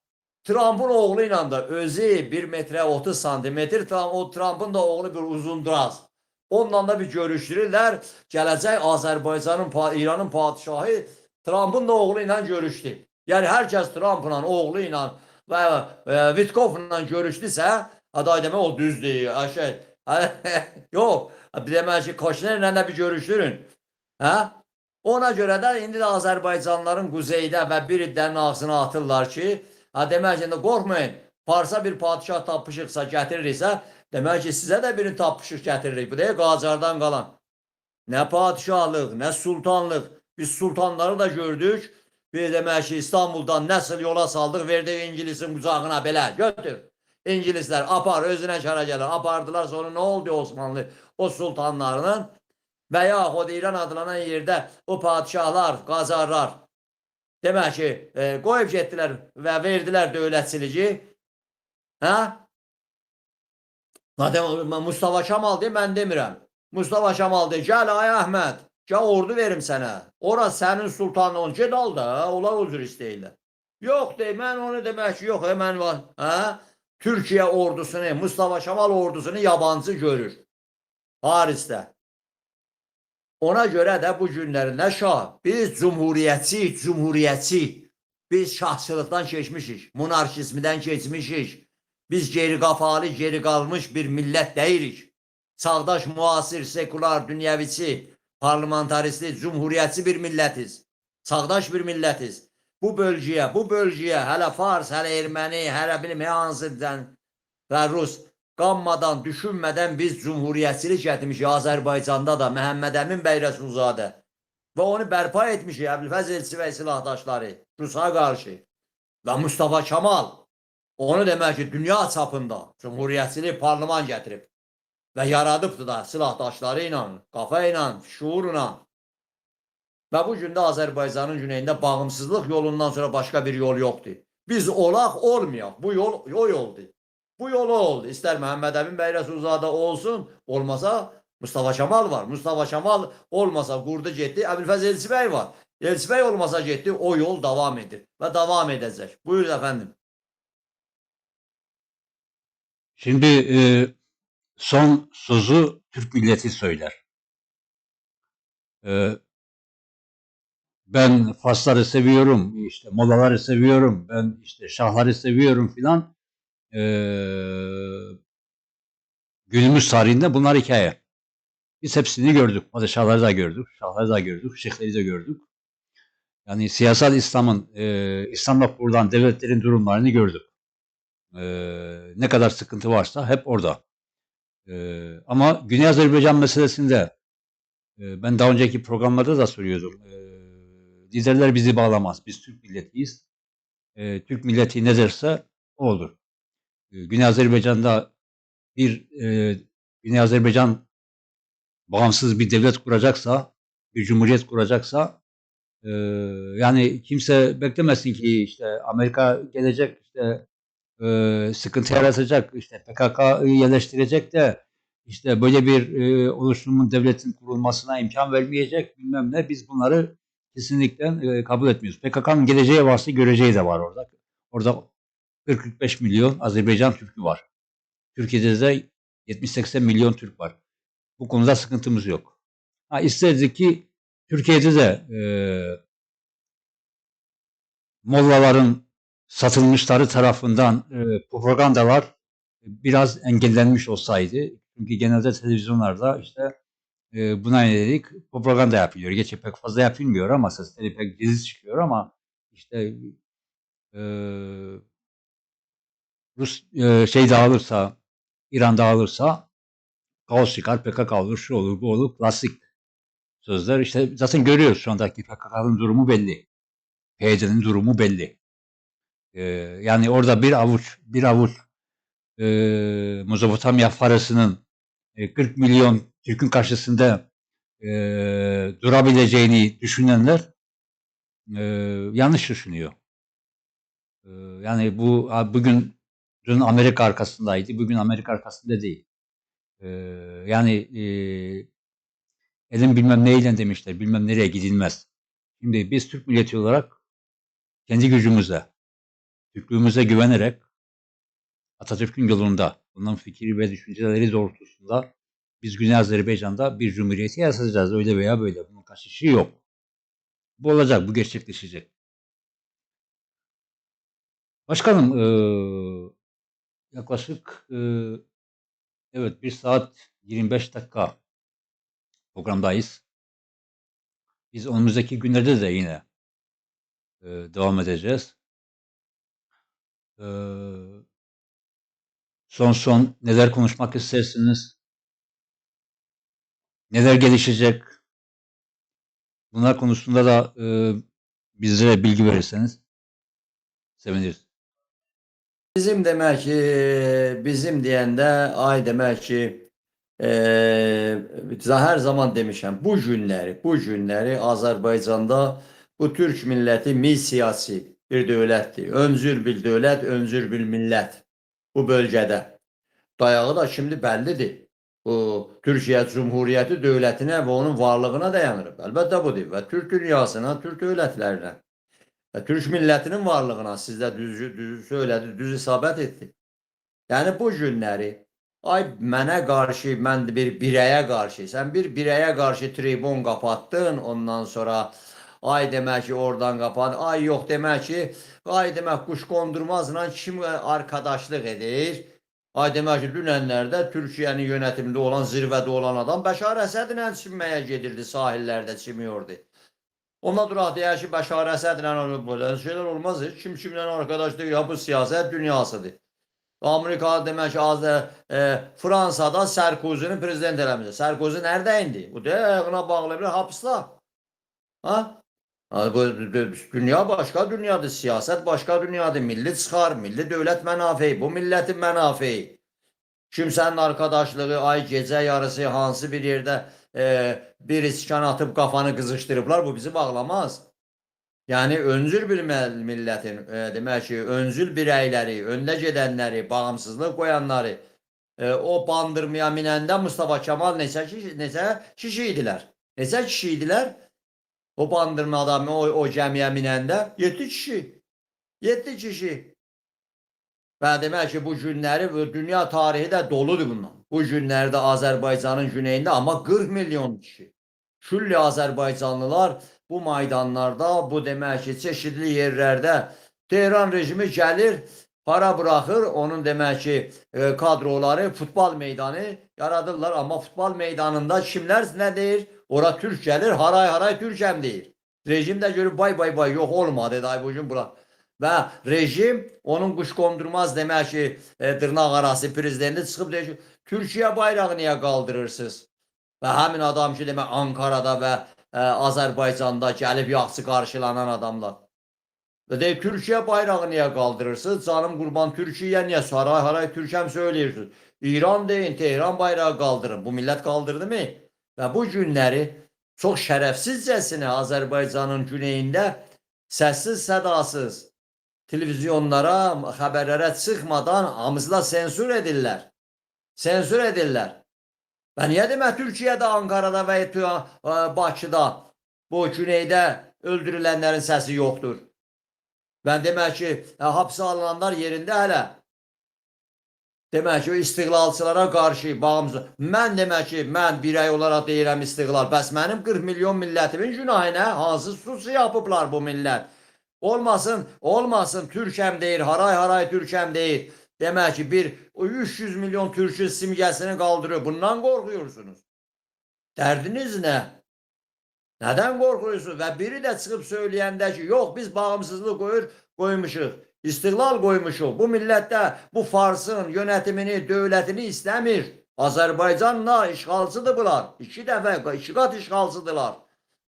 Trump'ın oğlu ilə də özü 1 metrə 30 santimetr, o Trump'ın da oğlu bir uzunduraz. Onunla da bir görüşdürürlər. Gələcək Azərbaycanın, İranın padişahı Trump'ın da oğlu ilə görüşdü. Yəni hər kəs Trump'la, oğlu ilə və Vitkovla görüşdüsə, aday demək o düzdür. Yox, demək ki, Koşnerlə də bir görüşdürün. Hə? Ona görə də indi də Azərbaycanlıların quzeydə və bir idlərin ağzına atırlar ki, demək ki, qorxmayın, Parsa bir padişah tapışıqsa, gətiririksə, demək ki, sizə də birini tapışıq gətiririk. Bu deyək, Qacardan qalan. Nə padişahlıq, nə sultanlıq. Biz sultanları da gördük. Bir demək ki, İstanbuldan nəsil yola saldıq, verdik İngilisin qucağına belə, götür. İngilislər apar, özünə şara gəlir, apardılar, sonra nə oldu Osmanlı o sultanlarının və yaxud İran adlanan yerdə o padişahlar, Qacarlar, demək ki, qoyub getdilər və verdilər dövlətçiliyi. Hə? Mustafa Kemal deyir, mən demirəm. Mustafa Kemal deyir, gəl ay Əhməd, gəl ordu verim sənə. Ora sənin sultanın, ged al da, onlar o cür istəyirlər. Yox deyir, mən onu demək ki, yox, mən var. Türkiyə ordusunu, Mustafa Kemal ordusunu yabancı görür. Parisdə. Ona görə də bu günlərində şah, biz cumhuriyyətçi, biz şahçılıqdan keçmişik, monarxizmdən keçmişik, biz geri qafalı, geri qalmış bir millət deyirik. Çağdaş, müasir, sekular, dünyəviçi, parlamentaristi, cumhuriyyətçi bir millətiz. Çağdaş bir millətiz. Bu bölgəyə, hələ Fars, hələ Erməni, hələ bilmə hansıdan və Rus qanmadan, düşünmədən biz cumhuriyyətçilik etmişik Azərbaycanda da, Məhəmməd Əmin bəy Rəsulzadə. Və onu bərpa etmişik Əbülfəz Elçibəy silahdaşları, Rusa qarşı. Və Mustafa Kemal, onu demək ki, dünya çapında cumhuriyyətçilik parlament gətirib. Və yaradıbdır da silahdaşları ilə, qafa ilə, şuurla. Və bu gündə Azərbaycanın güneyində bağımsızlıq yolundan sonra başqa bir yol yoxdur. Biz olaq, olmayaq. Bu yol o yoldur. Bu yolu oldu. İstər Məhəmməd Əmin bəy Rəsulzadə olsun, olmasa Mustafa Kemal var. Mustafa Kemal olmasa qurdu getdi, Əbülfəz Elçibəy var. Elçibəy olmasa getdi, o yol davam edir və davam edəcək. Buyurun efendim. Şimdi son sözü Türk milleti söyler. Ben Farsları seviyorum, işte Mollaları seviyorum, ben işte Şahları seviyorum filan. Günümüz tarihinde bunlar hikaye. Biz hepsini gördük. Padişahları da gördük, Şahları da gördük, Şeyhleri de gördük. Yani siyasal İslam'ın, İslam'la kurulan devletlerin durumlarını gördük. Ne kadar sıkıntı varsa hep orada. Ama Güney Azerbaycan meselesinde ben daha önceki programlarda da söylüyordum. Liderler bizi bağlamaz. Biz Türk milletiyiz. Türk milleti ne derse o olur. Güney Azerbaycan'da Güney Azerbaycan bağımsız bir devlet kuracaksa, bir cumhuriyet kuracaksa, yani kimse beklemesin ki işte Amerika gelecek, işte sıkıntı yaratacak, işte PKK'yı yerleştirecek de işte böyle bir oluşumun, devletin kurulmasına imkan vermeyecek, bilmem ne. Biz bunları kesinlikle kabul etmiyoruz. PKK'nın geleceği varsa göreceği de var orada. Orada 40-45 milyon Azerbaycan Türk'ü var. Türkiye'de de 70-80 milyon Türk var. Bu konuda sıkıntımız yok. İsterdik ki Türkiye'de de Mollaların satılmışları tarafından propagandalar biraz engellenmiş olsaydı, Çünkü genelde televizyonlarda işte buna yönelik propaganda yapılıyor. Gerçi pek fazla yapılmıyor ama sesleri pek gizli çıkıyor ama işte e, şey dağılırsa, İran dağılırsa kaos çıkar, PKK olur, şu olur, bu olur. Klasik sözler. İşte zaten görüyoruz şu andaki PKK'nın durumu belli. PYD'nin durumu belli. Yani orada bir avuç Mezopotamya farasının 40 milyon Türk'ün karşısında durabileceğini düşünenler yanlış düşünüyor. Yani bugün dün Amerika arkasındaydı, bugün Amerika arkasında değil. Yani elin bilmem neyle demişler, bilmem nereye gidilmez. Şimdi biz Türk milleti olarak kendi gücümüze, Türklüğümüze güvenerek Atatürk'ün yolunda, onun fikri ve düşünceleri doğrultusunda biz Güney Azerbaycan'da bir cumhuriyeti yaratacağız öyle veya böyle. Bunun kaçışı yok. Bu olacak, bu gerçekleşecek. Başkanım, yaklaşık evet 1 saat 25 dakika programdayız. Biz önümüzdeki günlerde de yine devam edeceğiz. Son neler konuşmak istersiniz? Neler gelişecek? Bunlar konusunda da bizlere bilgi verirseniz seviniriz. Bizim demək ki, bizim deyəndə, ay demək ki, hər zaman demişəm, bu günləri Azərbaycanda bu Türk milləti siyasi bir dövlətdir. Öncül bir dövlət, öncül bir millət bu bölgədə. Dayağı da şimdi bəllidir. Bu Türkiyə Cumhuriyyəti dövlətinə və onun varlığına dayanır. Əlbəttə budur və Türk dünyasına, Türk dövlətlərinə ve Türk milletinin varlığına siz de düz söyledi, düz isabət etdi. Yani bu günləri ay mənə qarşı, mən bir birəyə qarşı, sən bir birəyə qarşı tribun qapattın, ondan sonra ay demək ki oradan qapan, ay yox demək ki, ay demək Quşqondurmazla kim arkadaşlıq edir? Ay demək ki dünənlərdə Türkiyənin yönetiminde olan, zirvədə olan adam Bəşar Əsədlə çimməyə gedirdi, sahillərdə çimiyordu. Ondan sonra deyər ki, Bəşar Əsədlə böyle şeyler olmaz. Kim kimle arkadaşlık yapı siyaset dünyasıdır. Amerika demək ki, Fransada Sarkozy'ni prezident eləmişdir. Sarkozy nerede indi? Bu da ona bağlı bir hapsda. Ha? Dünya başka dünyadır, siyaset başka dünyadır. Milli çıxar, milli dövlət mənafeyi, bu milletin mənafeyi. Kimsenin arkadaşlığı ay gece yarısı hansı bir yerde bir iskan atıp kafanı kızıştırıplar, bu bizi bağlamaz. Yani öncül bir milletin demek ki öncül bireyleri, önde gedenleri, bağımsızlık koyanları o bandırmaya minende Mustafa Kemal neçə kişiydiler. Neçə kişiydiler? O bandırma adamı o cəmiyə minende 7 kişi. 7 kişi. Və demək ki, bu günləri dünya tarihi də doludur bundan. Bu günlərdə Azərbaycanın güneyində amma 40 milyon kişi. Külli Azərbaycanlılar bu meydanlarda, bu demək ki, çeşitli yerlərdə Tehran rejimi gəlir, para bırakır, onun demək ki, kadroları futbol meydanı yaradırlar. Amma futbol meydanında kimlər nə deyir? Ora Türk gəlir, haray haray Türkəm deyir. Rejim də görüb bay yox olmadı, day bugün bura. Və rejim onun Quşqondurmaz demək ki, dırnaq arası prezidenti çıxıb deyir ki, Türkiyə bayrağı niyə qaldırırsınız? Və həmin adam ki, demək Ankarada və Azərbaycanda gəlib yaxşı qarşılanan adamlar. Və deyir, Türkiyə bayrağı niyə qaldırırsınız? Canım qurban Türkiyə niyə saray haray Türkəm söyləyirsiniz? İran deyin, Tehran bayrağı qaldırın. Bu millət qaldırdı mı? Və bu günləri çox şərəfsizcəsinə Azərbaycanın güneyində səssiz sədasız televizyonlara, xəbərlərə çıxmadan hamısına sensür edirlər. Sensür edirlər. Və niyə demək Türkiyədə, Ankarada və Bakıda bu güneydə öldürülənlərin səsi yoxdur? Və demək ki, hapse alınanlar yerində hələ. Demək ki, istiqlalçılara qarşı bağımsız. Mən demək ki, mən birey olaraq deyirəm istiqlal. Bəs mənim 40 milyon millətimin günahına hansı suçu yapıblar bu millət? Olmasın, olmasın, Türkəm deyir, haray haray Türkəm deyir. demek ki o 300 milyon Türk'ün simgesini kaldırıyor. Bundan korkuyorsunuz. Derdiniz ne? Neden korkuyorsunuz? Ve biri de çıkıp söyleyende ki yok biz bağımsızlık koymuşuz. İstiklal koymuşuz. Bu millette bu Fars'ın yönetimini, devletini istemir. Azerbaycan'la işgalcıdır bunlar. İki kat işgalcıdırlar.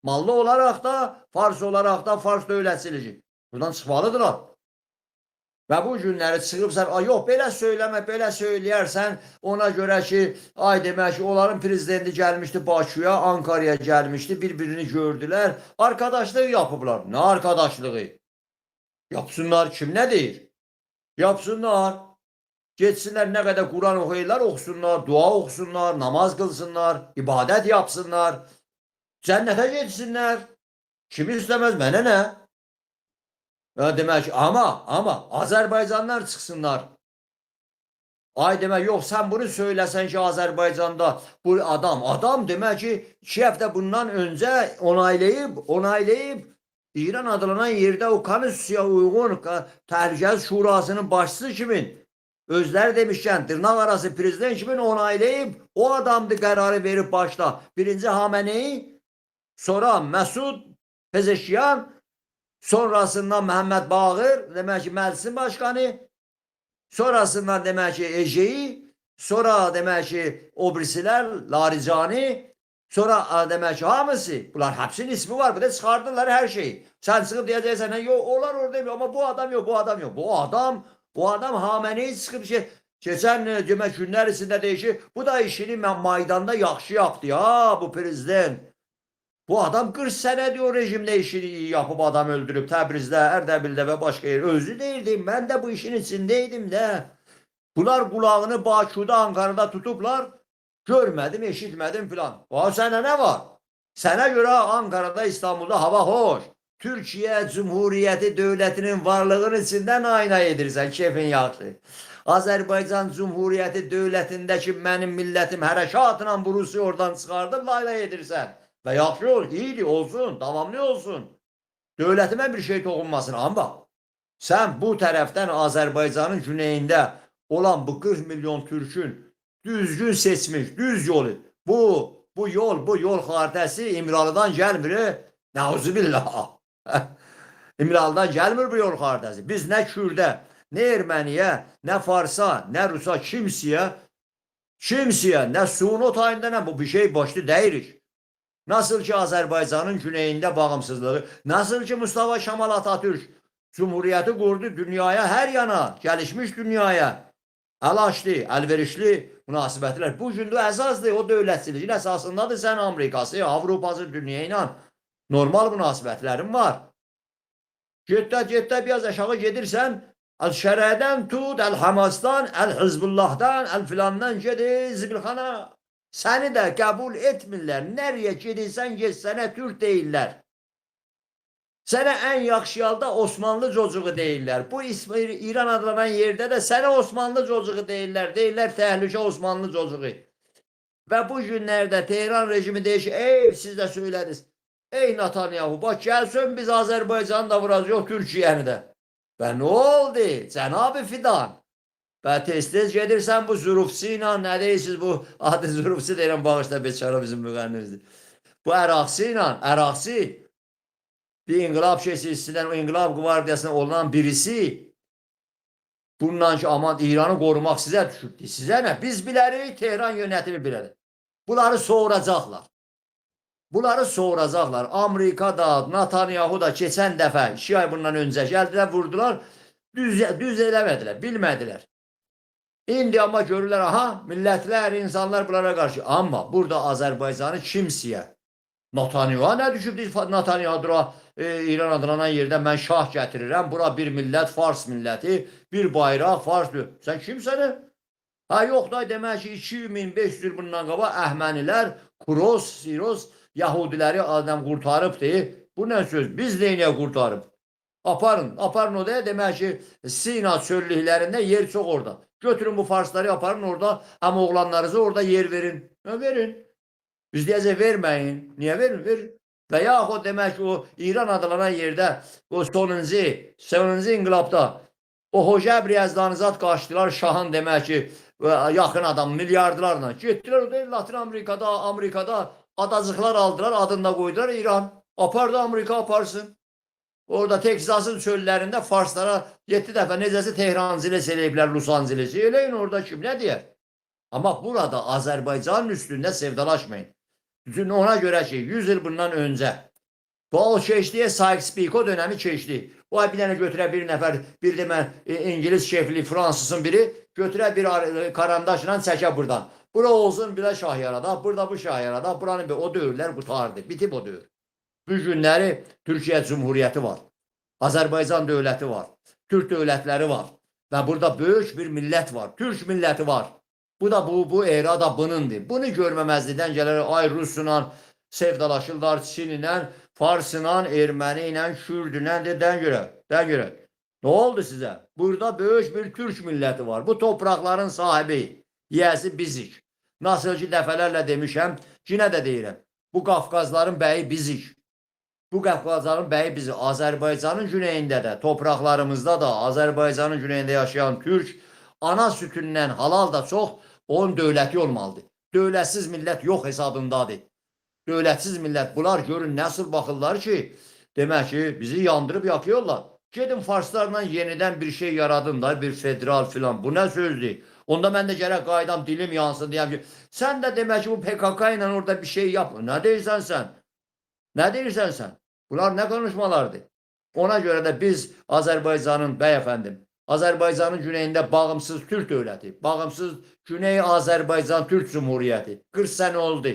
Mallı olarak da, Fars olarak da Fars devletçiliği. Buradan çıkmalıdırlar. Ve bu günləri çıxıb sən, ay yox belə söyləmə, belə söyləyərsən, ona görə ki, ay demək ki, onların prezidenti gəlmişdi Bakıya, Ankara'ya gəlmişdi, bir-birini gördülər, arkadaşlığı yapıblar. Nə arkadaşlığı? Yapsınlar, kim nə deyir? Yapsınlar. Geçsinlər nə qədər Quran oxuyurlar, oxusunlar, dua oxusunlar, namaz qılsınlar, ibadət yapsınlar, cənnətə geçsinlər. Kimi istəməz, mənə nə? Demek ki ama Azerbaycanlar çıksınlar. Ay demek yok sen bunu söylesen ki Azerbaycan'da bu adam demek ki 2 hafta bundan önce onaylayıp İran adlanan yerde o konstitusiyaya uygun Təhlükəsizlik Şurasının başçısı kimin? Özləri demişken tırnak arası prezident kimin onaylayıp o adamdı kararı verip başta. Birinci Hamene'yi, sonra Mesud Pezeşkiyan, sonrasından Mehmet Bağır, demek ki meclisin başkanı, sonrasından demek ki Ece'yi, sonra demek ki Obrisiler, Laricani, sonra demek ki hamısı. Bunlar hepsinin ismi var. Bir de çıkardılar her şeyi. Sen çıkıp diyeceksen yok onlar orada demiyor ama bu adam yok, bu adam yok. Bu adam Hamene'yi çıkıp geçen demek günler içinde değişir. Bu da işini maydanda yaxşı yaptı ya bu prezident. Bu adam 40 sene diyor rejimde işini yapıp adam öldürüp Təbrizdə, Ərdəbildə ve başka yer. Özü değildim. Ben de bu işin içindeydim de. Bunlar kulağını Bakı'da, Ankara'da tutuplar. Görmedim, eşitmedim filan. Sana ne var? Sana göre Ankara'da, İstanbul'da hava hoş. Türkiye Cumhuriyeti Devleti'nin varlığının içinden ayna edirsən, keyfin yaxşı. Azerbaycan Cumhuriyeti Devleti'ndeki benim milletim hərəkatla bu Rusiya oradan çıxardıb layla edirsən. Ve yaxşı ol, iyiydi, olsun, tamamlı olsun. Devletime bir şey dokunmasın ama sen bu taraftan Azerbaycan'ın güneyinde olan bu 40 milyon Türk'ün düzgün seçmiş, düz yolu. Bu yol haritası İmralı'dan gelmir. Neuzubillah. İmralı'dan gelmir bu yol haritası. Biz ne Kürdə, ne Erməniyə, ne Farsa, ne Rusa kimseye, ne suyun o tayında ne bu bir şey başlı deyirik. Nasıl ki Azerbaycan'ın güneyinde bağımsızlığı, nasıl ki Mustafa Kemal Atatürk Cumhuriyeti kurdu dünyaya her yana, gelişmiş dünyaya. El açtı, elverişli münasibetler. Bu gün de esasdır o devletçiliğin esasındadır sen Amerikası, Avrupası dünyayla normal münasibetlerin var. Ciddə biraz aşağı gedirsən, El-Şərədən tut, El-Hamas'tan, El-Hizbullah'dan, El-Filandan gedir zibilxana. Seni de kabul etmirlər. Nereye gedirsən sənə Türk deyirlər. Sənə en yaxşı halda Osmanlı çocuğu deyirlər. Bu İran adlanan yerde de sənə Osmanlı çocuğu deyirlər. Deyirlər təhlükə Osmanlı çocuğu. Ve bu günlerde Tehran rejimi değişir. Ey siz de söylədiniz. Ey Netanyahu bak gelsin biz Azerbaycan'ı da vuracağız Türkiye'ni de. Ve ne oldu? Cenab-ı Fidan. Və tez-tez gedirsən bu Zurufsi ilə, nə deyirsiniz bu adı Zurufsi deyirəm bağışla beçara bizim müğənnimizdir. Bu Əraqsi bir inqilab keçisindən o inqilab qvardiyasına olunan birisi bundan ki aman İranı qorumaq sizə düşübdür. Sizə nə? Biz bilərik, Tehran yönetimi bilərik. Bunları soğuracaqlar. Amerika da, Netanyahu da keçən dəfə 2 ay bundan öncə gəldilər, vurdular. Düz eləmədilər, bilmədilər. İndi ama görürler aha milletler, insanlar bunlara karşı. Ama burada Azerbaycan'ı kimseye Netanyahu ne düşübdü? Netanyahu İran adlanan yerden ben şah getirirəm. Bura bir millet, Fars milleti, bir bayraq, Fars. Sen kimsəni? Ha yok da demek ki 2500 yıl bundan qaba Əhmənilər, Kuros, Siros, Yahudiləri adam kurtarıbdı. Bu ne söz? Biz neyine kurtarıb? Aparın odaya demek ki Sina çöllüklərində yer çok orada. Götürün bu Farsları aparın orada ama oğlanlarınızı orada yer verin. Verin. Biz diyeceğiz vermeyin. Niye verin? Verin. Ve yahu demek ki o İran adlanan yerde o sonuncu inqilabda O Hoca Əbriyazdanizad qaçdılar şahın demək ki, yaxın adam milyardlarla. Getdilər orada Latin Amerikada adacıqlar aldılar, adını da qoydular İran. Apardı Amerika aparsın. Orada Teksasın çöllərində farslara 7 dəfə necəsə Tehranziles eləyiblər Los Angelesi. Eləyin orada kim nə deyər? Ama burada Azərbaycanın üstündə sevdalaşmayın. Ona görə ki 100 il bundan öncə o keçdiyə Sykes-Picot dönəmi keçdi. O bir dənə götürə bir nəfər, bir demə İngilis şefli, Fransızın biri götürə bir karandaşla çəkə buradan. Bura olsun bir də şah yarada, burada bu şah yarada, buranın o dövrlər qutardı, bitib o dövr. Bu günləri Türkiyə Cumhuriyyəti var. Azərbaycan dövləti var. Türk dövlətləri var. Və burada böyük bir millət var. Türk milləti var. Bu da bu era da bunundur. Bunu görməməzlikdən gələr ay Rusla sevdalaşırlar, Çinlə, Farsla, Erməni ilə, Kürdlə dedən görə. Nə oldu sizə? Burada böyük bir Türk milləti var. Bu toprakların sahibi, yiyəsi bizik. Nasıl ki dəfələrlə demişəm, yenə də deyirəm. Bu Qafqazların bəyi bizik. Bu Qafqazların bəyi bizik. Azərbaycanın güneyində də, topraklarımızda da, Azərbaycanın güneyində yaşayan Türk ana sütündən halal da çox, onun dövləti olmalıdır. Dövlətsiz millət yox hesabındadır. Dövlətsiz millət. Bunlar görün nasıl baxırlar ki, demək ki bizi yandırıb yakıyorlar. Gedin Farslarla yenidən bir şey yaradın da, bir federal filan. Bu nə sözdür? Onda mən də gərək qaydam dilim yansın deyəm ki, sən də demək ki bu PKK ilə orada bir şey yap. Nə deyirsən sən? Nə deyirsən sən? Bunlar nə konuşmalardır? Ona görə də biz Azərbaycanın, bəyəfəndim, Azərbaycanın güneyində bağımsız Türk dövləti, bağımsız Güney Azərbaycan Türk Cumhuriyyəti 40 sənə oldu.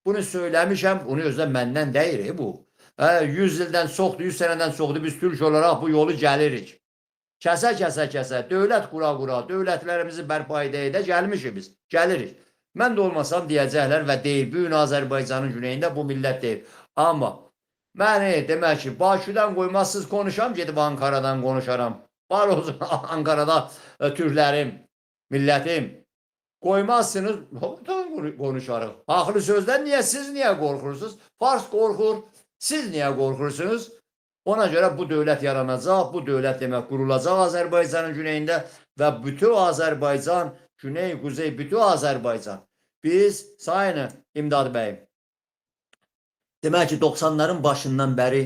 Bunu söyləmişəm, bunu özdə məndən deyir bu. 100 ildən çoxdur, 100 sənədən çoxdur biz Türk olaraq bu yolu gəlirik. Kəsə, dövlət qura, dövlətlərimizi bərpa edə gəlmişik biz, gəlirik. Mən də olmasam deyəcəklər və deyir, bu gün Azərbaycanın güneyində bu millət deyir. Amma məni demək ki, Bakıdan qoymazsız konuşam, gedib Ankaradan konuşaram. Var olsun Ankarada Türklərim, millətim. Qoymazsınız, konuşarıq. Haqlı sözdən siz niyə qorxursunuz? Fars qorxur, siz niyə qorxursunuz? Ona görə bu dövlət yaranacaq, bu dövlət demək qurulacaq Azərbaycanın güneyində və bütün Azərbaycan, güney, quzey, bütün Azərbaycan. Biz, sayın İmdad bəyim, demək ki 90'ların başından bəri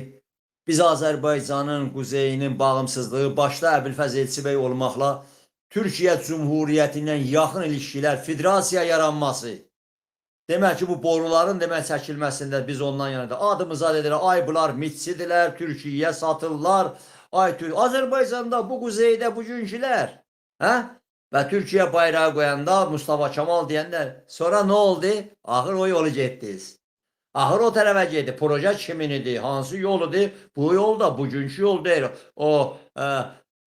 biz Azərbaycanın quzeyinin bağımsızlığı başda Əbülfəz Elçibəy olmaqla Türkiyə Cumhuriyyəti ilə yaxın ilişkilər, federasiya yaranması. Demək ki bu boruların demək çəkilməsində biz ondan yanında adımıza dedilər, ay bunlar mitçidirlər, Türkiyəyə satırlar. Ay Azərbaycanda bu quzeydə bugünkülər. Və Türkiyə bayrağı qoyanda Mustafa Kemal deyənlər. Sonra nə oldu? Axır o yolu getdiniz. Axır o tərəfə getdi. Proje kimin idi? Hansı yoludur? Bu yol da bugünkü yol deyil. O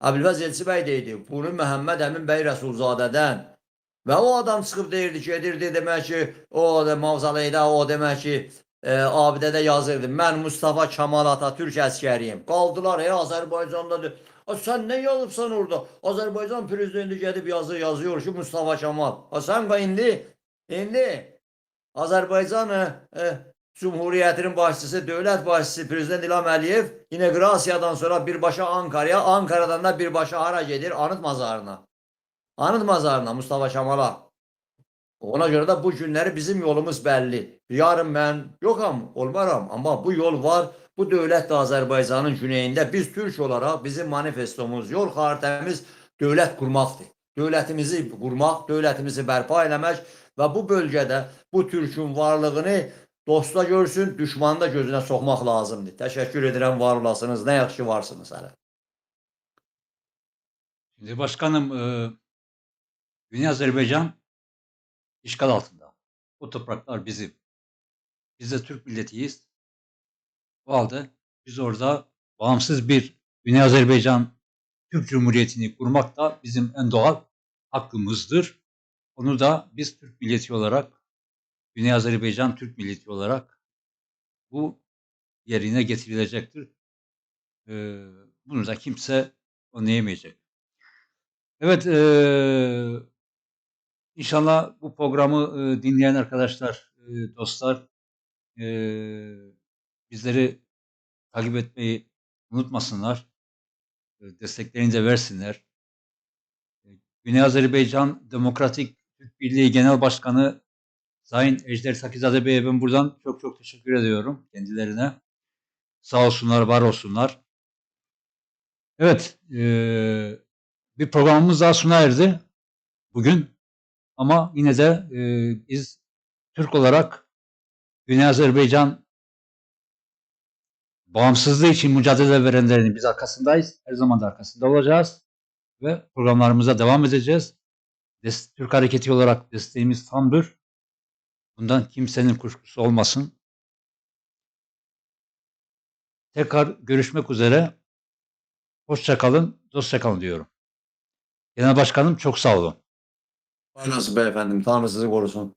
Əbülfəz Elçibəy deyildi. Bunu Məhəmməd Əmin bəy Rəsulzadədən. Və o adam çıxıb deyirdi ki, edirdi demək ki, o mavzaleydə, o demək ki, abidədə yazırdı. Mən Mustafa Kemal Atatürk əskəriyim. Qaldılar, Azərbaycandadır. Sən nə yazıbsan orada? Azərbaycan prezidenti gedib yazıyor ki, Mustafa Kemal. Sən indi Azərbaycan Cumhuriyyətinin başçısı, dövlət başçısı Prezident İlham Əliyev inteqrasiyadan sonra birbaşa Ankara'ya, Ankara'dan da birbaşa hara gedir? Anıt mazarına. Anıt mazarına Mustafa Kemal'a. Ona görə də bu günləri bizim yolumuz bəlli. Yarın mən yoxam, olmaram. Amma bu yol var. Bu dövlət də Azərbaycanın güneyində. Biz Türk olaraq bizim manifestomuz, yol xaritəmiz dövlət qurmaqdır. Dövlətimizi qurmaq, dövlətimizi bərpa eləmək və bu bölgədə bu Türkün varlığını dosta görsün, düşmanı da gözünə soxmaq lazımdır. Təşəkkür edirəm, var olasınız. Nə yaxşı varsınız hələ. Şimdi başkanım, Güney Azerbaycan işgal altında. O topraklar bizim. Biz de Türk milletiyiz. O halde biz orada bağımsız bir Güney Azerbaycan Türk Cumhuriyeti'ni kurmak da bizim en doğal hakkımızdır. Onu da biz Türk milleti olarak, Güney Azerbaycan Türk milleti olarak bu yerine getirilecektir. Bunu da kimse önleyemeyecek. Evet, inşallah bu programı dinleyen arkadaşlar, dostlar bizleri takip etmeyi unutmasınlar. Desteklerini de versinler. Güney Azerbaycan Demokratik Türk Birliği Genel Başkanı Sayın Ejder Sakizade Bey'e ben buradan çok çok teşekkür ediyorum kendilerine. Sağ olsunlar, var olsunlar. Evet, bir programımız daha sona erdi bugün. Ama yine de biz Türk olarak Güney Azerbaycan bağımsızlığı için mücadele verenlerin biz arkasındayız. Her zaman da arkasında olacağız. Ve programlarımıza devam edeceğiz. Türk Hareketi olarak desteğimiz tamdır. Bundan kimsenin kuşkusu olmasın. Tekrar görüşmek üzere. Hoşça kalın, dostça kalın diyorum. Genel Başkanım çok sağ olun. Nasıl beyefendim? Tanrı sizi korusun.